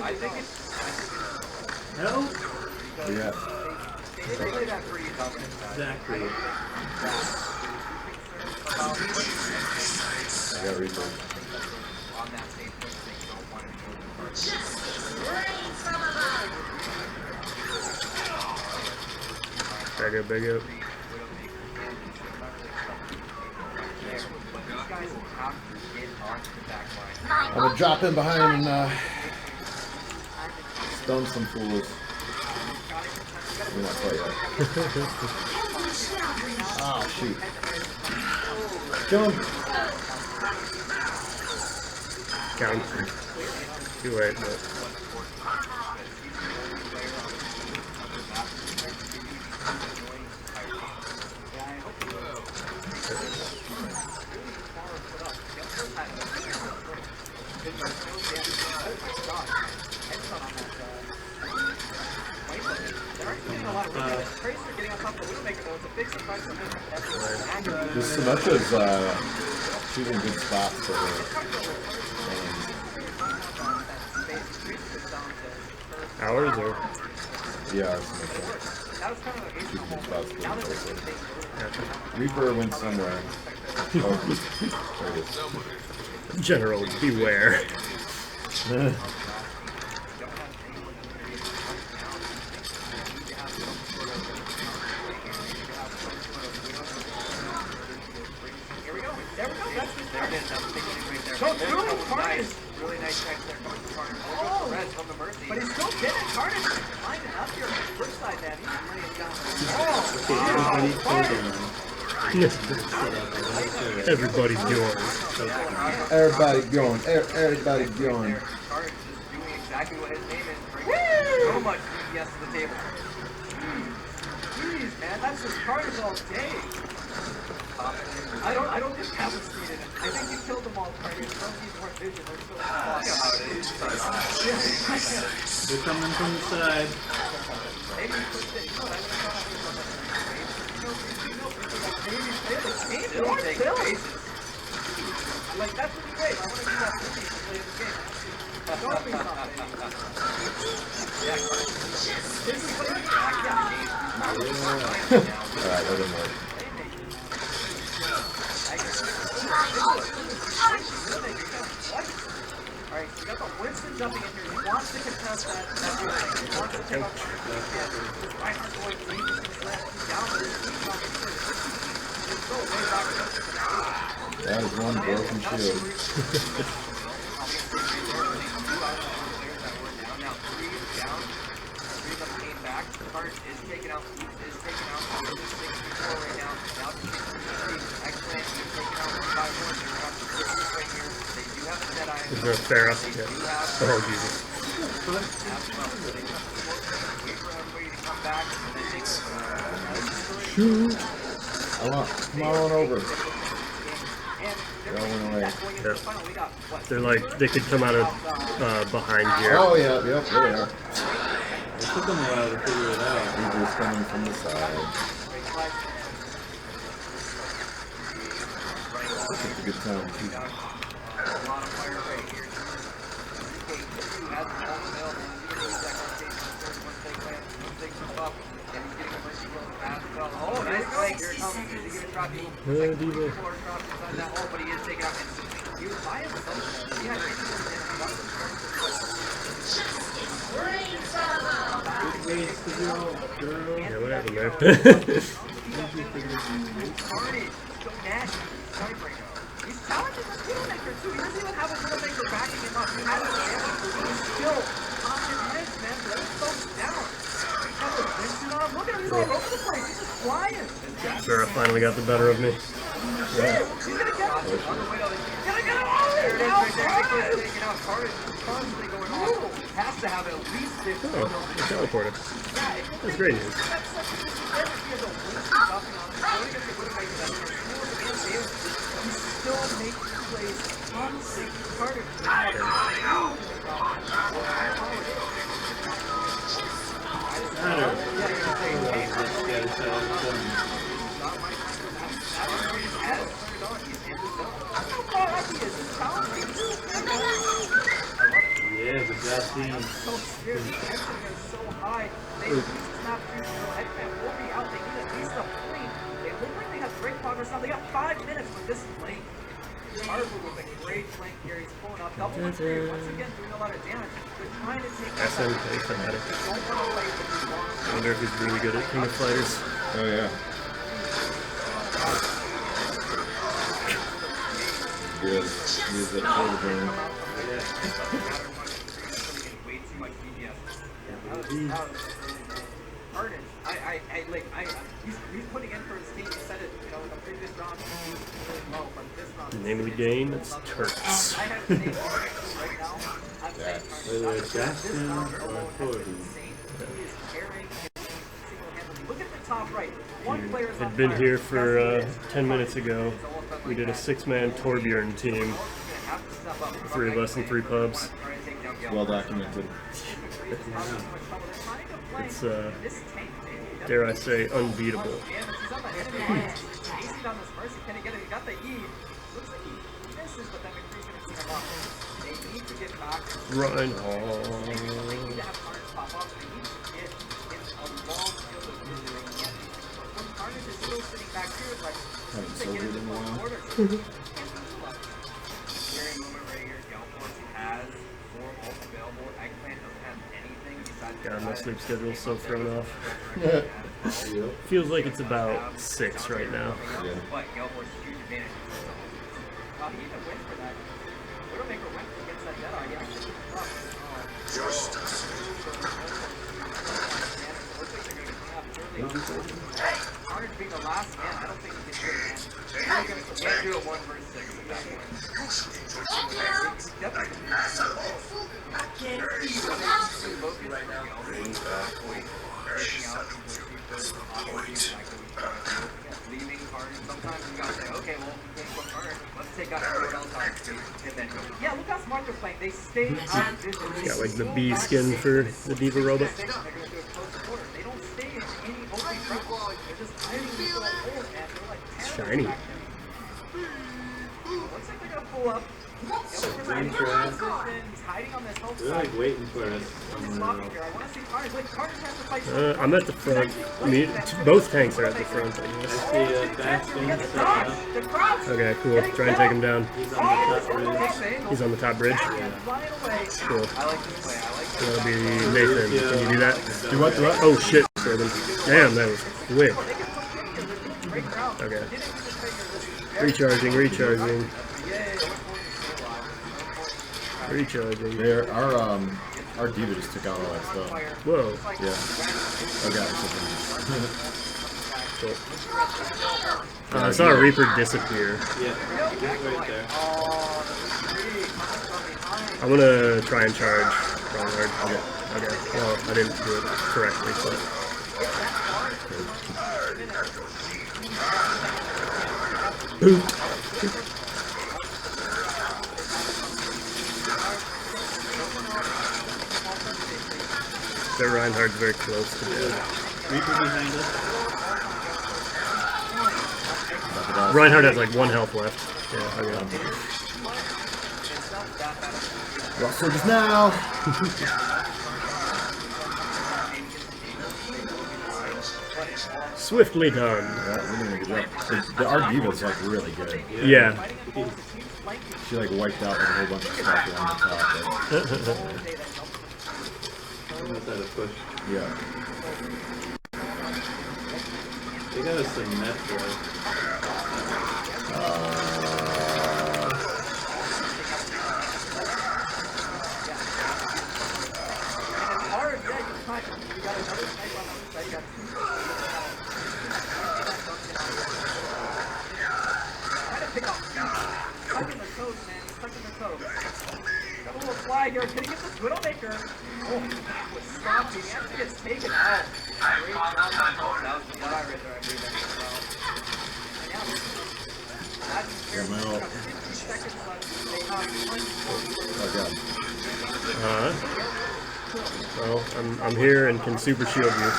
I think it's. No? Yeah. They play that pretty dominant. Exactly. I got Reaper. On that same point, they don't want to go Big up, big up. I'm gonna drop in behind and stun some fools. We're not quite yet. Oh shoot. Kill him. Count. Too late, but. This Symmetra's choosing good spots for her. Ours or? Yeah, Symmetra. Choosing good spots for her. Reaper went somewhere. Oh, there it is. General, beware. Really nice check there from Carter. Oh, red from the Mercy. But he's still getting Carter lining up here on the first side, man. He's laying down. Everybody's going. Everybody going. Everybody going. Carter just doing exactly what his name is. Bringing so much DPS to the table. Jeez, man, that's just Carter's all day. I don't think that was needed. I think you killed them all, Carter. Don't need more vision. They're still They're coming from the side. Maybe you pushed it. No, I would have thought I was like, that's pretty great. I want to do that for you to play the game. Show me something. Yeah, this is what you Alright, let him work. Alright, so we got the Winston jumping in here. He wants to contest that. He wants to take off the DPS. Reinhardt going to leave this left. He's down with his feet on the first. He's so way back. That is one broken shield. Now three is down. Three of them came back. Hart is taken out. Is taken out. 6-4 right now. Now X-Plant is taken out 1 by 1. They're going to have to put this right here. They do have the Deadeye. Is there a Pharah? Yeah. Oh, Jesus. Shoot! Come on over. Going away. Yeah. They're like, they could come out of behind here. Oh, yeah, yep, there they are. It took them a while to figure it out. Reaper's coming from the side. It's a good time, too. Oh, nice play. Here it comes. Is he going to drop you? Diva. Oh, but he is taking out instantly. He was by himself. He had Yeah, what happened there? He's challenging the Widowmaker too. He doesn't even have a Widowmaker backing him up. He has a damage. He's still on his edge, man. Let him go down. He's got the Vincent on him. Look at him. He's all over the place. He's just flying. Sarah finally got the better of me. Yeah. He's gonna get him. Gonna get him. Oh, there it is. Right there. Nicholas taking out Carter. Constantly going on. Has to have at least 50. Oh, he teleported. Yeah, that's great news. That's such a disadvantage. He has a Winston buffing on him. He's only gonna get Widowmaker that turn. He's still making plays on Carter. Yeah, the job team. So scared. The tension is so high. They snap through. Headman will be out. They need at least a point. They look like they have great progress now. They got 5 minutes with this late. Harvard with a great flank here. He's pulling up. Double once again, doing a lot of damage. They're trying to take out SMK fanatic. I wonder if he's really good at King of Fighters. Oh yeah. Good. Use it for the burn. Way too much DPS. Carnage, he's putting in for his team. He said it, you know, in the previous round. Really low, but this round. The name of the game, it's Turks. I have to name right now. I'm saying Whether Jackson or Cody. He is carrying single-handedly. Look at the top right. One player is on Had been fire. here for 10 minutes ago. We did a 6-man Torbjorn team. 3 of us in 3 pubs. Well documented. It's, dare I say, unbeatable. Reinhardt. Haven't sobered in a while. God, my sleep schedule's so thrown off. Feels like it's about 6 right now. Yeah. But Galbor's huge advantage. He even went for that. Widowmaker went against that Jedi. He actually took up. Justice. Carnage being the last man, I don't think he can do it, man. He can't do a 1 versus 6 at that point. Leaving Carnage, sometimes you gotta say, okay, well, let's take out everyone else on the and then yeah, look how smart they're playing. They stay out of vision. Got like the bee skin for the Diva robot. They're gonna do a close quarter. They don't stay in any open front. They're just hiding these little holes, man. They're like Shiny. looks like they're gonna pull up. He's hiding on this whole They're like waiting for us. I'm at the front. I mean, both tanks are at the front, I guess. I see Bastion set up. Okay, cool. Try and take him down. He's on the top bridge. He's on the top bridge? Yeah. Cool. I like this play. I like So that'll be Nathan. Can you do that? Do what? Do what? Oh shit, Corbin. Damn, that was quick. Okay. Recharging. Recharging. Our diva just took out all that stuff. Whoa. Yeah. Cool. I saw a Reaper disappear. Yeah, right there. I'm gonna try and charge Reinhardt. Okay. Well, I didn't do it correctly, but. Their Reinhardt's very close to death. Reaper behind us. Reinhardt has like 1 health left. Yeah, I got him. Rock surges now! Swiftly done. Yeah, we're doing a good job. Our diva's like really good. Yeah. She like wiped out like, a whole bunch of stuff along the top. Push. Yeah. They got us some metro. Here, can he get this Widowmaker? Oh, that was sloppy. He actually gets taken out. Great job. That was the Jedi right there, I believe. Yeah, 50 seconds left. They have Well, I'm here and can super shield you.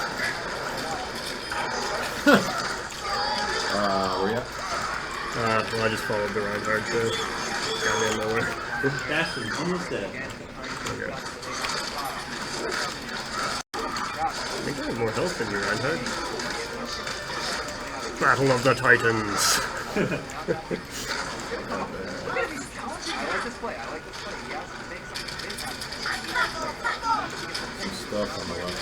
Where you at? Well, I just followed the Reinhardt, so got me nowhere. Bastion, almost dead. Okay. I think I have more health than you, Reinhardt. Battle of the Titans. stuff on the left.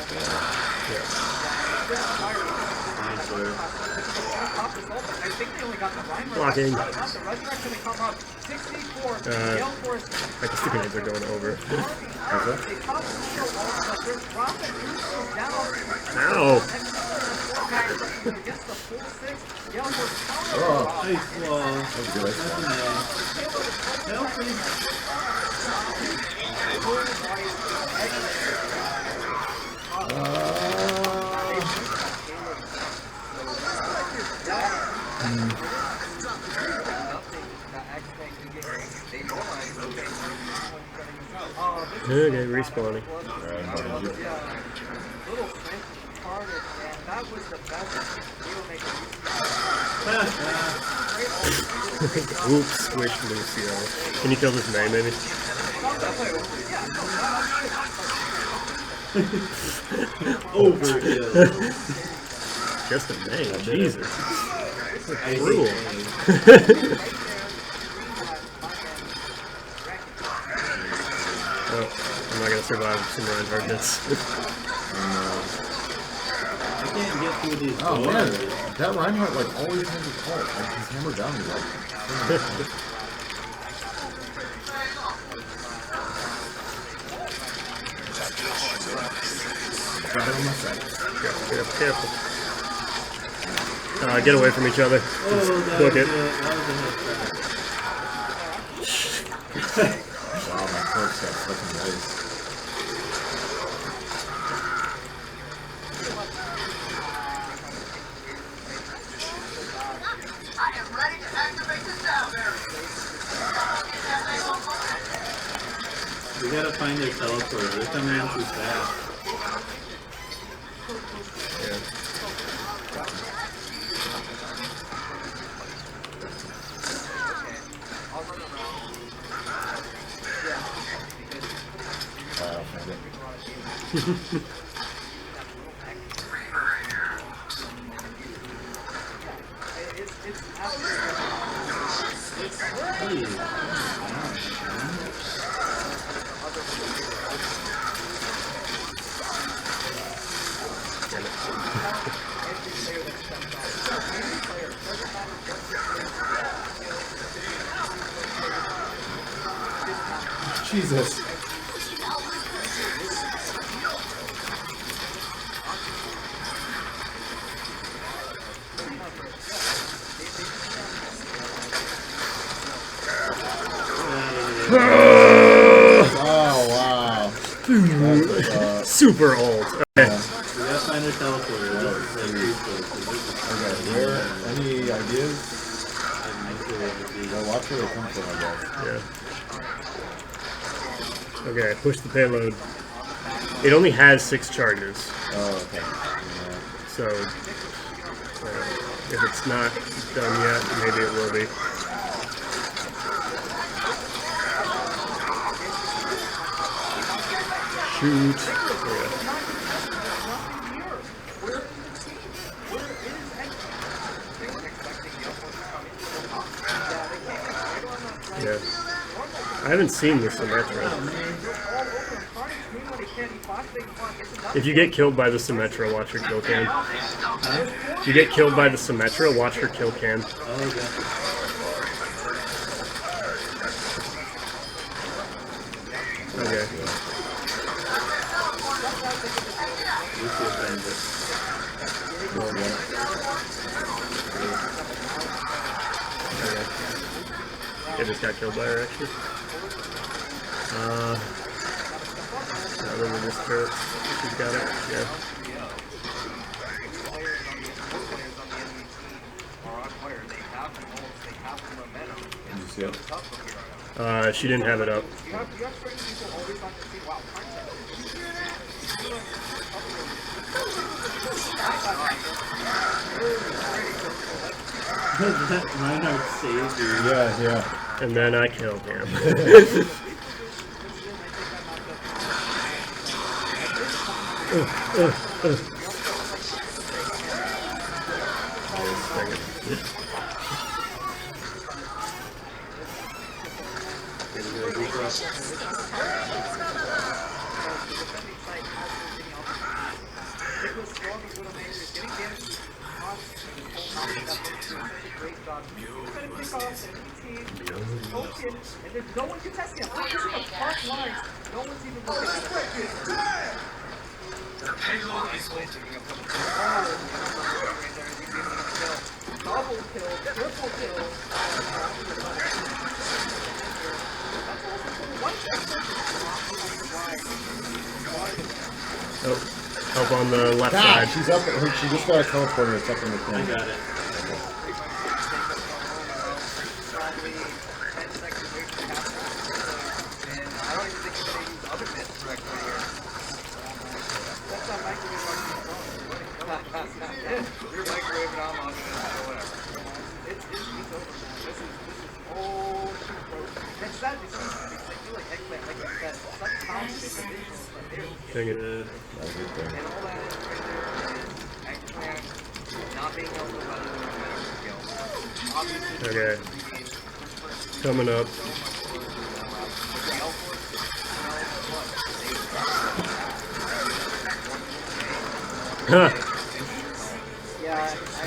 Blocking. The Resurrection to come up 64. Gale Force. I guess the grenades are going over. Ow! Oh, nice wall. Help me. Okay, respawning. Oops, squish Lucio. Can you kill this May, maybe? Overkill. Just a May, Jesus. Cruel. Oh, I'm not gonna survive some Reinhardt hits. I can't get through these Oh man, that Reinhardt like always has his ult. Like he's hammered down his like. Got it on my side. Careful, careful. Get away from each other. Just book it. Wow, my perks got fucking nice. I am ready to activate the sound barrier. We gotta find their teleporter. They're coming in too fast. Jesus. Oh wow. Super old. Okay. We gotta find their teleporter. Okay, where? Any ideas? Well, watch where they come from, I guess. Yeah. Okay, push the payload. It only has 6 charges. Oh, okay. So, if it's not done yet, maybe it will be. Shoot. Yeah. I haven't seen the Symmetra. If you get killed by the Symmetra, watch your kill cam. If you get killed by the Symmetra, watch her kill cam. Okay. I just got killed by her, actually. Other than this turret, she's got it, yeah. Did you see it? She didn't have it up. Reinhardt saved you. Yeah, yeah. And then I killed him. such a great job. He's trying to pick off the team, focus, and there's no one contesting him. He's in the front lines. No one's even looking at him. The payload is waiting. Double kill, triple kill. Oh, help on the left God, side. she's up. She just got a teleporter. It's up in the thing. I got it. Probably 10 seconds away from half, and I don't even think he's going to use other myths right here. That's not microwave on You're microwaving on Moss, or whatever. It's over. This is all too broken. It's sad to see. I feel like Eggplant, like you said, such talented individuals, but they're Dang it. and all that is right there is Eggplant not being able to weather their momentum skills. Obviously, Okay. Coming up.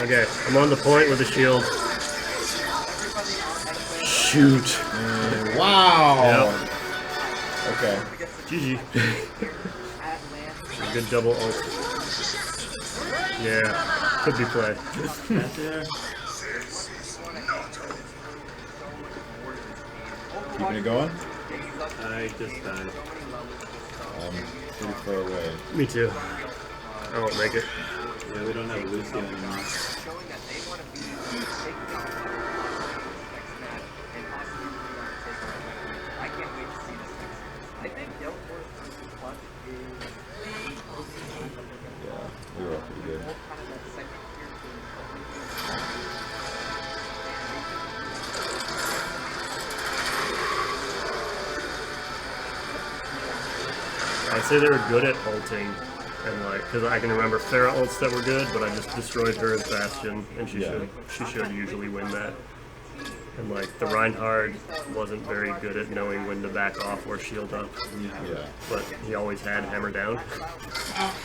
Okay, I'm on the point with the shield. Shoot. Wow. Yep. Okay. GG. Good double ult. Yeah, could be play. Keeping it going? I just died. Pretty far away. Me too. I won't make it. Yeah, we don't have Lucy anymore. I think Delforce versus Clutch is Yeah, we were up pretty good. kind of that second tier team. I'd say they were good at ulting, and like, because I can remember Pharah ults that were good, but I just destroyed her as Bastion, and she should usually win that. And like the Reinhardt wasn't very good at knowing when to back off or shield up. Yeah. But he always had hammer down.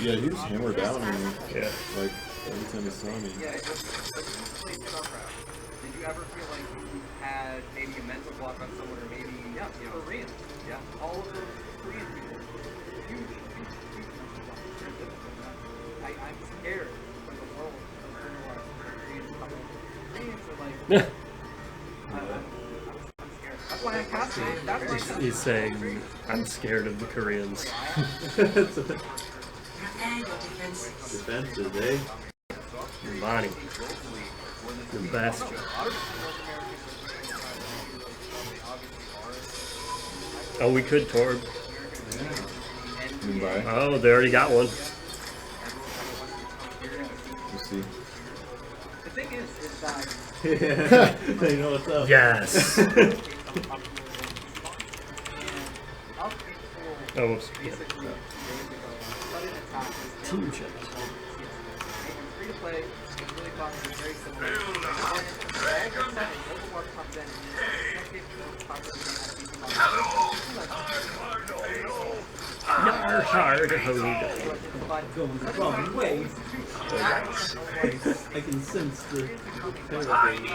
Yeah, he was hammer down and yeah. Like every time he saw me. Yeah, did you ever feel like you had maybe a mental block on someone, or maybe Koreans? Yeah. All of those Korean people. Huge mental block. I'm scared for the world of Koreans coming. Koreans are like that's why I casted. That's why He's saying, I'm scared of the Koreans. Defenses, eh? Bonnie. The Bastion. Oh, we could Torb. Oh, they already got one. We'll see. The thing is that they know what's up. Yes. Oh, whoops. Team check. Free to play, really fun, very similar. Overwatch comes in, Yar hard hold. Going the wrong way. I can sense the terror being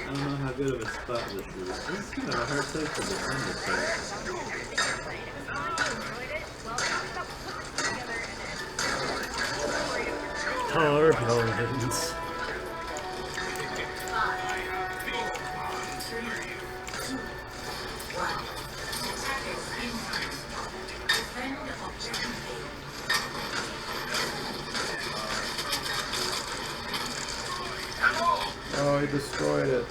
I don't know how good of a spot this is. This is kind of a hard site to defend this right. Tar Bones. Oh, he destroyed it.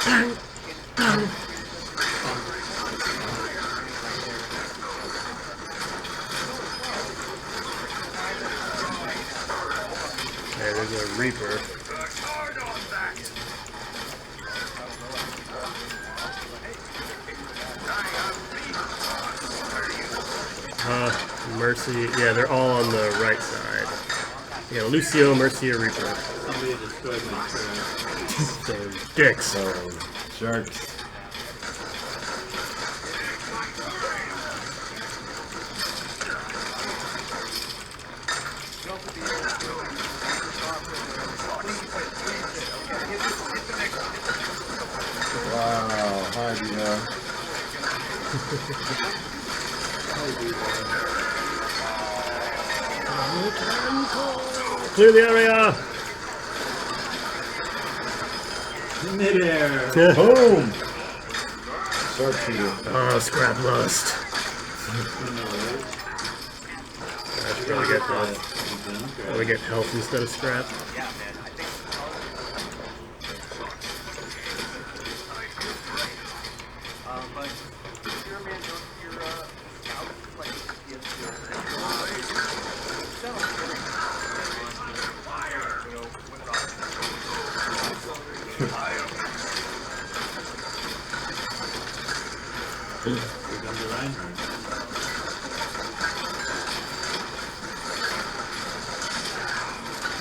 Okay, there's a Reaper. Mercy, yeah, they're all on the right side. Yeah, Lucio, Mercy, or Reaper. Somebody destroyed my turret. So, dicks. So, sharks. Wow, hi, Dino. Clear the area! Midair! Boom! Sharpshooter. Oh, scrap lust. I should probably get health. Probably get health instead of scrap. Yeah, man. I think but your man, your scout, like, Here comes the Reinhardt.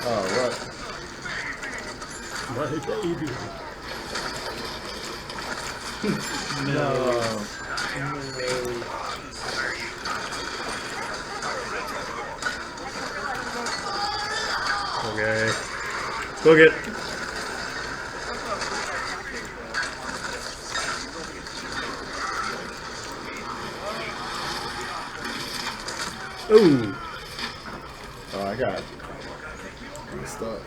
Oh, what? My baby. No. Okay. Book it. Ooh. Oh, I got messed up.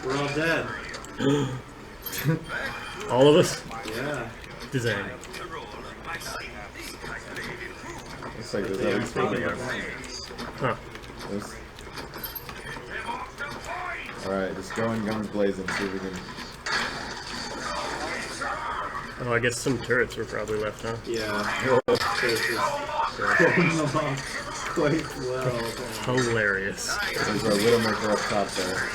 We're all dead. All of us? Yeah. Design. Looks like there's at least one here. Huh. Alright, just going guns blazing, see if we can. Oh, I guess some turrets were probably left, huh? Yeah. Quite well. Hilarious. There's our Widowmaker up top there.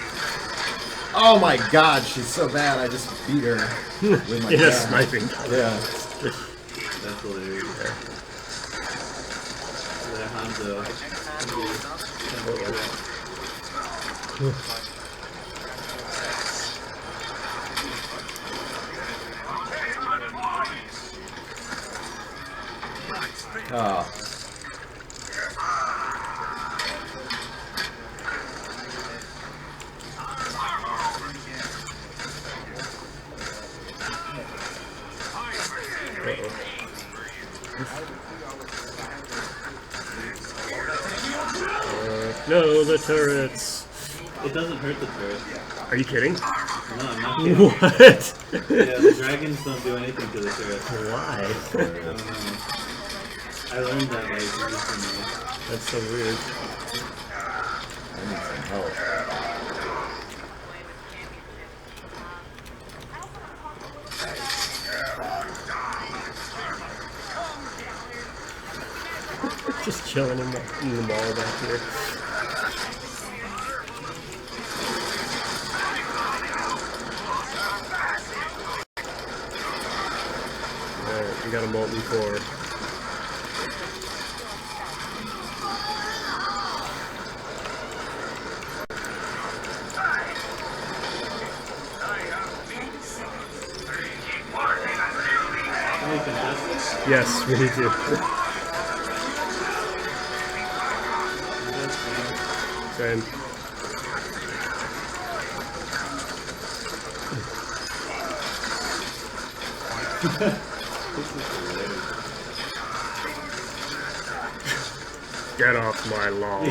Oh my god, she's so bad, I just beat her with my in a gun. sniping. Yeah. That's hilarious. There, Hanzo. Oh. No, the turrets. It doesn't hurt the turret. Are you kidding? No, I'm not kidding. What? Yeah, the dragons don't do anything to the turret. Why? I don't know. I learned that like recently. That's so weird. I need some help. Just chilling in the mall back here. Alright, we got a molten core. Yes, we need to. Same. Get off my lawn.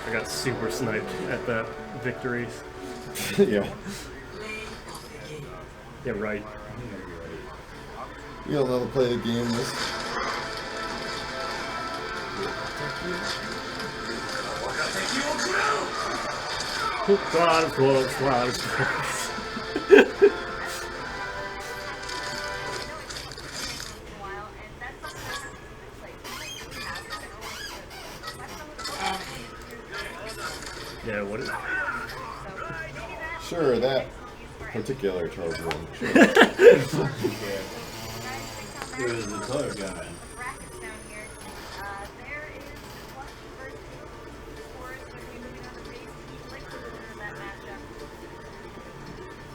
I got super sniped at that victory. Yeah. Yeah, right. You don't know how to play the game. This. Cloud of clothes, cloud of clothes. Yeah, what is Sure, that particular Charles one. Sure. There's this other guy.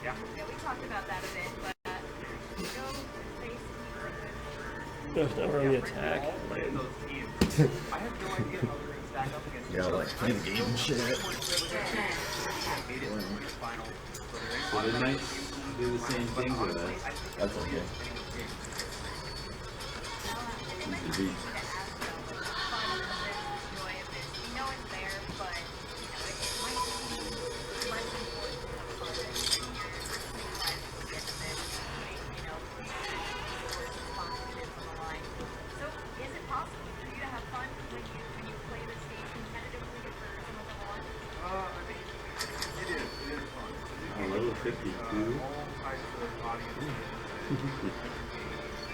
Yeah, we talked about that a bit, but go face There's not really attack. I have no idea how they're going to stack up against Yeah, like play the game and shit. So they might do the same thing with us. That's okay. Easy to beat. Level 52.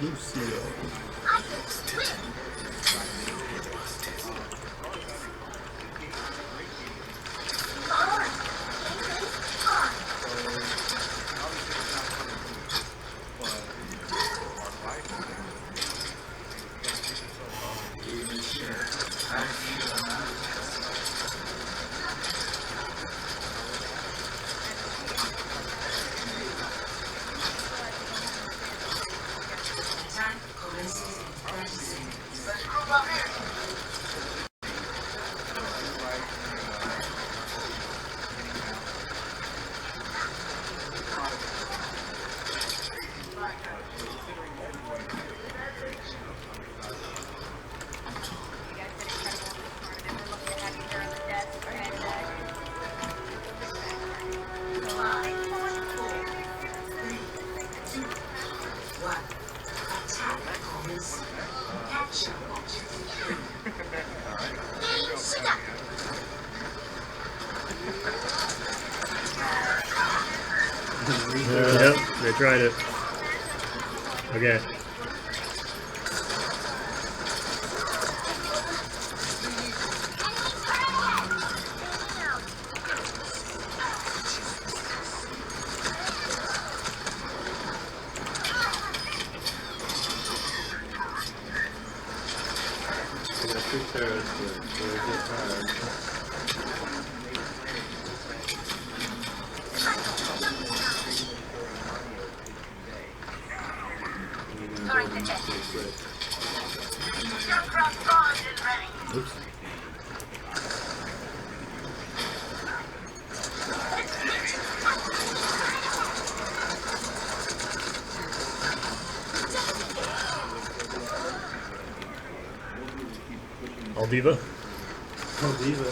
Lucio. Yep, they tried it. Okay. Oops. Aldiva? Aldiva.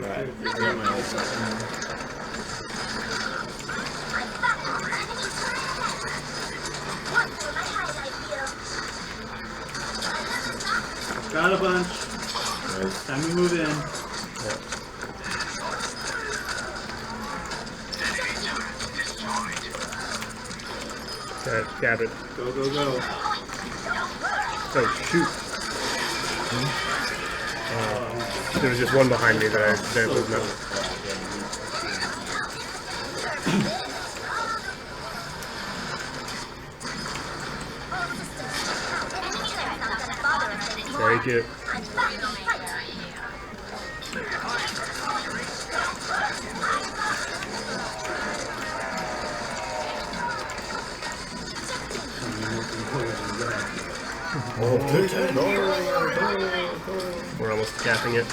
Right. Got a bunch. Nice. Time to move in. Okay, gab it. Go, go, go. Oh, shoot. There was just one behind me that was not. break it. We're almost capping it.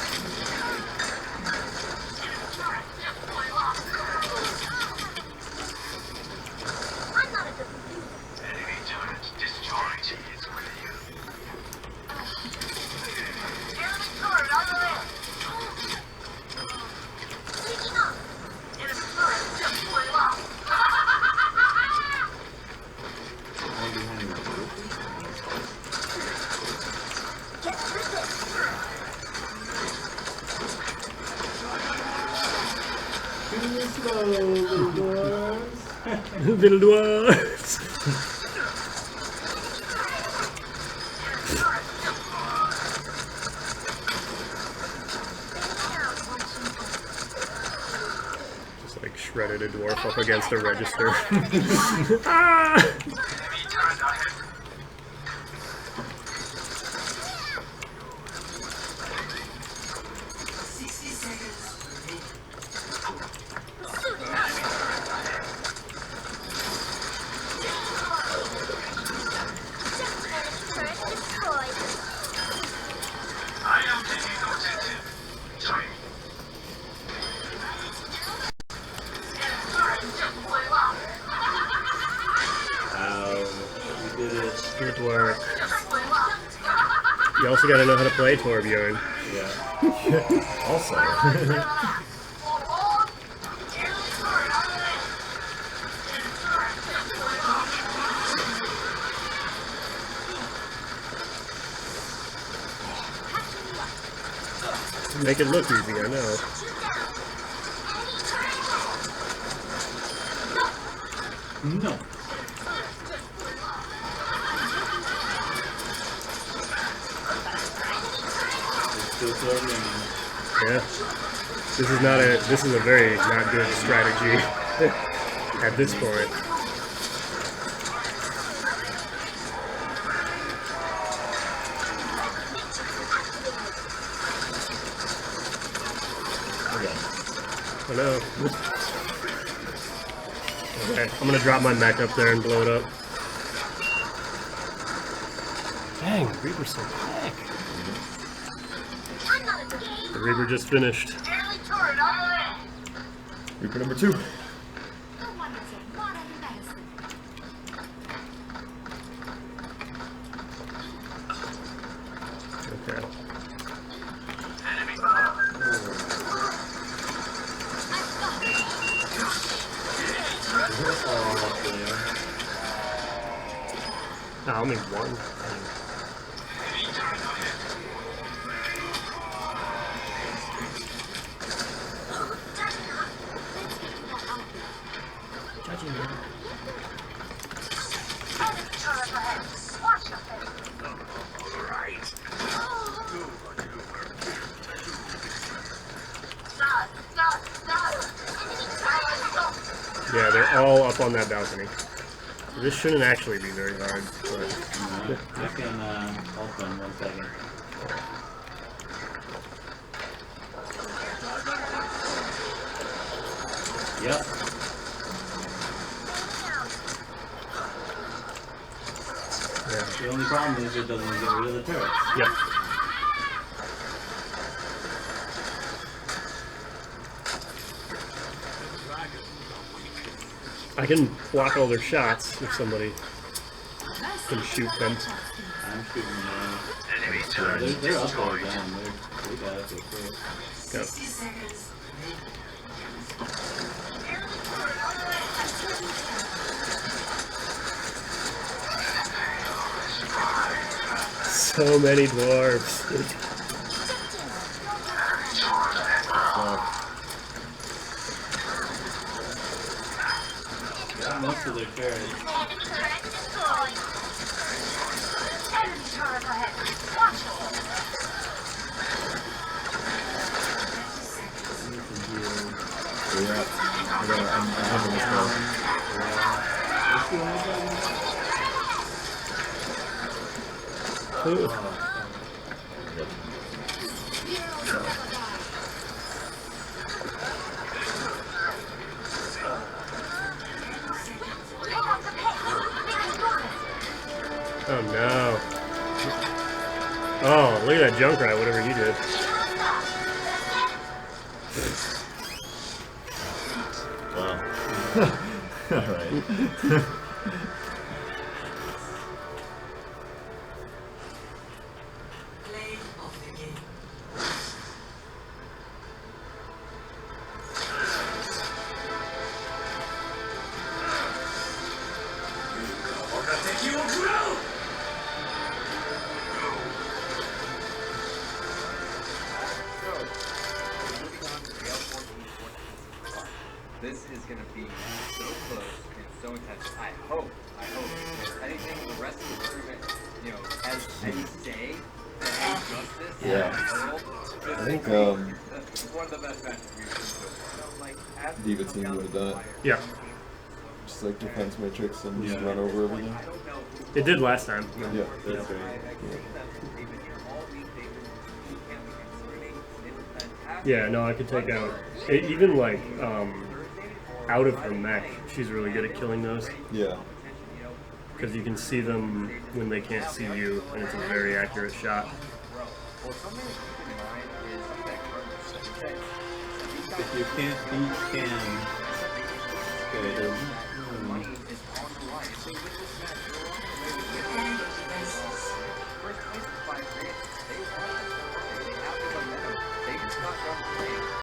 Little dwarves. Just like shredded a dwarf up against a register. Ah! Good work. You also gotta know how to play Torbjorn. Yeah. Also. Make it look easy, I know. No. Yeah. This is a very not good strategy at this point. Oh no. Okay, I'm gonna drop my mech up there and blow it up. Dang, Reaper's so quick. The Reaper just finished. Reaper number 2. Okay. I'll make one. Yeah, they're all up on that balcony. This shouldn't actually be very hard, but... I can help them 1 second. Yep. Yeah. The only problem is it doesn't get rid of the turrets. Yep. I can block all their shots if somebody can shoot them. I'm shooting them now. They're up there again. They got up there first. Yep. So many dwarves. Got most of their turrets. I'm having this now. that Junkrat, whatever he did. Wow. Alright. This is going to be so close and so intense. I hope, if anything, the rest of the tournament, you know, has any say that any justice in the world. I think one of the best matches we've seen. Like, Diva team would have done it. Yeah. Just like defense matrix and just run over everything. It did last time. Yeah, that's right. Yeah, no, I could take out even like out of her mech. She's really good at killing those. Yeah. Because you can see them when they can't see you, and it's a very accurate shot. If you can't beat Cam, okay,